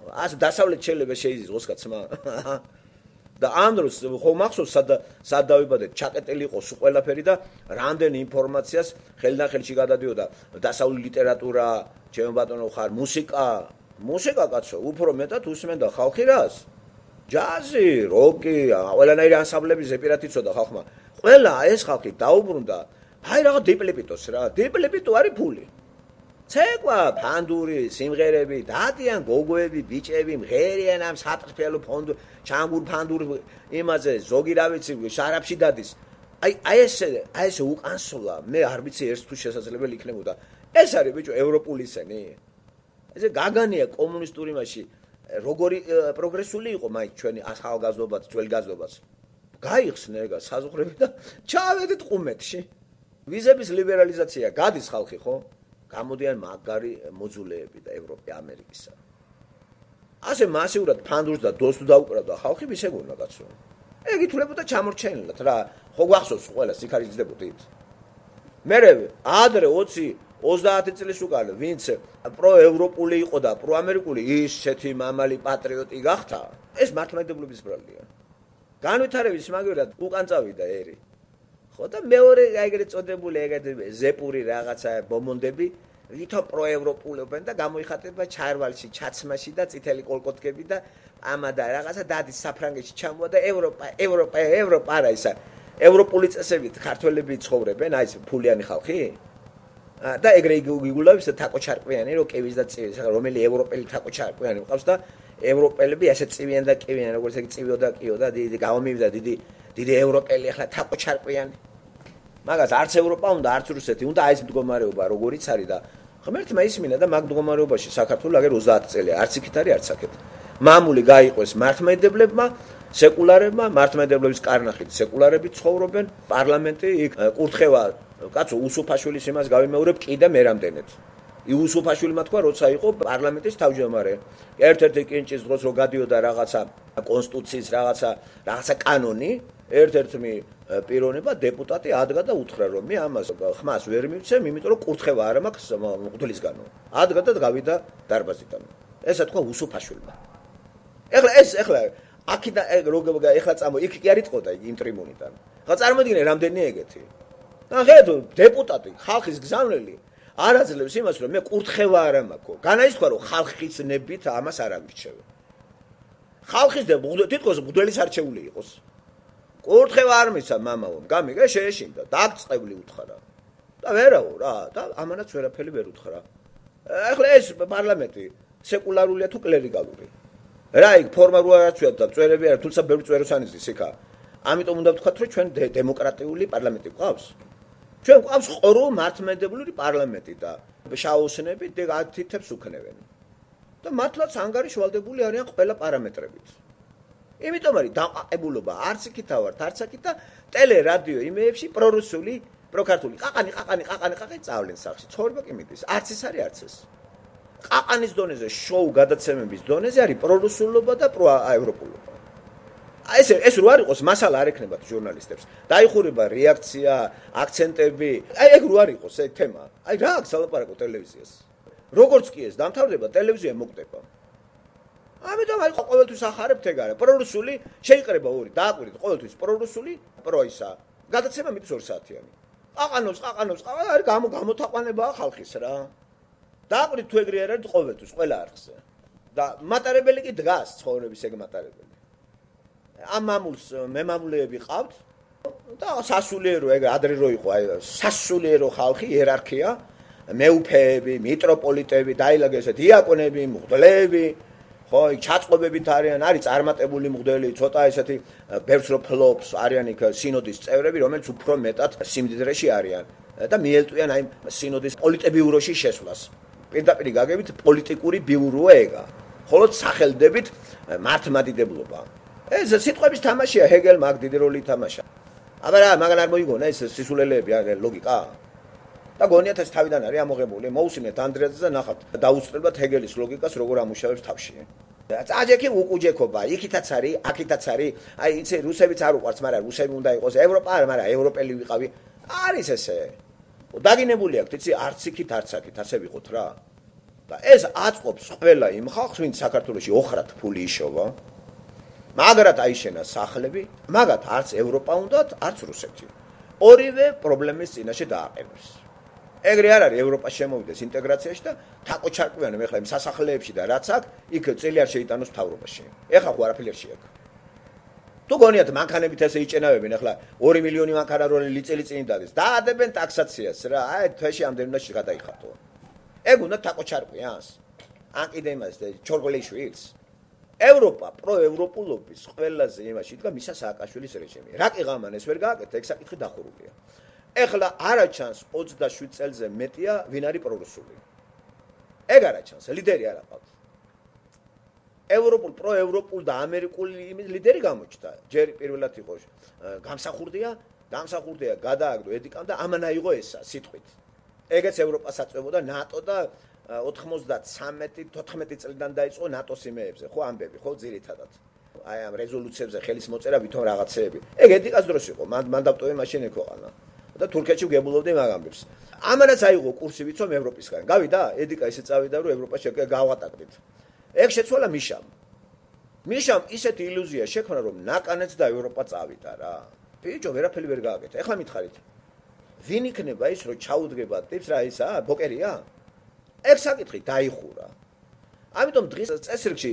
ას დასავლეთ შეიძლება შეიზღოს კაცმა. და ამ დროს ხო მახსოვს სად დავიბადეთ, ჩაკეტილი იყო სულ ყველაფერი და რამდენი ინფორმაციას ხელიდან ხელში გადადიოდა. დასავლური ლიტერატურა, ჩემო ბატონო ხარ, მუსიკა კაცო, უფრო მეტად უსმენდა ხალხი რას? ჯაზი, როკი, ყველანაირი ანსამბლები ზეპირად იცოდა ხალხმა. ყველა ეს ხალხი დაუბრუნდა. აი რაღაც დიპლიპიტოს რა, დიპლიპიტო არის ფული. ცეკვა, ფანდური, სიმღერები, დადიან გოგოები, ბიჭები, მღერიან ამ სატრფელო ფონდ, ჩანგურ ფანდურ იმაზე, ზოგი რა ვიცი, შარაფში დადის. აი ეს უკანსოლა, მე არ ვიცი ერთ თუ შესაძლებელი იქნებოდა. ეს არის ბიჭო ევროპული სენი. ესე გაგანია კომუნისტური მასში, როგორი პროგრესული იყო მაინც ჩვენი ახალგაზრდობაც, ძველგაზრდობაც. გაიხსნა ეგა საზღვრები და ჩავედით ყუმეთში. ვიზების ლიბერალიზაცია გადის ხალხი, ხო? გამოდიან მაგარი მოძულეები და ევროპა ამერიკისა. ასე მასიურად ფანდურს და დოსს დაუკრავდა ხალხი ვისეგონა კაცო. ეგ ითვლებოდა ჩამორჩენილად რა. ხო გვახსოვს ყველა სიქარიზდებოდით. მე ადრე 20-30 წლის უკან ვინც პროევროპული იყო და პროამერიკული ისეთი მამალი პატრიოტი გახდა, ეს მართლმადიდებლობის ბრალია. განვითარების მაგერად უკან წავიდა ერი. ხო და მეორე ეგრეთ წოდებული ეგრეთ ზეპური რაღაცა ბომონდები ვითომ პროევროპულებენ და გამოიხატება ჩარვალში, ჩაცმაში და წითელი კოლკოტკები და ამა და რაღაცა დადის საფრანგეთში ჩამოვა და ევროპა არა ისა ევროპული წესებით ქართველები ცხოვრებენ, აი ეს ფულიანი ხალხი. და ეგრე იგულავს თაკო ჩარკვიანი, რო კევის და წივის, რომელი ევროპელი თაკო ჩარკვიანი მყავს და ევროპელები ასე წივიან და კივიან, როგორც ეგ წივიო და კიო და დიდი გამომივიდა დიდი ევროპელი ახლა თაკო ჩარკვიანი. მაგას არც ევროპა უნდა, არც რუსეთი უნდა აი ეს მდგომარეობა როგორიც არის და ღმერთმა ისმინა და მაგ მდგომარეობაში საქართველოს აგერ 30 წელი არც იქით არის, არც აქეთ. მამული გაიყვეს მართლმადიდებლებმა, სეკულარებმა, მართლმადიდებლების კარნახით სეკულარები ცხოვრობენ, პარლამენტი იქ კურთხევა, კაცო, უსუფაშვილის იმას გავიმეორებ კიდე მერამდენეთ. უსუფაშვილმა თქვა, როცა იყო პარლამენტის თავმჯდომარე. ერთ-ერთი კინჭის დროს რო გადიოდა რაღაცა კონსტიტუციის რაღაცა კანონი, ერთ-ერთი პიროვნება დეპუტატი ადგა და უთხრა, რომ მე ამას ხმას ვერ მივცემ, იმიტომ რომ კურთხევა არ მაქვს მღვდლისგანო. ადგა და გავიდა დარბაზიდან. ესა თქვა უსუფაშვილმა. ეხლა აქედან ეხლა წამო იქ კი არ იტყოდა იმ ტრიბუნიდან. ხა წარმოიდგინე რამდენი ეგეთი. ნახეთ დეპუტატი, ხალხის გზავნილი არ აძლევს იმას, რომ მე კურთხევა არ მაქვს. განაისხვა რომ ხალხის ნებით ამას არ ამირჩევ. ხალხის და თითქოს მღვდლის არჩეული იყოს. კურთხევა არ მისცა მამაო, გამიგე შეეშინდა, დაგწყევლი უთხრა. და ვერაო რა, და ამანაც ვერაფერი ვერ უთხრა. ეხლა ეს პარლამენტი სეკულარულია თუ კლერიკალური? რა იქ ფორმა რო არაცვია და წვერები არა, თუმცა ბევრი წვეროს ანიზის იქა. ამიტომ უნდა ვთქვათ, რომ ჩვენ დემოკრატიული პარლამენტი გვყავს. ჩვენ გვყავს ყორო მართლმადიდებლური პარლამენტი და შაოსნები თითებს უქნევენ. და მართლაც ანგარიშვალდებული არიან ყველა პარამეტრებით. იმიტომ არის დამყარებულობა არც იქით ავართ, არც აქით და ტელე, რადიო, იმეებში პრორუსული, პროქართული ყაყანი წავლენ სახში. ცხოვრება კი მიდის. არც ეს არის, არც ეს. ყაყანის დონეზე, შოუ გადაცემების დონეზე არის პრორუსულობა და პროევროპულობა. ეს რო არ იყოს, მასალა არ ექნებათ ჟურნალისტებს. დაიხურება რეაქცია, აქცენტები. ეგ რო არ იყოს ეს თემა. რა აქვს ალაპარაკო ტელევიზიას? როგორც კი ეს დამთავრდება, ტელევიზია მოკვდება. ამიტომ ყოველთვის ახარებთ ეგ არა. პრორუსული შეიყრება ორი, დააკვირდით ყოველთვის პრორუსული, პროისა. გადაცემა მიდის 2 საათიანი. ყაყანობს, არის გამოთაყვანებაა ხალხის რა. დააკვირდით თუ ეგრე არ არის ყოველთვის, ყველა არხზე. და მატარებელი კი დგას ცხოვრების ეგ მატარებელი. ამ მამულს მემამულეები ყავთ და სასულიერო ეგ ადრე რო იყო, სასულიერო ხალხი, იერარქია, მეუფეები, მიტროპოლიტები, დაილაგე ესეთ დიაკონები, მღვდლები, ხო, იქ ჩაწყობებით არიან, არის წარმატებული მღვდელი, ცოტა ესეთი ბევრს რო ფლობს, არიან იქ სინოდის წევრები, რომელიც უფრო მეტად სიმდიდრეში არიან და მიელტვიან აი სინოდის პოლიტბიუროში შესვლას. პირდაპირ გაგებით პოლიტიკური ბიუროა ეგა. ხოლო სახელდებით მართლმადიდებლობა. ეს სიტყვების თამაშია, ჰეგელმა აქ დიდი როლი ითამაშა. აბა რა, მაგან არ მოიგონა ეს სისულელეები, ლოგიკა? და გონიათ ეს თავიდან არის ამოღებული. მოусმინეთ ანდრეაძეს და ნახავთ, დაუსწრებთ ჰეგელის ლოგიკას, როგორ ამუშავებს თავში. წაჯექი უკუჯექობა, იქითაც არის, აქითაც არის. აი, იცი, რუსებიც არ უყვარს, მაგრამ რუსები უნდა იყოს, ევროპა არა, მაგრამ ევროპელი ვიყავი. არის ესე. დაგინებული აქვს, იცი, არც იქით, არც აქით, ასე ვიყოთ რა. და ეს აწყობს ყველა იმ ხალხს, ვინც საქართველოში ოხრად ფული იშოვა. მაგრად აიშენა სახლები, მაგათ არც ევროპა უნდათ, არც რუსეთი. ორივე პრობლემის წინაშე დააყენებს. ეგრე არ არის ევროპა შემოვიდეს ინტეგრაციაში და თაკო ჩარკვიანებ ეხლა იმ სასახლეებში და რაც აქ, იქ წელი არ შეიტანოს მთავრობაში. ეხლა ხო არაფერი არ შეაქვს. თუ გონიათ მანქანებით ესე იჭენავებენ, ეხლა 2 მილიონი მანქანა რო წელი წინ დადეს, დაადებენ ტაქსაციას რა, აი თვეში ამდენ უნდა გადაიხატო. ეგ უნდა თაკო ჩარკვიანს. ან კიდე იმას ჩორგოლეიშვილს. ევროპა პროევროპულობის ყველაზე იმაში იდგა მისა სააკაშვილის რეჟიმი. რა კი ღამან ეს ვერ გააკეთა, ეგ საკითხი დახურულია. ეხლა არა ჩანს 27 წელზე მეტია ვინ არის პრორუსული. ეგ არა ჩანს, ლიდერი არ აყავს. პროევროპულ და ამერიკული ლიდერი გამოჩნდა. ჯერ პირველად იყო გამსახურდია გადააგდო ედიკამ და ამან აიღო ესა სიტყვით. ეგეც ევროპას აწვებოდა ნატო და 93-14 წლიდან დაიწყო ნატოს იმეებზე, ხო ამბები, ხო ძირითადად. აი ამ რეზოლუციებზე ხელის მოწერა ვითომ რაღაცეები. ეგ ედიკას დროს იყო, მან დავტოვე მაშინ ექვეყანა. და თურქეთში გებულობდი მაგ ამბებს. ამანაც აიღო კურსი ვიცომ ევროპისგან. გავიდა, ედიკა ისე წავიდა, რომ ევროპაში გავატაკდით. ეგ შეცვალა მიშამ. მიშამ ისეთი ილუზია შექმნა, რომ ნაკანეც და ევროპა წავიდა რა. ბიჭო, ვერაფერი ვერ გააკეთა. ეხლა მითხარით. ვინ იქნება ის, რომ ჩაუდგება ტიპს რა ისა, ბოკერია? ეგ საკითხი დაიხურა. ამიტომ დღის წესრიგში,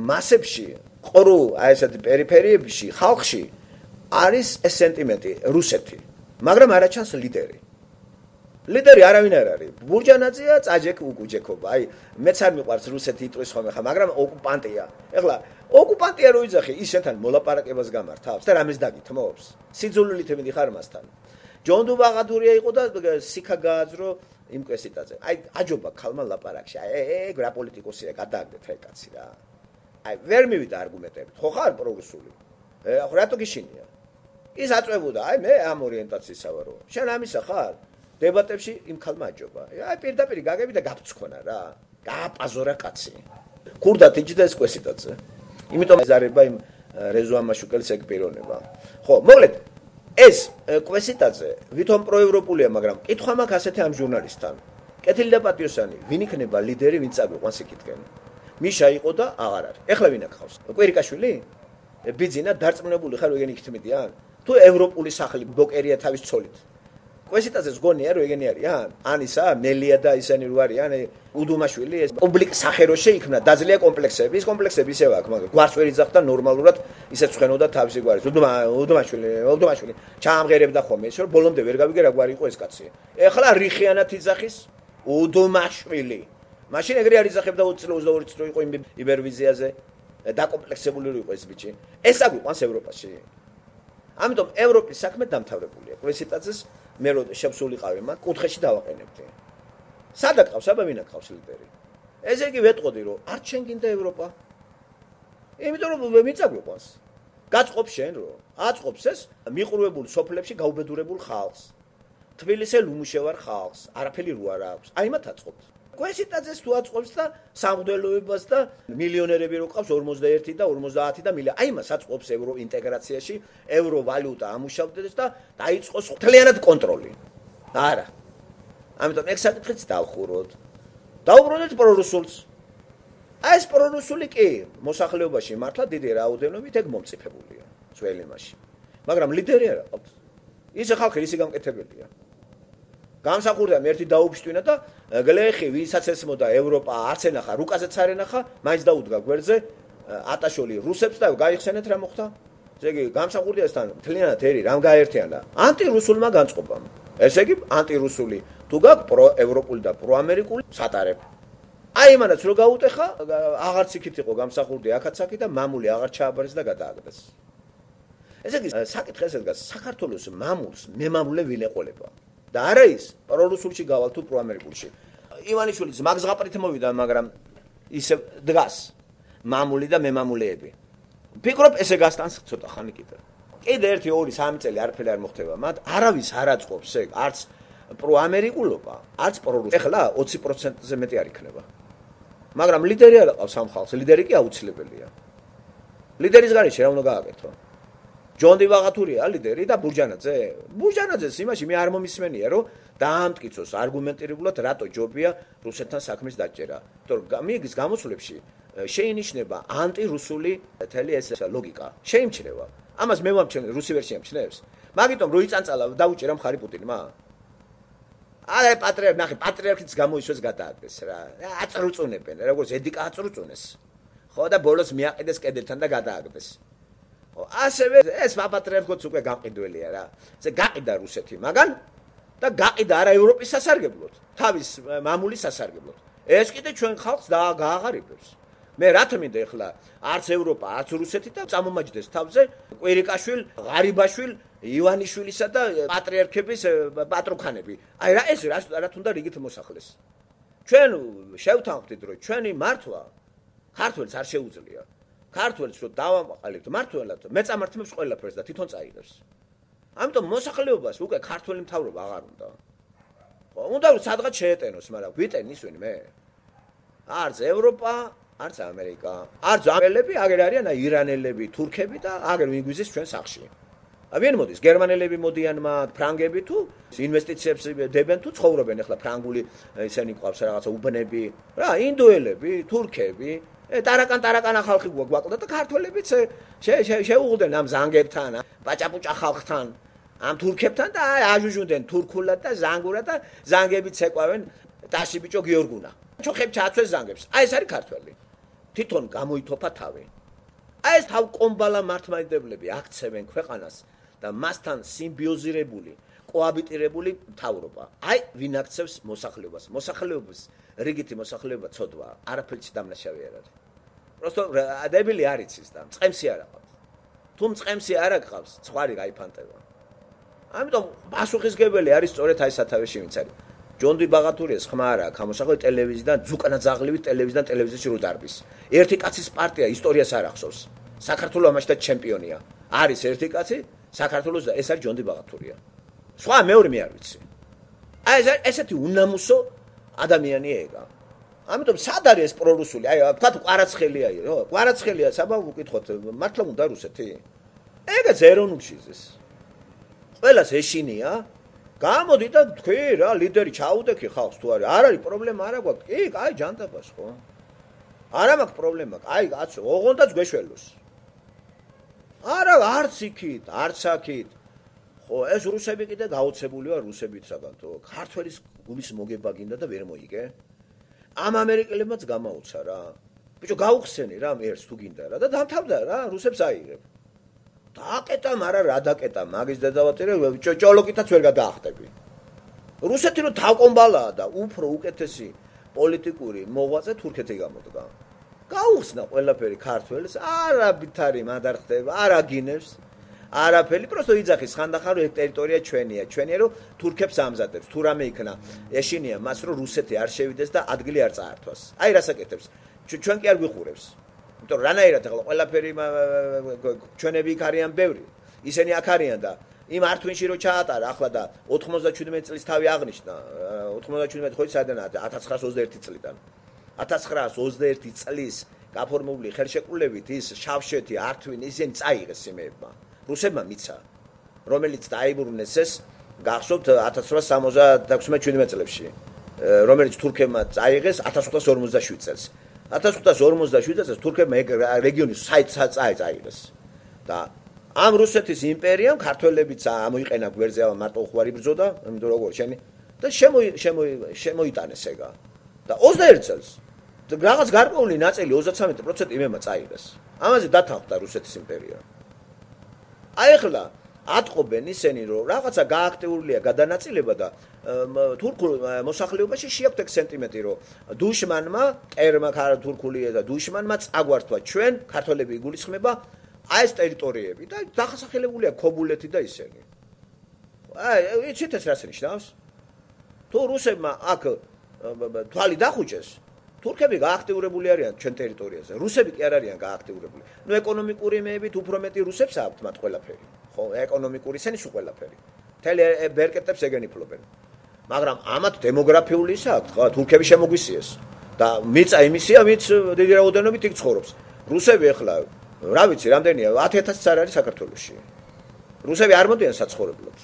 მასებში, ყრუ, აი ესეთი პერიფერიებში, ხალხში არის ეს სენტიმენტი რუსეთი. მაგრამ არა ჩანს ლიდერი. ლიდერი არავინ არ არის. ბურჯანაძეა, წაჯექ უკუჯექობა. აი, მეც არ მიყვარს რუსეთი იტყვის ხოლმე ხა, მაგრამ ოკუპანტია. ეხლა ოკუპანტია რო იძახი, ის შენთან მოლაპარაკებას გამართავს და რამეს დაგითმობს? სიძულვილით მიდიხარ მასთან. ჯონდუ ბაღადურია იყო და სიქა გააძრო იმ კვესიტაძე. აი, აჯობა ქალმა ლაპარაკში. აი, ეგ რა პოლიტიკოსია, გადააგდეთ აი კაცი რა. აი ვერ მივიდა არგუმენტებით. ხო ხარ პროგრესული? რატო გიშინია? ის აწვებოდა, აი მე ამ ორიენტაციისა ვარო. შენ ამისა ხარ? დებატებში იმ ქალმა აჯობა. აი პირდაპირ გაგები და გაფრთხონა რა. გააპაზორა კაცი. ქურდა თიჯდა ეს კვესიტაძე. იმიტომ ეზარება იმ რეზო ამაშუკელის ეგ პიროვნება. ხო, მოკლედ ეს კვესიტაძე ვითომ პროევროპულია, მაგრამ კითხვა მაქვს ასეთი ამ ჟურნალისტთან. კეთილი და პატიოსანი, ვინ იქნება ლიდერი, ვინ წაგვიყვანს იქითკენ? მიშა იყო და აღარ არის. ეხლა ვინ აქ ხავს? კვირიკაშვილი? ბიძინა დარწმუნებული ხარ ეგენი იქთმედიან? თუ ევროპული სახლი ბოკერია თავის ცოლით. კვესიტაძეს გონია რომ ეგენი არიან? ანისა, მელია და ისინი რო არიან, უდუმაშვილი ეს პუბლიკ სახერო შეიქმნა, დაძლია კომპლექსები. ის კომპლექსები ისევ აქვს, მაგრამ გვარს ვერ იძახდა ნორმალურად ისე ცხენოდა თავისი გვარის. უდუმაშვილი ჩაამღერებდა ხოლმე, ისე რომ ბოლომდე ვერ გავიგე რა გვარი იყო ეს კაცი. ეხლა რიხიანად იძახის უდუმაშვილი. მაშინ ეგრე არ იძახებდა 20 წელი 22 წელი იყო იბერვიზიაზე დაკომპლექსებული რო იყო ეს ბიჭი. ეს აგვიყვანს ევროპაში. ამიტომ ევროპის საქმე დამთავრებულია. კვესიტაძეს მე რო შევსულიყავი მაგ კუთხეში დავაყენებდი. სადაც ყავს აბა ვინ აკავს ლიდერი? ესე იგი ვეტყოდი რომ არ ჩვენ გინდა ევროპა. იმიტომ რომ ვინ წაგვიყვანს? გაწყობს შენ რო? აწყობს ეს მიყრუებულ სოფლებში გაუბედურებულ ხალხს. თბილისელ უმუშევარ ხალხს, არაფერი რო არ აქვს. აი მათ აწყობთ. კვესიტაძეს თუ აწყობს და სამღვდელოებას და მილიონერები რო ყავს 41 და 50 და მილიონი. აი მას აწყობს ევრო ინტეგრაციაში, ევრო ვალუტა ამუშავდეს და დაიწყოს მთლიანად კონტროლი. არა. ამიტომ ეგ საკითხიც დავხუროთ. დაუბრუნდეთ პრორუსულს. აი ეს პრორუსული კი მოსახლეობაში მართლა დიდი რაოდენობით ეგ მომწიფებულია ძველი მასში. მაგრამ ლიდერი არ აქვს. ის ხალხი ისი გამკეთებელია. გამსახურდა ერთი დაუბშტვინა და გლეხი ვისაც ესმოდა ევროპა არც ენახა, რუკაზეც არ ენახა, მაინც დაუდგა გვერდზე ატაშოლი რუსებს და გაიხსენეთ რა მოხდა. ესე იგი გამსახურდა ესთან მთლიანად ერი რამ გაერთიანა ანტირუსულმა განწყობამ. ესე იგი ანტირუსული თუ გაქვს პროევროპული და პროამერიკული სატარებ. აი მანაც რო გაუტეხა, აღარც იქით იყო გამსახურდი აქაც აქი და მამული აღარ ჩააბარეს და გადააგდეს. ესე იგი საკითხი ესე დგას, საქართველოს მამულს მემამულე ვინ ეყოლება? და არა ის პრორუსულში გავალ თუ პროამერიკულში. ივანიშვილი ზმაგზღაპრით მოვიდა, მაგრამ ისე დგას მამული და მემამულეები. ფიქრობ ესე გასტანს ცოტა ხანი კიდე. კიდე 1-2-3 წელი არაფერი არ მოხდება, მათ არავის არ აწყობს ეგ, არც პროამერიკულობა, არც პრორუსული. ეხლა 20%-ზე მეტი არ იქნება. მაგრამ ლიდერი არ აყავს ამ ხალხს, ლიდერი კი აუცილებელია. ლიდერის გარეშე რა უნდა გააკეთო? ჯონ დივაღათურია ლიდერი და ბურჯანაძე. ბურჯანაძეს იმაში მე არ მომისმენია, რომ დაამტკიცოს არგუმენტირებულად რატო ჯობია რუსეთთან საქმის დაჭერა. იმიტომ მიეგის გამოსვლებში შეინიშნება ანტირუსული თელი ეს ლოგიკა. შეიმჩნევა. ამას მე ვამჩნევ, რუსი ვერ შეიმჩნევს. მაგიტომ რო იწანწალა დაუჭერა მხარი პუტინმა. არა პატრიარქიც გამოისვეს გადააგდეს რა. აწრუწუნებენ, როგორც ედიკა აწრუწუნეს. ხო და ბოლოს მიაყიდეს კედელთან და გადააგდეს. ასევე ეს პატრიარქოც უკვე გამყიდველია რა. ესე გაყიდა რუსეთი მაგან და გაყიდა არა ევროპის სასარგებლოდ, თავის მამულის სასარგებლოდ. ეს კიდე ჩვენ ხალხს გააღარიბებს. მე რა თმინდა ეხლა არც ევროპა, არც რუსეთი და წამომაჯდეს თავზე კვირიკაშვილ, ღარიბაშვილ, ივანიშვილისა და პატრიარქების პატრუქანები. აი რა ეს რა თუნდა რიგით მოსახლეს. ჩვენ შევთანხმდით რომ ჩვენი მართვა ქართველს არ შეუძლია. ქართველს რო დავამყალებთ მართლად მეწამართმებს ყველაფერს და თვითონ წაიღებს. ამიტომ მოსახლეობას უკვე ქართველი მთავრობა აღარ უნდა. ხო, უნდა სადღაც შეეტენოს, მაგრამ ვიტენის ვინ მე? არც ევროპა, არც ამერიკა, არც ამერელები, აგერ არიან ირანელები, თურქები და აგერ ვინგვიზის ჩვენ სახში. ვინ მოდის? გერმანელები მოდიან მათ, ფრანგები თუ ინვესტიციებს დებენ თუ ცხოვრობენ ახლა ფრანგული ისენი ყავს რაღაცა უბნები, რა, ინდოელები, თურქები ტარაკან ხალხი გვაკლდა და ქართველებიც შეუღდნენ ამ ზანგებთან, პაჭაპუჭა ხალხთან, ამ თურქებთან და აჟუჟუნდნენ თურქულად და ზანგურად და ზანგებიც ეკვავენ ტაში ბიჭო გიორგუნა. ჩოხებ ჩააცვეს ზანგებს. აი ეს არის ქართველი. თვითონ გამოითოფა თავი. აი ეს თავკომბალა მართლმადიდებლები აქცევენ ქვეყანას და მასთან სიმბიოზირებული, კოაბიტირებული მთავრობა. აი ვინ აქცევს მოსახლეობას. მოსახლეობის რიგითი მოსახლეობა ცოდვა, არაფერში დამნაშავე არ არის. просто ადებელი არ იცის და წყემსი არ აქვს. თუ წყემსი არ აქვს, ცხვარი გაიფანტება. ამიტომ პასუხისგებელი არის სწორედ აი სათავეში ვინც არის. ჯონდი ბაღათურიას ხმა არა გამოსახული ტელევიზიიდან ზუკანაძაღლივი ტელევიზიიდან ტელევიზიაში რო დარბის ერთი კაცის პარტია ისტორიას არ ახსოვს საქართველოს ამაში და ჩემპიონია არის ერთი კაცი საქართველოს და ეს არის ჯონდი ბაღათურია სხვა მეორე მე არ ვიცი აი ესეთი უნამუსო ადამიანია ეგა ამიტომ სად არის ეს პრორუსული აი თქვა კვარაცხელია ხო კვარაცხელია საბა უკითხოთ მართლა უნდა რუსეთი ეგეც ეროვნულში ეს ყველას ეშინია გამოდი და თქვი რა ლიდერი ჩაუდექი ხალხს თუ არის არ არის პრობლემა არა გვაქვს კი აი ჯანდაბას ხო არა მაქვს პრობლემა აი კაცო ოღონდაც გვეშველოს არა არც იქით არც აქით ხო ეს რუსები კიდე გაოცებული ვარ რუსებით საბანთო ქართველის გულის მოგება გინდა და ვერ მოიგე ამ ამერიკელებმაც გამაუცა რა ბიჭო გაუხსენი რა მერს თუ გინდა რა და დამთავრდა რა რუსებს აიღებ დააკეტა მაგრამ რა დაკეტა მაგის დედავატირე ჭოლოკითაც ვერ გადაახტები რუსეთი რო თავკომბალაა და უფრო უკეთესი პოლიტიკური მოღვაწე თურქეთი გამოდგა გაუხსნა ყველაფერი ქართველს არაბით არის მადარხდება არა გინებს არაფერი просто იძახის ხანდახან რომ ტერიტორია ჩვენია რომ თურქებს ამზადებს თუ რამე იქნა ეშინია მას რომ რუსეთი არ შევიდეს და ადგილი არ წაართვას აი რასაკეთებს ჩვენ კი არ გვიხურებს იმიტომ რანაირად ახლა ყველაფერი ჩვენები იქ არიან ბევრი ისინი აქ არიან და იმ ართვინში რო ჩაატარა ახლა და 97 წლის თავი აღნიშნა 97 ხო ისადანაა 1921 წლიდან 1921 წლის გაფორმებული ხელშეკრულებით ის შავშეთი ართვინი ისინი წაიღეს იმებმა რუსებმა მიცა რომელიც დაიბრუნეს ეს გახსოვთ 1876 წლებში რომელიც თურქებმა წაიღეს 1857 წელს 1857 წელს თურქებმა რეგიონი წაიღეს და ამ რუსეთის იმპერიამ ქართველებიც ამოიყენა გვერდზე მარტო უხვარი ბრძოდა იმიტომ როგორ შენი და შემოიტანეს ეგა და 21 წელს რაღაც გარკვეული ნაწილი 33% იმემა წაიღეს ამაზე დათანხმდა რუსეთის იმპერია აი ახლა ატყობენ ისინი რომ რაღაცა გააქტიურლია გადანაწილება და თურქულ მოსახლეობაში შეაქვთ ეგ სენტიმენტი რომ დუშმანმა ტერმა თურქულია და დუშმანმა წაგვართვა ჩვენ ქართველები იგულისხმება აი ეს ტერიტორიები და დახასახელებულია ქობულეთი და ისინი აი იცით ეს რას ნიშნავს თუ რუსებმა აქ თვალი დახუჭეს თურქები გააქტიურებული არიან ჩვენ ტერიტორიაზე რუსები კი არ არიან გააქტიურებული ნუ ეკონომიკური იმეებით უფრო მეტი რუსებს აქვთ მათ ყველაფერი ხო ეკონომიკური ისინი სულ ყველაფერი მთელი ბერკეტებს ეგენი ფლობენ მაგრამ ამათ დემოგრაფიული ისა აქვთ ხო თურქები შემოგვისიეს და მიწა იმისია ვინც დიდი რაოდენობით იქ ცხოვრობს რუსები ახლა რა ვიცი რამდენია 10000 არ არის საქართველოში რუსები არ მოდიან საცხოვრებლად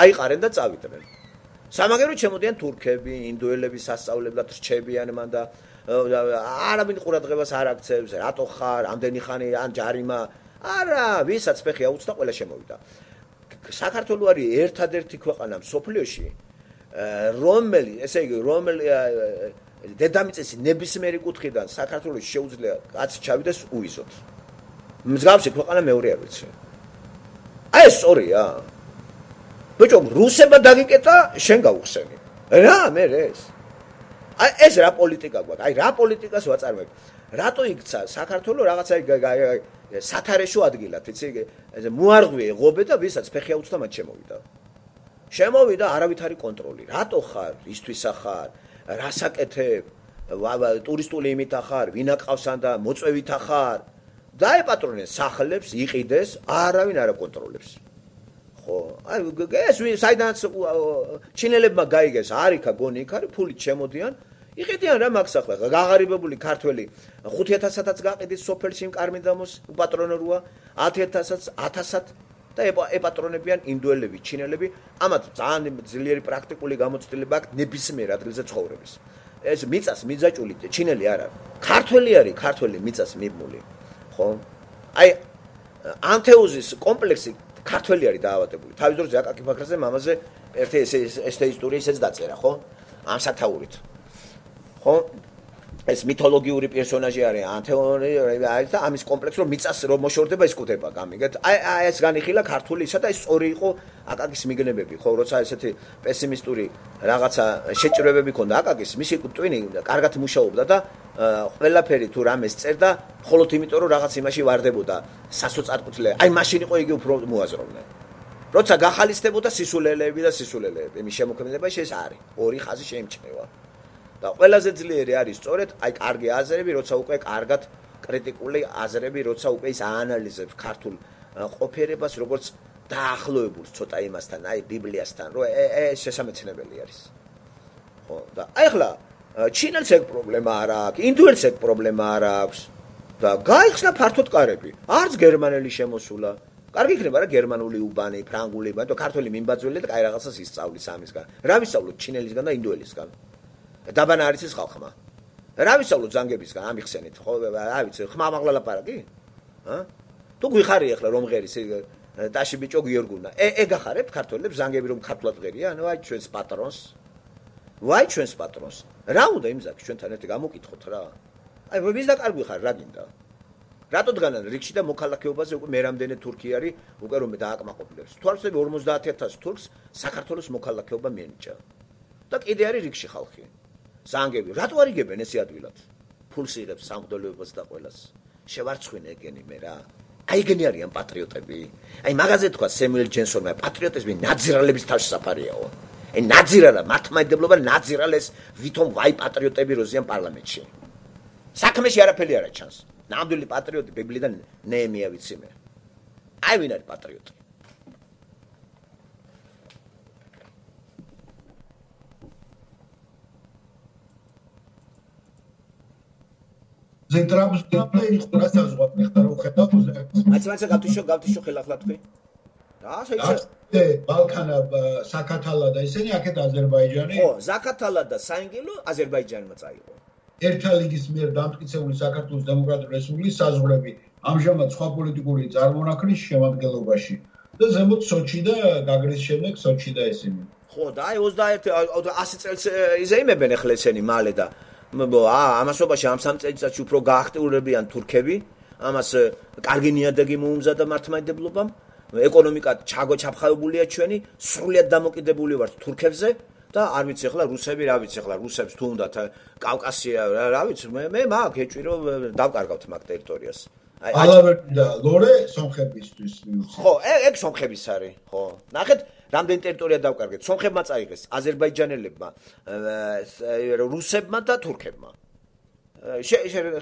აიყარენ და წავიდნენ სამაგეროდ შემოდიან თურქები, ინდოელები სასწავლებლად რჩებიან მან და არაბინ ყურადღებას არ აქცევს, რატო ხარ, ამდენი ხანი ან ჯარიმა, არა, ვისაც ფეხი აუწდა, ყველა შემოვიდა. საქართველო არის ერთადერთი ქვეყანა მსოფლიოში, ესე იგი, დედამიწის ნებისმიერი კუთხიდან საქართველოს შეუძლია კაცი ჩავიდეს უიზოთ. მსგავსი ქვეყანა მეორე არ ვიცი. აი ეს სწორია. ბიჭო, რუსებმა დაგიკეტა, შენ გაუხსენი. რა მე ეს? აი ეს რა პოლიტიკა გვაქვს? აი რა პოლიტიკას ვაწარმოებ? რატო იქცა საქართველოს რაღაცა სათარეშო ადგილად, იცი? ეს მოარღვე ღობე და ვისაც ფეხი აუწდა მათ შემოვიდა. შემოვიდა არავითარი კონტროლი. რატო ხარ? ისთვის ახარ? რასაკეთებ? ტურისტული იმით ახარ? ვინ აკავსან და მოწვევით ახარ? დაეპატრონეს სახლებს, იყიდეს, არავინ არ აკონტროლებს. ხო, აი ეს საიდანაც ჩინელებმა გაიგეს, არიქა გონი იქ არის, ფულით შემოდიან, იყიდიან რა მაგ სახლა, გაღარიბებული ქართველი 5000-აც გაყიდის სოფელში იმ კარმიდამოს უპატრონოროა, 10000-აც, 1000-ად და ეპატრონებიან ინდოელები, ჩინელები, ამათ ძალიან ძლიერი პრაქტიკული გამოცდილება აქვს ნებისმიერ ადგილზე ცხოვრების. ეს მიწას მიძაჭული ჩინელი არ არის. ქართველი არის, ქართველი მიწას მიბმული. ხო? აი ანთეუზის კომპლექსი ქართველი არის დაავადებული. თავის დროზე აკაკი ფაქრაძე მამაზე ერთი ეს ისტორია ისეც დაწერა, ხო? ამ სათაურით. ხო? ეს მითოლოგიური პერსონაჟი არის ანთეონი და ამის კომპლექსი რომ მიწას რომ მოშორდება ის კუდება გამიგეთ. აი ეს განიხილა ქართული ისა და ეს სწორი იყო აკაკის მიგნებები, ხო, როცა ესეთი პესიმისტური რაღაცა შეჭრებები ქონდა აკაკის, მისი ტვინი კარგად მუშაობდა და ყველაფერი თუ რამეს წერდა, მხოლოდ იმიტომ რომ რაღაც იმაში واردებოდა სასოწარკვეთილე. აი მაშინ იყო იგი უფრო მოაზროვნე. როცა გახალისდებოდა სისულელეები და სისულელეები, იმის შემოქმედებაში ეს არის. ორი ხაზი შეიმჩნევა. და ყველაზე ძლიერი არის სწორედ აი კარგი აზრები, როცა უკვე კარგად კრიტიკული აზრები, როცა უკვე ის აანალიზებს ქართულ ყოფიერებას, როგორც დაახლოებულს ცოტა იმასთან, აი ბიბლიასთან, რომ ეს შესამეცნებელი არის. ხო, და აი ახლა ჩინელს ეგ პრობლემა არ აქვს, ინდუელს ეგ პრობლემა არ აქვს და გაიხსნა ფართოდ კარები. არც გერმანელი შემოსულა. კარგი იქნება რა გერმანული უბანი, ფრანგული უბანი, და ქართველი მიმბაძველი და კაი რაღაცას ისწავლის ამისგან. რა ვისწავლოთ ჩინელისგან და ინდუელისგან? დაბანა არის ეს ხალხმა. რა ვისწავლოთ ზანგებისგან, ამიხსენით, ხო, რა ვიცი, ხმამაღლა ლაპარაკი? თუ გვიხარი ახლა რომ ღერის ტაში ბიჭო გიორგუნა. ეგ ახარებთ ქართველებს ზანგები რომ ქართულად ღერიან? ვაი ჩვენს პატრონს. ვაი ჩვენს პატრონს. რა უნდა იმზაკი ჩვენთან ერთი გამოკითხოთ რა. აი ვის დაკარგვი ხარ რა გინდა? რატო დგანან რიგში და მოქალაქეობაზე უკვე მერამდენე თურქი არის უკვე რომ დააკმაყოფილებს. თვალსები 50000 თურქს საქართველოს მოქალაქეობა მიენიჭა. და კიდე არის რიგში ხალხი. ზანგები რატო არ იგებენ ესე ადვილად? ფულს იღებს სამღვდელოებას და ყველას. შევარცხვინე ეგენი მე რა. აი ეგენი არიან პატრიოტები. აი მაგაზე თქვა სემუელ ჯენსონმა პატრიოტიზმი ნაძრალების თავშესაფარიაო. აი ნაძრალა მართლმადიდებლობა ნაძრალეს ვითომ ვაი პატრიოტები როზიან პარლამენტში. საქმეში არაფერი არ ჩანს. ნამდვილი პატრიოტი ბიბლიდან ნეემია ვიცი მე. აი ვინ არის პატრიოტი? ზეტრამს და საზღვარგარეთ ხარ რომ ხედავ მაცა გავთიშო ხელახლა თქვი რა შეიძლება ბალკანა საკათალა და ისინი აქეთ აზერბაიჯანი ხო ზაქათალა და საინგილო აზერბაიჯანმა წაიღო ერთა ლიგის მიერ დამტკიცებული საქართველოს დემოკრატიული რესპუბლიკის საზღვრები ამჟამად სხვა პოლიტიკური წარმონაქმნის შემადგენლობაში და ზემოთ სოჩი და გაგრის შემდეგ სოჩი და ესენი ხო და აი 100 წელს იზეიმებენ ახლა ესენი მალე და ამასობაში ამ 3 წელიწადში უფრო გააქტიურებიან თურქები ამას კარგი ნიადაგი მოუმზადა მართლმადიდებლობამ ეკონომიკა ჩაფხაებულია ჩვენი სრულიად დამოკიდებული ვართ თურქებზე და არ ვიცი ახლა რუსები რა ვიცი ახლა რუსებს თუ უნდათ კავკასია რა ვიცი მე მაგ ეჭვირო დავკარგავთ მაგ ტერიტორიას ალავერტი და ლორე სომხებისთვის ხო ეგ სომხების არის ხო ნახეთ რამდენი ტერიტორია დავკარგეთ სომხებმა წაიღეს აზერბაიჯანელებმა რუსებმა და თურქებმა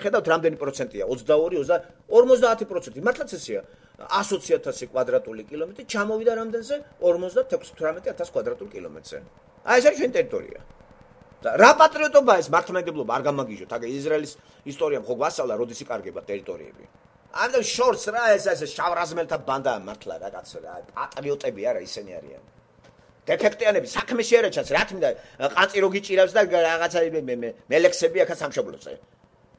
ხედავთ რამდენი პროცენტია 22 50% მართლაც ესეა 100000 კვადრატული კილომეტრი ჩამოვიდა რამდენზე 56000 კვადრატულ კილომეტრზე აი ეს არის ჩვენი ტერიტორია და რა პატრიოტობა ეს მართლმადიდებლობა არ გამაგიჟოთ აგ ისრაელის ისტორიამ ხო გვასწავლა როდის იკარგება ტერიტორიები ამიტომ შორს რა ეს შავრაზმელთა ბანდა მართლა რა კაცო რა პატრიოტები არა ისინი არიან დეფექტიანები საქმეში არა ჩანს რა თქმა უნდა ყანწი რო გიჭირავს და რაღაცა მელექსები ახლა სამშობლოზე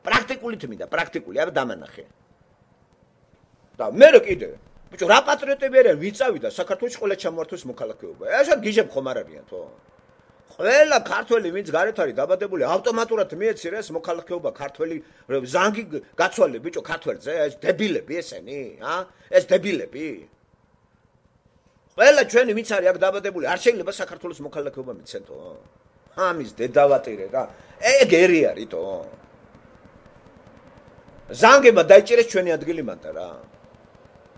პრაქტიკული თმინდა პრაქტიკული აბა დამანახე და მე რა კიდე ბიჭო რა პატრიოტები არიან ვიწავიდა საქართველოს ყველა ჩამოართვეს მოქალაქეობა ეს არ გიჟებ ხომ არ არიან თო ყველა ქართველი ვინც გარეთ არის დაბადებული ავტომატურად მიეცირა ეს მოქალაქეობა ქართველი ზანგი გაცვალე ბიჭო ქართველზე ეს დებილები ესენი ეს დებილები ყველა ჩვენი ვინც არის აქ დაბადებული არ შეიძლება საქართველოს მოქალაქეობა მიცენთო ამის დედავატირე რა ეგ ერი არისო ზანგებმა დაიჭირეს ჩვენი ადგილი მანდა რა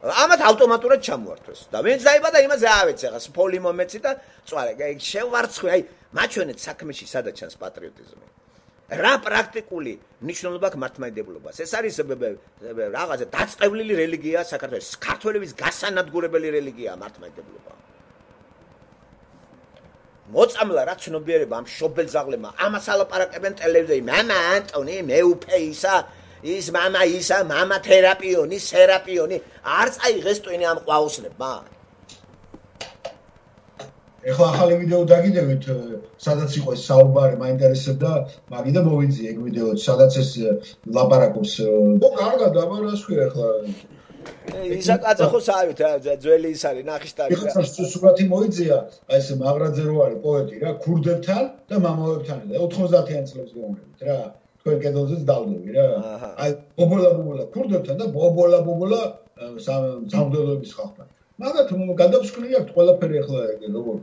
ამათ ავტომატურად ჩამოართვეს და ვინც დაიბადა იმაზე ავეცე ახლა სპოლი მომეცი და წვარე შევარცხვი აი მაჩვენეთ საქმეში სადაც ჩანს პატრიოტიზმი რა პრაქტიკული ნიშნულობა აქვს მართლმადიდებლობას ეს არის რაღაცა დაწყევლილი რელიგია საქართველოს ქართველების გასანადგურებელი რელიგია მართლმადიდებლობა მოწამლა რა ცნობიერება ამ შობელძაღლებმა ამას ალაპარაკებენ ტელევიზიაში მამა ანტონი მეუფე ისა ის მამა ისა მამა თერაპიონი სერაპიონი არ წაიღეს ტვინი ამ ყვაოსნებმა ეხლა ახალი ვიდეო დაგიდევით სადაც იყო ეს საუბარი მაინტერესებდა მაგიდა მოვიძიე ეგ ვიდეო სადაც ეს ლაპარაკობს ო კარგად აბა რა შეხვი ახლა ისა კაცო ხო საერთოდ რა ძველი ის არის ნახისტარი რა ეხლა სურათი მოიძია აი ეს მაგრაძე რო არის პოეტი რა ქურდებთან და მამაოებთან და 90-იან წლებს გეუბნებით რა თქვენ კედელზეც დავდები რა აი ბობოლა ქურდებთან და ბობოლა სამღვდელოების ხალხთან მაგათ გადაფსკვნილი აქვს ყველაფერი ახლა როგორ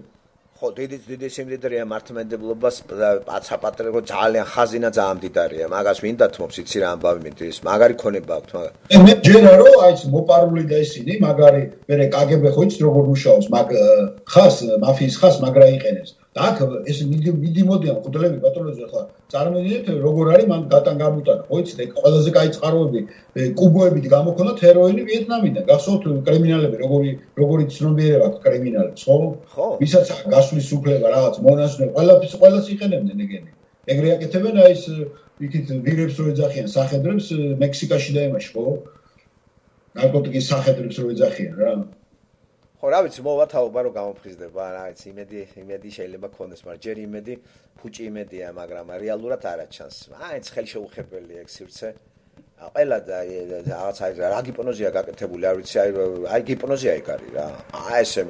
ხო, დიდი სიმდიდრეა მართლმადიდებლობას პაცაპატრებო ძალიან ხაზინა ძალიან მდიდარია. მაგას მინდა თმობს, იცი რა ამბავი მიდის. მაგარი ქონება აქვს, მაგრამ მე ჯერა რომ აი ეს მოპარული და ისინი მაგარი მე კგბ ხო იცი როგორ მუშაობს, მაგ ხას მაფიის ხას მაგრა იყენებს. და აქ ეს მიდი მოდიან ხუდლები ბატონოზე ხა წარმოიდგინეთ როგორ არის მან დატან გამუტანა ხო იცით ყველაზე კაი წყაროები კუბოებით გამოქონათ ჰეროინი ვიეტნამიდან გახსოვთ კრიმინალები როგორი ცნობიერება აქვს კრიმინალებს ხო ვისაც გასვლის უფლება რაღაც მონაზვნე ყველას იყენებდნენ ეგენი ეგრე აკეთებენ აი ეს იქით ვირებს რო ეძახიან სახედრებს მექსიკაში და იმაში ხო ნარკოტიკის სახედრებს რო ეძახიან რა ხო რა ვიცი მოვათავობა რომ გამოფხიზდება რა იცი იმედი შეიძლება გქონდეს მაგრამ ჯერ იმედი ფუჭი იმედია მაგრამ რეალურად არა ჩანს აიც ხელშეუხებელია ეგ სივრცე ყველა რაღაც აი რა გიპნოზია გაკეთებული არ ვიცი აი გიპნოზია ეგ არის რა აი ესე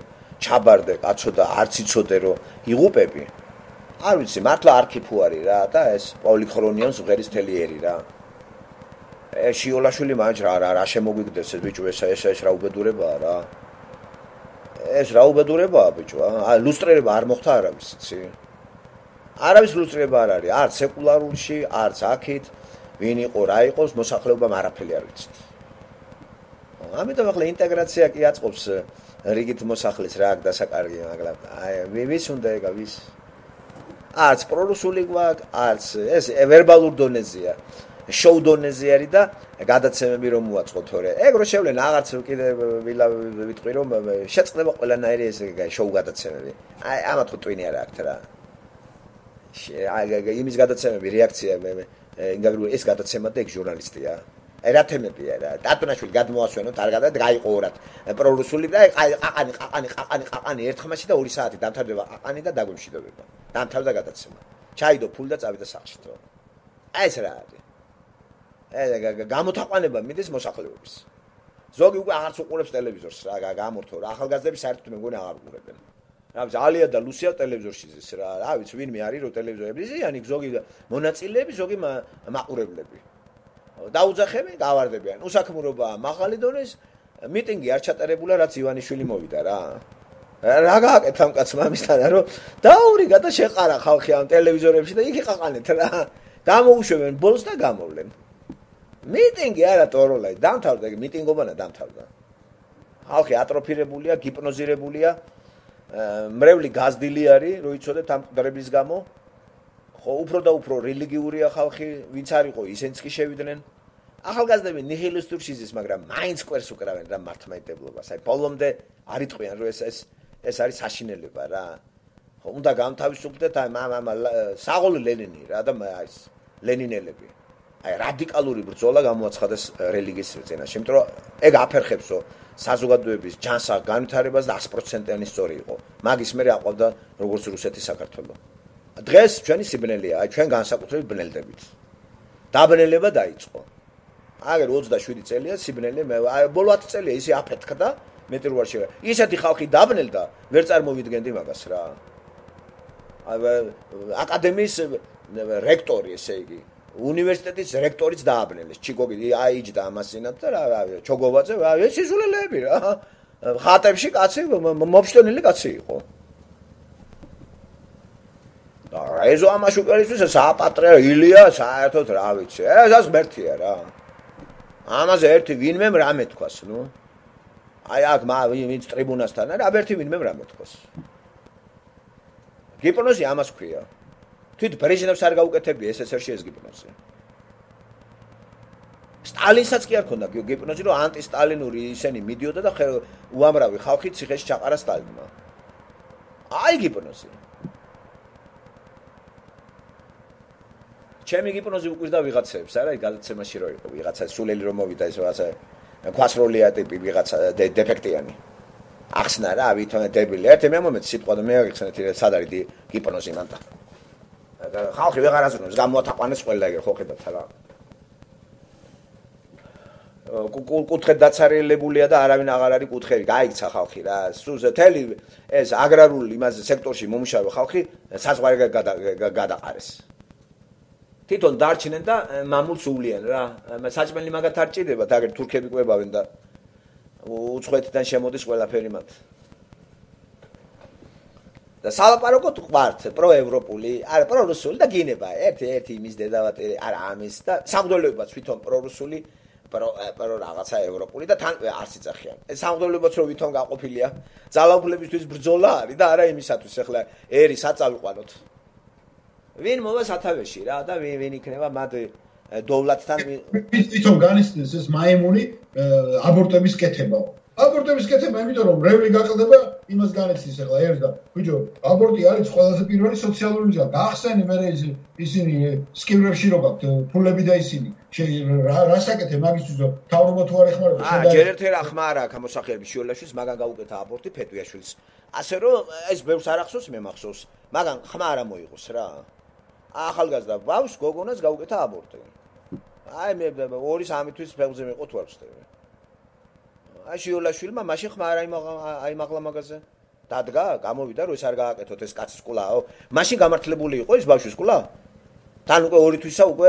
ჩაბარდე კაცო და არც იცოდე რომ იღუპები არ ვიცი მართლა არქიფუ არის რა და ეს პოლიქრონიანს ღერის თელიერი რა შიოლაშვილი მაინც რა შემოგვიგდეს ეს ბიჭო ეს რა უბედურებაა რა ეს რა უბედურებაა ბიჭო აი ლუსტრირება არ მოხდა არავის იცი არავის ლუსტრირება არ არის არც სეკულარულში არც აქეთ ვინ იყო რა იყოს მოსახლეობამ არაფერი არ ვიცით ამიტომ ახლა ინტეგრაცია კი აწყობს რიგით მოსახლეს რა აქ დასაკარგი მაგრამ აი ვის უნდა ეგა ვის არც პრორუსული გვაქვს არც ეს ვერბალურ დონეზეა შოუ დონეზე არის და გადაცემები რომ მოაწყო თორე ეგ რო შევლენ აღარც კიდე ვიტყვი რომ შეწყდება ყველანაირი ეს შოუ გადაცემები აი ამათ ხო ტვინი არ აქვს რა აი იმის გადაცემები რეაქცია ინგაგრული ეს გადაცემა და ეგ ჟურნალისტია აი რა თემებია რა დატონაშვილი გადმოასვენოთ არ გადა გაიყორათ პრორუსული და ყაყანი ერთ ხმაში და 2 საათი დამთავრდება ყაყანი და დაგვიმშვიდობება დამთავრდა გადაცემა ჩაიდო ფული და წავიდა სახლში თო აი ეს რა არის გამოთაყვანება მიდის მოსახლეობის. ზოგი უკვე აღარც უყურებს ტელევიზორს რა გამორთო რა ახალგაზრდები საერთოდ მეგონი აღარ უყურებენ. რა ვიცი ალია და ლუსია ტელევიზორში ზის რა ვიცი ვინმე არის რომ ტელევიზორები ზიანი ზოგი მონაწილეები ზოგი მაყურებლები. დაუძახები გავარდებიან. უსაქმურობაა მაღალი დონის მიტინგი არ ჩატარებულა რაც ივანიშვილი მოვიდა რა. რა გააკეთა ამ კაცმა ამისთანა რომ დაურიგა და შეყარა ხალხი ამ ტელევიზორებში და იქ იყაყანეთ რა. გამოუშვებენ ბოლოს და გამოვლენ. მიტინგი არა ტოროლაი დამთავრდა მიტინგობანა დამთავრდა ხალხი ატროფირებულია გიპნოზირებულია მრევლი გაზდილი არის რო იცოდეთ ამ მკვდრების გამო ხო უფრო და უფრო რელიგიურია ხალხი ვინც არისო ისინიც კი შევიდნენ ახალგაზრდები ნიჰილისტურში ზის მაგრამ მაინც კვერს უკრავენ რა მართლმადიდებლობას აი ბოლომდე არ იტყვიან რომ ეს არის საშინელება რა ხო უნდა გამთავისუფლდეთ აი მამა საღოლ ლენინი რა და ეს ლენინელები აი რადიკალური ბრძოლა გამოაცხადეს რელიგიის წინაშე, იმიტომ რომ ეგ აფერხებსო საზოგადოების ჯანსაღ განვითარებას და 100%-იანი სწორი იყო. მაგის მერე აყვავდა როგორც რუსეთის საქართველო. დღეს ჩვენი სიბნელეა, აი ჩვენ განსაკუთრებით ბნელდებით. დაბნელება დაიწყო. აგერ 27 წელია სიბნელე, აი ბოლო 10 წელია ისე აფეთქდა, მეტი რო არ შევა. ისეთი ხალხი დაბნელდა, ვერ წარმოვიდგენდი მაგას რა. აი აკადემიის რექტორი ესე იგი უნივერსიტეტის რექტორიც დააბნელეს ჩიკოგი აიჯდა ამასინათ და რა ჩოგოვაძე ეს სიზულელეები რა ხატებში კაცი მობშტენილი კაცი იყო და ეზო ამაშუკერისთვის სააპატრიო ილია საერთოდ რა ვიცი ეს ღმერთია რა ამაზე ერთი ვინმე რამე თქვას ნუ აი აქ ვინც ტრიბუნასთან არა ერთი ვინმე რამე თქვას გიპნოზი ამას ქვია თვით ბრეჟნევს არ გაუკეთებია SSR-ში ეს გიპნოზი. სტალინსაც კი არ ქონდა გიპნოზი, რომ ანტისტალინური ისენი მიდიოდა და უამრავი ხალხი ციხეში ჩაყარა სტალინმა. აი გიპნოზი. ჩემი გიპნოზი უყურდა ვიღაცებს, არა, გადაცემაში რო იყო, ვიღაცა სულელი რომ მოვიდა ეს რაღაცა ქვასროლია ტიპი ვიღაცა დეფექტიანი. ახსნა რა, ვითომ დებილი. ერთი მე მომენტ სიტყვა და მე აღიხსენეთ სად არის გიპნოზი მანტა. ხალხი ვეღარ აზროვნებს გამოათაყვანეს ყველა ეგრე ხო ხედავთ რა კუთხე დაცარიელებულია და არავინ აღარ არის კუთხეები გაიქცა ხალხი რა სულზე თელი ეს აგრარული იმაზე სექტორში მომუშავე ხალხი საზღვარი გადაყარეს თვითონ დარჩნენ და მამულს უვლიან რა საჭმელი მაგათ არ ჭირდებათ აგერ თურქები ყვებავენ და უცხოეთიდან შემოდის ყველაფერი მათ და სალაპარაკოთ ვართ პროევროპული, არა პრორუსული და გინება, ერთი იმის დედავატი, არა ამის და სამღვდელოებაც თვითონ პრორუსული, პრო რაღაცა ევროპული და თან არც იცახიან. ეს სამღვდელოებაც რომ თვითონ გაყოფილია, ძალაუფლებისთვის ბრძოლა არის და არა იმისათვის, ახლა ერი საწავიყვანოთ. ვინ მოვა სათავეში რა და ვინ იქნება მათ დოვლათთან თვითონ განიცდის ეს მაიმუნი აბორტების კეთებაო. აბორტების კეთება, იმიტომ რომ რევრი გაყლდება, იმას განიცდის ახლა ერთ და ბიჭო, აბორტი არის ყველაზე პირველი სოციალური მიზანი. გაახსენი მე ისინი სკივრებში რო გაქვთ ფულები და ისინი. რასაკეთე მაგისთვის რომ თავრობა თუ არ ეხმარება. ჯერ ერთი რა ხმა არა აქვს მოსახელების შიოლაშვილს, მაგან გაუკეთა აბორტი ფეტვიაშვილს. ასე რომ ეს ბევრს არ ახსოვს, მე მახსოვს. მაგან ხმა არა მოიღოს რა. ახალგაზრდა ბავშვს გოგონას გაუკეთა აბორტი. აი მე 2-3 თვის ფეხზე მიყო თუ არ ვცდები. შიოლაშვილმა მაშინ ხმა არა აიმაღლა მაგაზე. დადგა, გამოვიდა რომ ეს არ გააკეთოთ ეს კაცის კულაო. მაშინ გამართლებული იყო ეს ბავშვის კულა? თან უკვე 2 თვისა უკვე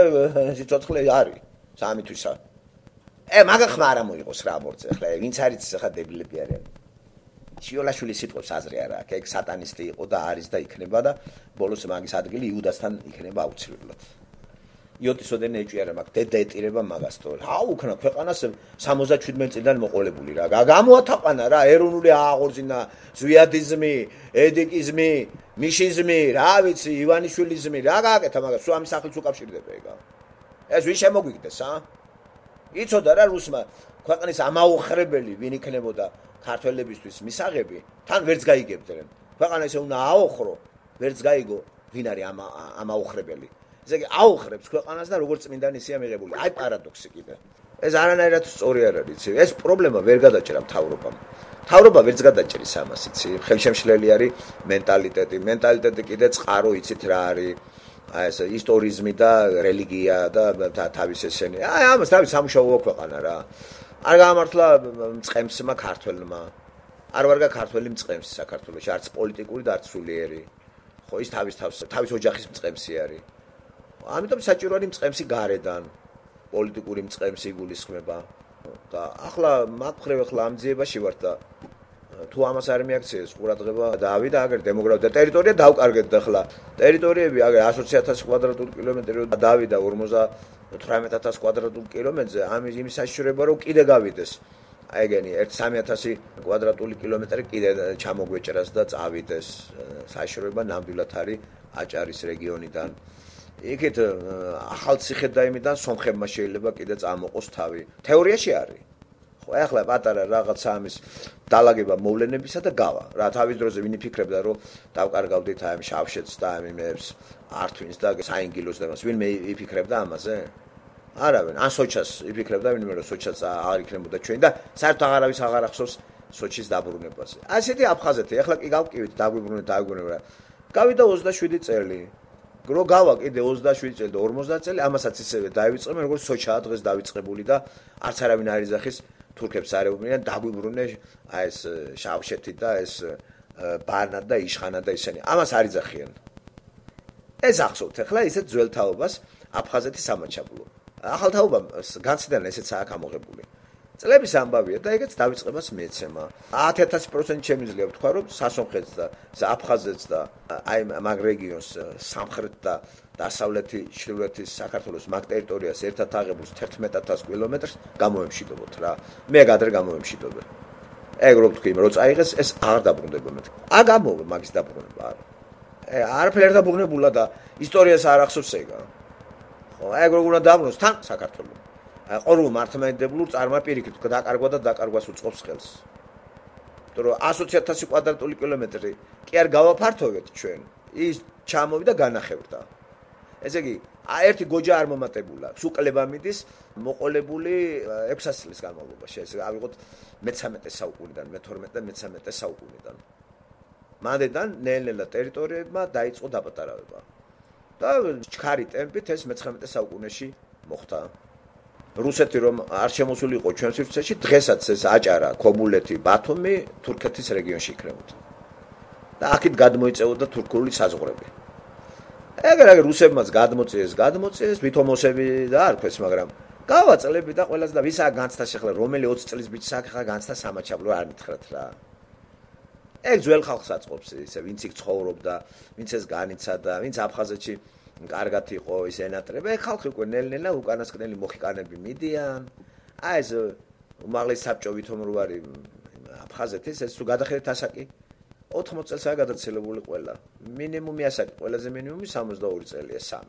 სიცოცხლე არის 3 თვისა. მაგა ხმა არა მოიღოს რა აბორტზე. ახლა ვინც არის ახლა დებილები არიან. შიოლაშვილის სიტყვებს აზრი არა აქვს. ეგ სატანისტი იყო და არის და იქნება და ბოლოს მაგის ადგილი იუდასთან იქნება აუცილებლად. იოტის ოდენ ეჭვიარა მაგ დედა ეტირება მაგას თორე. აუ იქნა ქვეყანას 77 წლიდან მოყოლებული რა. გამოათაყანა რა ეროვნული აღორძინა, ზვიადიზმი, ედიკიზმი, მიშიზმი, რა ვიცი, ივანიშვილიზმი, რა გააკეთა მაგას, სულ ამის სახელს უკავშირდება ეგა. ეს ვინ შემოგვიგდეს, იცოდა რა რუსმა ქვეყნის ამაოხრებელი ვინ იქნებოდა ქართველებისთვის მისაღები, თან ვერც გაიგებდნენ. ქვეყანა ისე უნდა აოხრო, ვერც გაიგო ვინ არის ამაოხრებელი. ესე იგი აოხრებს ქვეყანას და როგორც წმინდა ნისია მიღებული. აი პარადოქსი კიდე. ეს არანაირად სწორი არ არის, იცი? ეს პრობლემა ვერ გადაჭერა მთავრობამ. მთავრობა ვერც გადაჭერის ამას, იცი? ხელშემშლელი არის მენტალიტეტი. მენტალიტეტი კიდე წყარო, იცით რა არის? აი ეს ისტორიზმი და რელიგია და თავის ესენი. აი ამას თავის სამუშაოა ქვეყანა რა. არ გამართლა მწყემსმა ქართველმა. არ ვარგა ქართველი მწყემსი საქართველოში, არც პოლიტიკური და არც სულიერი. ხო ის თავის ოჯახის მწყემსი არის. ამიტომ საჭირო არის მწყემსი გარედან, პოლიტიკური მწყემსი იგულისხმება. და ახლა მაგხრივ ახლა ამ ძიებაში ვარ და თუ ამას არ მიაქციეს ყურადღება დავიდა აგერ დემოგრაფია და ტერიტორია დავკარგეთ და ახლა ტერიტორიები აგერ 120.000 კვადრატული კილომეტრი დავიდა 58.000 კვადრატულ კილომეტრზე, ამის იმის საშიშროება რომ კიდე გავიდეს. აი ეგენი 1-3.000 კვადრატული კილომეტრი კიდე ჩამოგვეჭრას და წავიდეს. საშიშროება ნამდვილად არის აჭარის რეგიონიდან. იქით ახალციხედაიმიდან სომხებმა შეიძლება კიდე წამოყოს თავი. თეორიაში არის. ხო, ახლა პატარა რაღაცა ამის დალაგება მოვლენებისა და გავა. რა თავის დროზე ვინ იფიქრებდა რომ დავკარგავდით აი ამ შავშეთს და ამ იმებს ართვინს და საინგილოს და მას ვინმე იფიქრებდა ამაზე? არავინ. ან სოჩას იფიქრებდა ვინმე რომ სოჩას აღარ იქნებოდა ჩვენ და საერთოდ აღარავის აღარ ახსოვს სოჩის დაბრუნებაზე. ასეთი აფხაზეთი, ახლა კი გავკივით დაგვიბრუნე. გავიდა 27 წელი. რო გავა კიდე 27 წელი და 50 წელი, ამასაც ისევე დაივიწყებენ, როგორც სოჩაა დღეს დავიწყებული და არც არავინ არ იძახის თურქებს არებობდნენ, დაგვიბრუნე აი ეს შავშეთი და ეს ბანა და იშხანა და ისინი. ამას არ იძახიან. ეს ახსოვთ ახლა ისეთ ძველ თაობას აფხაზეთის სამაჩაბლო. ახალ თაობამ განცდიდან ესეც აქვს ამოღებული. წლების ამბავია და ეგეც დავიწყებას მეცემა. 1000% შემიძლია ვთქვა, რომ სასონხეთს და აფხაზეთს და აი მაგ რეგიონს სამხრეთ და დასავლეთი ჩრდილოეთის საქართველოს მაგ ტერიტორიას ერთად აღებულს 11,000 კილომეტრს გამოემშვიდობოთ რა. მე გადრე გამოემშვიდობე. ეგ რო ვთქვი, რომ წაიღეს ეს აღარ დაბრუნდება მეთქი. გამოვა მაგის დაბრუნება არა. არაფერი არ დაბრუნებულა და ისტორიას არ ახსოვს ეგა. ხო, ეგ როგორ უნდა დაბრუნოს თან საქართველოს. ყოველ მართლმადიდებლურ წარმაპირიქით დაკარგვა და დაკარგვას უწყობს ხელს. იმიტომ რომ 120.000 კვადრატული კილომეტრი კი არ გავაფართოვეთ ჩვენ. ის ჩამოვიდა განახევრდა. ესე იგი, ერთი გოჯა არ მომატებულა. სუკლება მიდის მოყოლებული 600 წლის განმავლობაში. ესე ავიღოთ მე-13 საუკუნიდან, მე-12 და მე-13 საუკუნიდან. მანდედან ნელ-ნელა ტერიტორიებმა დაიწყო დაპატარავება. და ჩქარი ტემპით ეს მე-19 საუკუნეში მოხდა. რუსეთი რომ არ შემოსულიყო ჩვენ სივრცეში, დღესაც ეს აჭარა, ქობულეთი, ბათუმი თურქეთის რეგიონში იქნებოდა. და აქეთ გადმოიწეოდა თურქული საზღვრები. ეგრე რუსებმაც გადმოწიეს, ვითომოსები და არქვეს, მაგრამ გავა წლები და ყველას და ვისაა განცდა შეხლა, რომელი 20 წლის ბიჭს ახლა განცდა სამაჩაბლო არ მითხრათ რა. ეგ ძველ ხალხს აწყობს ისე, ვინც იქ ცხოვრობდა, ვინც ეს განიცადა, ვინც აფხაზეთში კარგად იყო ის ენატრება, ეგ ხალხი უკვე ნელ-ნელა უკანასკნელი მოხიკანები მიდიან. აი ეს უმაღლესი საბჭო ვითომ რო არის აფხაზეთის, ეს თუ გადახედეთ ასაკი 80 წელსაა გადაცილებული ყველა. მინიმუმი ასაკი, ყველაზე მინიმუმი 62 წელია 3.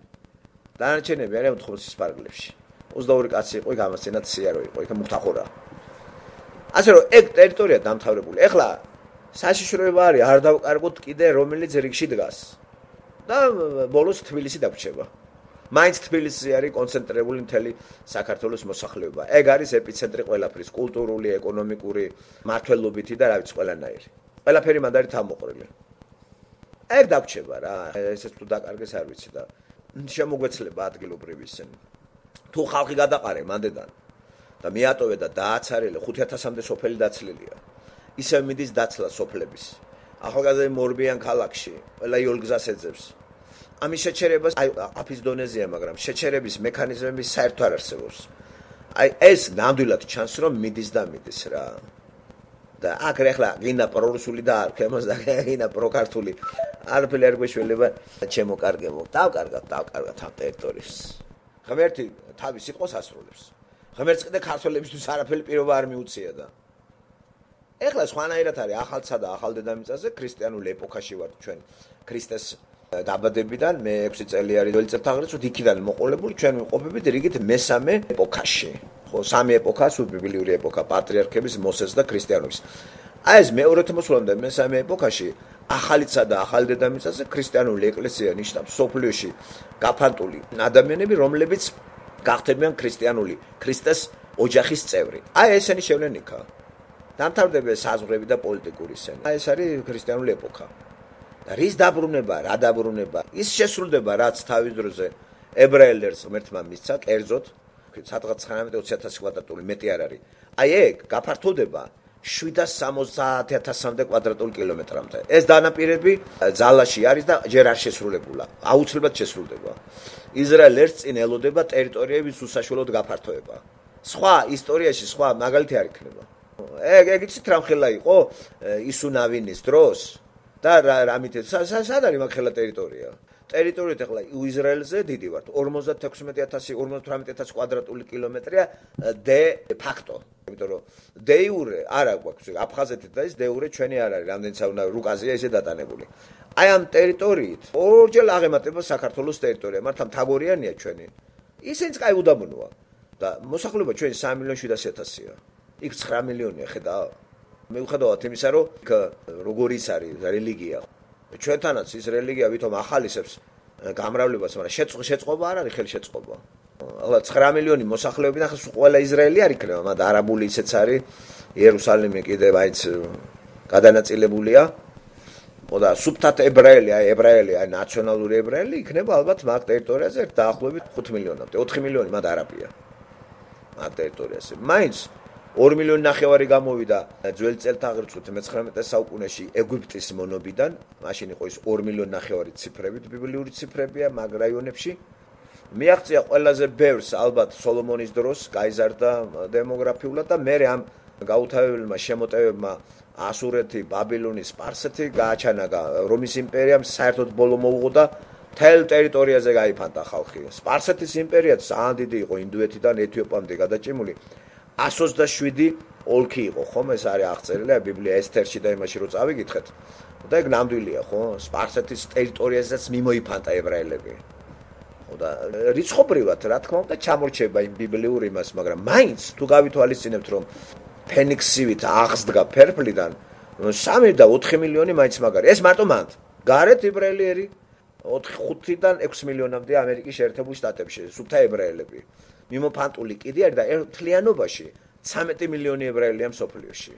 დანარჩენები არიან 80-ის პარკლებში. 22 კაცი იყო, გამასცენად სიარო იყო, იქ მუხტახორა. ასე რომ ეგ ტერიტორია დამთავრებული. ეხლა საშიშროება არის არ დავკარგოთ კიდე რომელიც რიგში დგას. და ბოლოს თბილისი დაგვრჩება. მაინც თბილისი არის კონცენტრირებული მთელი საქართველოს მოსახლეობა. ეგ არის ეპიცენტრი ყველაფრის, კულტურული, ეკონომიკური, მართლობითი და რა ვიცი ყველანაირი. ყველაფერი მანდ არის თავმოყრილი. ეგ დაგვრჩება რა, ესეც თუ დაკარგეს არ ვიცი და შემოგვეცლება ადგილობრივი ისინი. თუ ხალხი გადაყარე მანდედან და მიატოვე და დააცარელე 5000-მდე სოფელი დაცლილია. ისევ მიდის დაცლა სოფლების. ახალგაზრდა მორბიან ქალაქში, ყველა იოლგზას ეძებს. ამის შეჩერებას აი აფის დონეზეა, მაგრამ შეჩერების მექანიზმები საერთოდ არ არსებობს. აი ეს ნამდვილად ჩანს რომ მიდის და მიდის რა. და აქ ახლა გინდა პრორუსული და არ ქვემოს და გინდა პროკართული. არაფერი არ გვეშველება ჩემო კარგებო. დავკარგათ ამ ტერიტორიას. ღმერთი თავის სიტყვას ასრულებს. ღმერთს კიდე ქართველებისთვის არაფერი პირობა არ მიუწია და ეხლა სხვანაირად არის ახალსა და ახალ დედამიწაზე ქრისტიანულ ეპოქაში ვართ ჩვენ ქრისტეს დაბადებიდან მე 6 წელი არის ძველი წელთაღრიცხვით იქიდან მოყოლებული ჩვენ ვიყოფებით რიგით მესამე ეპოქაში ხო სამი ეპოქა სულ ბიბლიური ეპოქა პატრიარქების მოსეს და ქრისტიანობის აი ეს მეორეთ მოსვლამდე მესამე ეპოქაში ახალისა და ახალ დედამიწაზე ქრისტიანული ეკლესია ნიშნავს სოფლიოში გაფანტული ადამიანები რომლებიც გახდებიან ქრისტიანული ქრისტეს ოჯახის წევრი აი ესენი შევლენ იქა დამთავრდება საზღვრები და პოლიტიკური სცენა. აი ეს არის ქრისტიანული ეპოქა. და რის დაბრუნება, რა დაბრუნება? ის შესრულდება რაც თავის დროზე ებრაელებს ღმერთმა მისცა, კერძოდ, სადღაც 19-20000 კვადრატული მეტი არ არის. აი ეგ გაფართოვდება 760.000-მდე კვადრატული კილომეტრამდე. ეს დანაპირები ძალაში არის და ჯერ არ შესრულებულა. აუცილებლად შესრულდება. ისრაელს წინ ელოდება ტერიტორიების უსაშველოდ გაფართოება. სხვა ისტორიაში სხვა მაგალითი არ იქნება. ეგ იცით რა მხელა იყო ისუნავინის დროს და რამით სად არის მაგხელა ტერიტორია ტერიტორიით ახლა ისრაელზე დიდი ვართ 56.000-58.000 კვადრატული კილომეტრია დე ფაქტო იმიტომ რომ დე იურე არა გვაქვს აფხაზეთი და ის დე იურე ჩვენი არ არის რამდენიც უნდა რუკაზია ესე დატანებული აი ამ ტერიტორიით ორჯერ აღემატება საქართველოს ტერიტორია მართლა მთაგორიანია ჩვენი ისინიც კაი უდაბნოა და მოსახლეობა ჩვენი 3.700.000-ია იქ 9 მილიონია ხედავ. მიუხედავად იმისა, რომ როგორ ის არის რელიგია. ჩვენთანაც ის რელიგია ვითომ ახალისებს გამრავლებას, მაგრამ შეწყობა არ არის ხელშეწყობა. ახლა 9 მილიონი მოსახლეობიდან ახლა ყველა ისრაელი არ იქნება, მაგრამ არაბული ისეც არის. იერუსალიმი კიდე მაინც გადანაწილებულია. და სუბთათ ებრაელი, აი ნაციონალური ებრაელი იქნება ალბათ მაგ ტერიტორიაზე დაახლოებით 5 მილიონამდე. 4 მილიონი მათ არაბია. მაგ ტერიტორიაზე. მაინც 2 მილიონი ნახევარი გამოვიდა ძველი წელთაღრიცხვით 19 საუკუნეში ეგვიპტის მონობიდან, მაშინ იყო ის 2 მილიონი ნახევარი ციფრებით, ბიბლიური ციფრებია მაგ რაიონებში. მიაღწია ყველაზე ბევრს ალბათ სოლომონის დროს, გაიზარდა დემოგრაფიულად და მე ამ გაუთავებელმა შემოტევებმა ასურეთი, ბაბილონი, სპარსეთი გააჩანაგა რომის იმპერიამ საერთოდ ბოლო მოუღო და თელ ტერიტორიაზე გაიფანტა ხალხი. სპარსეთის იმპერიაც ძალიან დიდი იყო ინდოეთიდან ეთიოპიამდე გადაჭიმული. 127 ოლქი იყო, ხომ ეს არის აღწერილი ბიბლია ესთერში და იმაში რო წავიკითხეთ. და ეგ ნამდვილია, ხო? სპარსეთის ტერიტორიაზეც მიმოიფანტა ებრაელები. ხო და რიცხობრივად, რა თქმა უნდა, ჩამორჩება იმ ბიბლიურ იმას, მაგრამ მაინც თუ გავითვალისწინებთ, რომ ფენიქსივით აღსდგა ფერფლიდან 3 და 4 მილიონი მაინც მაგარი. ეს მარტო მანდ. გარეთ ებრაელიერი 5-დან 6 მილიონამდე ამერიკის შეერთებულ შტატებში, სუფთა ებრაელები. მიმოფანტული კიდე არის და ერთლიანობაში 13 მილიონი ებრაელია მსოფლიოში.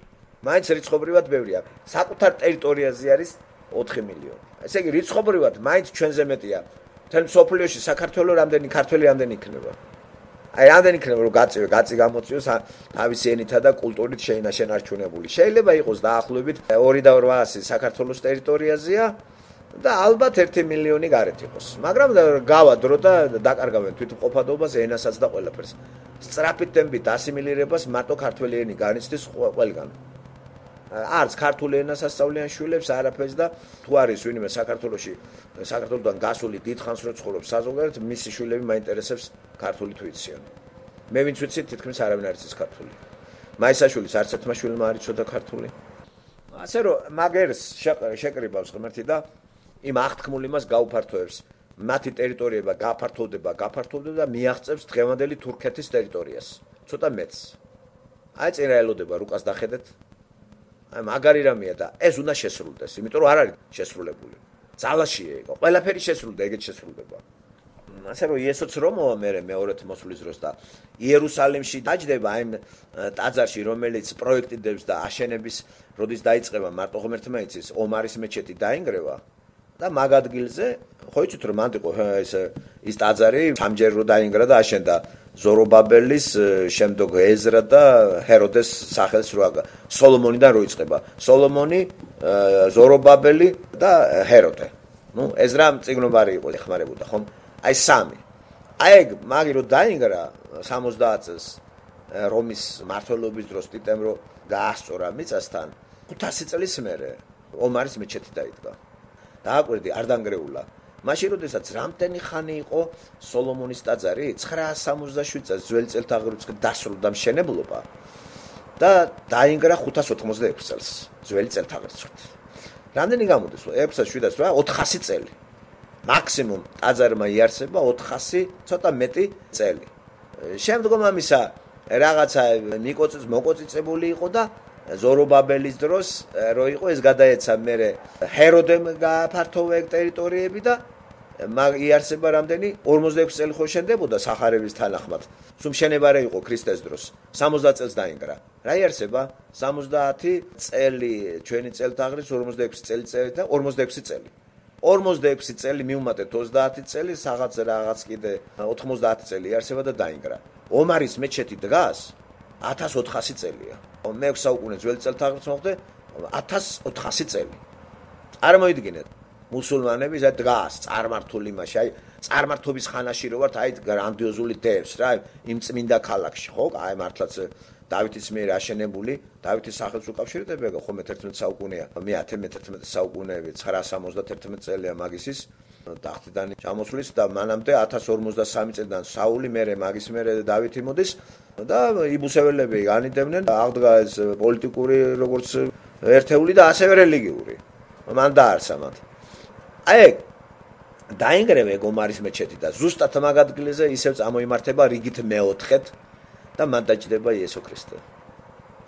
მაინც რიცხობრივად ბევრია. საკუთარ ტერიტორიაზე არის 4 მილიონი. ესე იგი რიცხობრივად მაინც ჩვენზე მეტია. თელ მსოფლიოში საქართველოს რამდენი ქართველი რამდენი იქნება? აი რამდენი იქნება რომ გაწი გამოწიოს თავისი ენითა და კულტურით შეინარჩუნებული. შეიძლება იყოს დაახლოებით 2.8 საქართველოს ტერიტორიაზეა. და ალბათ 1 მილიონი გარეთ იყოს. მაგრამ გავა დრო და დაკარგავენ თვითმყოფადობას, ენასაც და ყველაფერს. სწრაფით ტემპით ასიმილირებას მარტო ქართველი ენი განიცდის ყველგან. არც ქართული ენას ასწავლიან შვილებს არაფერს და თუ არის ვინმე საქართველოსდან გასული დიდხანს რო ცხოვრობს საზოგადოებრივ მისი შვილები მაინტერესებს ქართული თუ იციან. მე ვინც ვიცი თითქმის არავინ არ იცის ქართული. მაისაშვილის არც ერთმა შვილმა არ იცოდა ქართული. ასე რომ მაგერს შეკრიბავს ღმერთი და იმ აღთქმულ იმას გაუფართოებს. მათი ტერიტორიება გაფართოვდება და მიაღწევს დღევანდელი თურქეთის ტერიტორიას. ცოტა მეც. აი წერა ელოდება რუკას დახედეთ. აი მაგარი რამეა და ეს უნდა შესრულდეს, იმიტომ რომ არ არის შესრულებული. ძალაშია იყო. ყველაფერი შესრულდა, ეგეც შესრულდება. ასე რომ იესოც რომ მოვა მეორეთ მოსვლის დროს და იერუსალიმში დაჯდება აი ტაძარში, რომელიც პროექტიდებს და აშენების როდის დაიწყება მარტო ღმერთმა იცის, ომარის მეჩეთი დაინგრევა და მაგ ადგილზე ხო იცით რომ მანდ იყო ის ტაძარი სამჯერ რო დაინგრა და აშენდა ზორობაბელის, შემდეგ ეზრა და ჰეროდეს სახელს რო სოლომონიდან რო იწყება. სოლომონი, ზორობაბელი და ჰეროდე. ნუ ეზრა მწიგნობარი იყო, ეხმარებოდა ხომ? აი სამი. აი ეგ მაგი რო დაინგრა 70 წელს რომის მმართველობის დროს ტიტემ რო გაასწორა მიწასთან 500 წლის მერე ომარის მეჩეთი დაიდგა. დააკვირდი არ დანგრეულა. მაშინ როდესაც რამდენი ხანი იყო სოლომონის ტაძარი 967 წელს ძველი წელთაღრიცხვით დასრულდა მშენებლობა და დაინგრა 586 წელს ძველი წელთაღრიცხვით. რამდენი გამოდის 678 წელი. მაქსიმუმ ტაძარმა იარსება 400 ცოტა მეტი წელი. შემდგომ ამისა რაღაცა მოკოწიწებული იყო და ზორობაბელის დროს რო იყო ეს გადაეცა მერე ჰეროდემ გააფართოვა ეგ ტერიტორიები და იარსება რამდენი 46 წელი ხო შენდებოდა სახარების თანახმად. სულ მშენებარე იყო ქრისტეს დროს 70 წელს დაინგრა. რა იარსება 70 წელი ჩვენი წელთაღრიცხვით 46 წელი და 46 წელი. 46 წელი მივუმატეთ 30 წელი, რაღაც კიდე 90 წელი იარსება და დაინგრა. ომარის მეჩეთი დგას 1400 წელია. მე-6 საუკუნე ძველი წელთაღრიცხვით მოხდა 1400 წელი. წარმოიდგინეთ, მუსულმანები ზა დგას წარმართული იმაში, აი წარმართობის ხანაში რო ვართ, აი გრანდიოზული დევს რა, იმ წმინდა ქალაქში, ხო? აი მართლაც დავითის მიერ აშენებული, დავითის სახელს უკავშირდება, ხომ 11 საუკუნეა. მე 10-11 საუკუნეები 971 წელია მაგისის ტახტიდან ჩამოსვლის და მანამდე 1053 წელიდან საული მერე მაგის მერე დავითი მოდის და იბუსეველები განიდებდნენ აღდგა ეს პოლიტიკური როგორც ერთეული და ასევე რელიგიური. მან დაარსა მათ. აი დაინგრევა ომარის მეჩეთი და ზუსტად მაგ ადგილზე ისევ წამოიმართება რიგით მეოთხედ და მან დაჭდება იესო ქრისტე.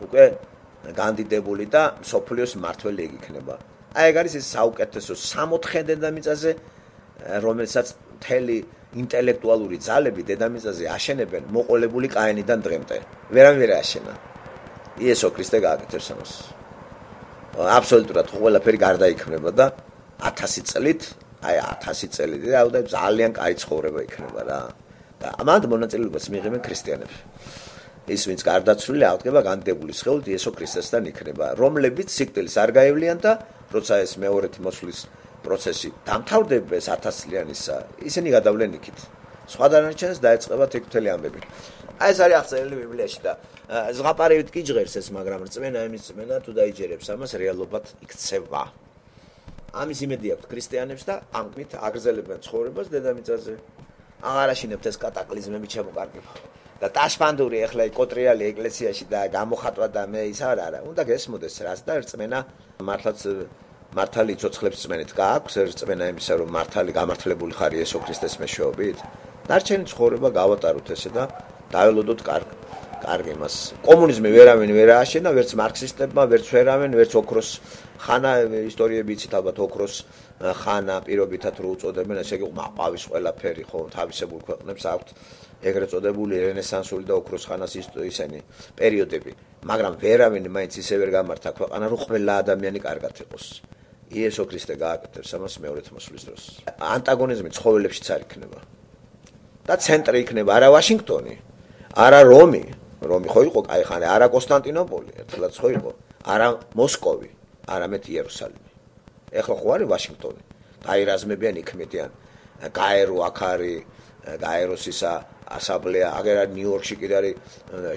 უკვე განდიდებული და მსოფლიოს მმართველი ეგ იქნება. აი ეგ არის ის საუკეთესო 64 დედამიწაზე, რომელსაც მთელი ინტელექტუალური ძალები დედამიწაზე აშენებენ მოყოლებული კაინიდან დღემდე. ვერავინ აშენა. იესო ქრისტე გააკეთებს ამას. აბსოლუტურად ყველაფერი გარდაიქმნება და 1000 წლით, აი 1000 წელი და ძალიან კაი ცხოვრება იქნება რა. და ამან მონაწილეობას მიიღებენ ქრისტიანები. ის ვინც გარდაცვლილი აღდგება განდიდებული სხეულით იესო ქრისტესთან იქნება, რომლებიც სიკვდილს არ გაევლიან და როცა ეს მეორეთი მოსვლის პროცესი დამთავრდება 1000 წლიანისა, ისინი გადავლენ იქით. სხვა დანარჩენს დაეწყება თექვთელი ამბები. აი ეს არის აღწერილი ბიბლიაში და ზღაპარევით კი ჟღერს ეს, მაგრამ რწმენა იმის რწმენა თუ დაიჯერებს ამას რეალობად იქცევა. ამის იმედი აქვს ქრისტიანებს და ამით აგრძელებენ ცხოვრებას დედამიწაზე. აღარ აშინებთ ეს კატაკლიზმები ჩამოკარგება. და ტაშპანდური ახლა კოტრიალი ეკლესიაში და გამოხატვა და მე ის არა. უნდა გესმოდეს რაც და რწმენა მართლაც მართალი ცოცხლებს რწმენით გააქვს, რწმენა იმისა რომ მართალი გამართლებული ხარ იესო ქრისტეს მეშვეობით. დარჩენი ცხოვრება გავატაროთ ესე და დაველოდოთ კარგი მას. კომუნიზმი ვერავინ ვერ ააშენა, ვერც მარქსისტებმა, ვერც ვერავინ, ვერც ოქროს ხანა ისტორიები იცით ალბათ ოქროს ხანა პირობითად რო უწოდებენ, ესე იგი მაყავის ყველაფერი ხო თავისებურ ქვეყნებს აქვთ ეგრეთ წოდებული რენესანსული და ოქროს ხანას ისენი პერიოდები, მაგრამ ვერავინ მაინც ისე ვერ გამართა ქვეყანა, რომ ყველა ადამიანი კარგად იყოს. იესო ქრისტე გააკეთებს ამას მეორეთ მოსვლის დროს. ანტაგონიზმი ცხოველებშიც არ იქნება. და ცენტრი იქნება არა ვაშინგტონი, არა რომი. რომი ხო იყო კაი ხანა, არა კონსტანტინოპოლი, ერთხელაც ხო იყო, არა მოსკოვი, არამედ იერუსალიმი. ეხლა ხო არის ვაშინგტონი. დაირაზმებიან იქმედიან. გაერო აქ არის, გაეროს ისა ასამბლეა, აგერ ნიუ-იორკში კიდე არის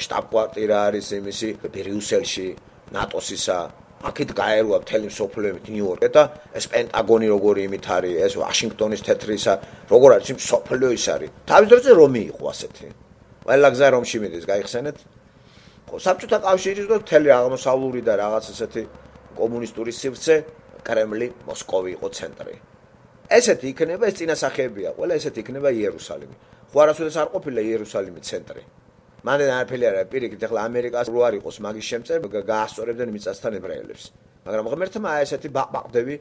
შტაბ-კვარტირა არის იმისი, ბრიუსელში, ნატოს ისა, აქეთ გაეროა მთელი მსოფლიო ნიუ-იორკი და ეს პენტაგონი როგორი იმით არის, ეს ვაშინგტონის თეთრისა, როგორ არის მსოფლიო ის არის. თავის დროზე რომი იყო ასეთი. ყველა გზა რომში მიდის, გაიხსენეთ? ხო, საბჭოთა კავშირის და მთელი აღმოსავლური და რაღაც ესეთი კომუნისტური სივრცე, კრემლი, მოსკოვი იყო ცენტრი. ესეთი იქნება ეს წინასახეებია, ყველა ესეთი იქნება იერუსალიმი. ხო არასოდეს არ ყოფილა იერუსალიმი ცენტრი. მანდ არაფერი არ არის, პირიქით ახლა ამერიკას რო არ იყოს მაგის შემწე, გაასწორებდნენ მიწასთან ებრაელებს. მაგრამ ღმერთმა ესეთი ბაყბაყდები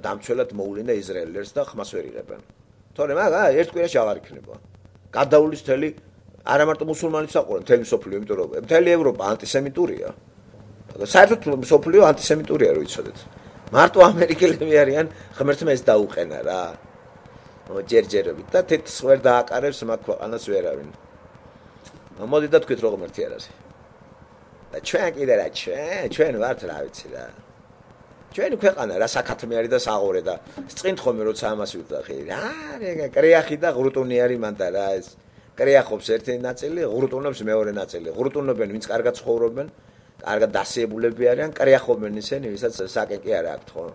დამცველად მოულინა ისრაელებს და ხმას ვერ იღებენ. თორემ ერთ კვირაში აღარ იქნება. გადაულის მთელი არა მარტო მუსულმანებს აყურებენ, მთელი მსოფლიო, იმიტომ რომ მთელი ევროპა ანტისემიტურია. საერთოდ მსოფლიო ანტისემიტურია, რო იცოდეთ. მარტო ამერიკელები არიან, ღმერთმა ეს დაუყენა რა. ჯერჯერობით და თეთრს ვერ დააკარებს მაგ ქვეყანას ვერავინ. მოდი და თქვით რომ ღმერთი არ არის. და ჩვენ კიდე რა ჩვენ ვართ რა ვიცი რა. ჩვენი ქვეყანა რა საქათმე არის და საღორე და წინ ხომე როცა ამას ვიტახი რა კრეახი და ღრუტუნი არის მანდა რა ეს კრეახობს ერთი ნაწილი ღრუტუნობს მეორე ნაწილი ღრუტუნობენ ვინც კარგად ცხოვრობენ კარგად დასიებულები არიან კრეახობენ ისინი ვისაც საკეკი არ აქვთ ხო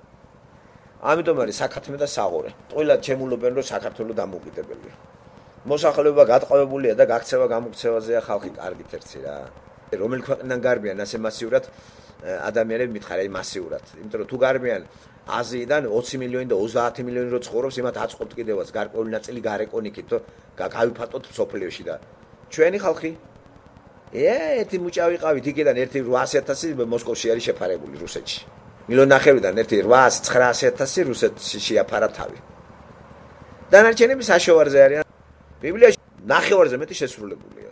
ამიტომ არის საქათმე და საღორე ყველად ჩემულობენ რომ საქართველოს დამოუკიდებელია მოსახლეობა გატყავებულია და გაქცევა გამოქცევაზეა ხალხი კარგით ერთი რა რომელი ქვეყნიდან გარბიან ასე მასიურად ადამიანები მითხარია მასიურად იმიტომ რომ თუ გარბიან აზიიდან 20 მილიონი და 30 მილიონი რო ცხოვრობს იმათ აწყობთ კიდევაც გარკვეული ნაწილი გარეკონიკით რომ გავიფატოთ სოფლიოში და ჩვენი ხალხი ერთი მუჭა ვიყავით იქიდან ერთი 800,000 მოსკოვში არის შეფარებული რუსეთში მილიონ ნახევრიდან ერთი 800-900,000 რუსეთში შეაფარა თავი დანარჩენები საშოვარზე არიან ბიბლიაში ნახევარზე მეტი შესრულებულია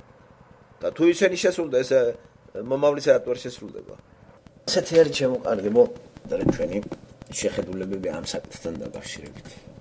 და თუ ისინი შესრულდა ეს მომავლის რატო არ შესრულდება ასეთი არის ჩემო კარგი და ჩვენი შეხედულებები ამ საკითხთან დაკავშირებით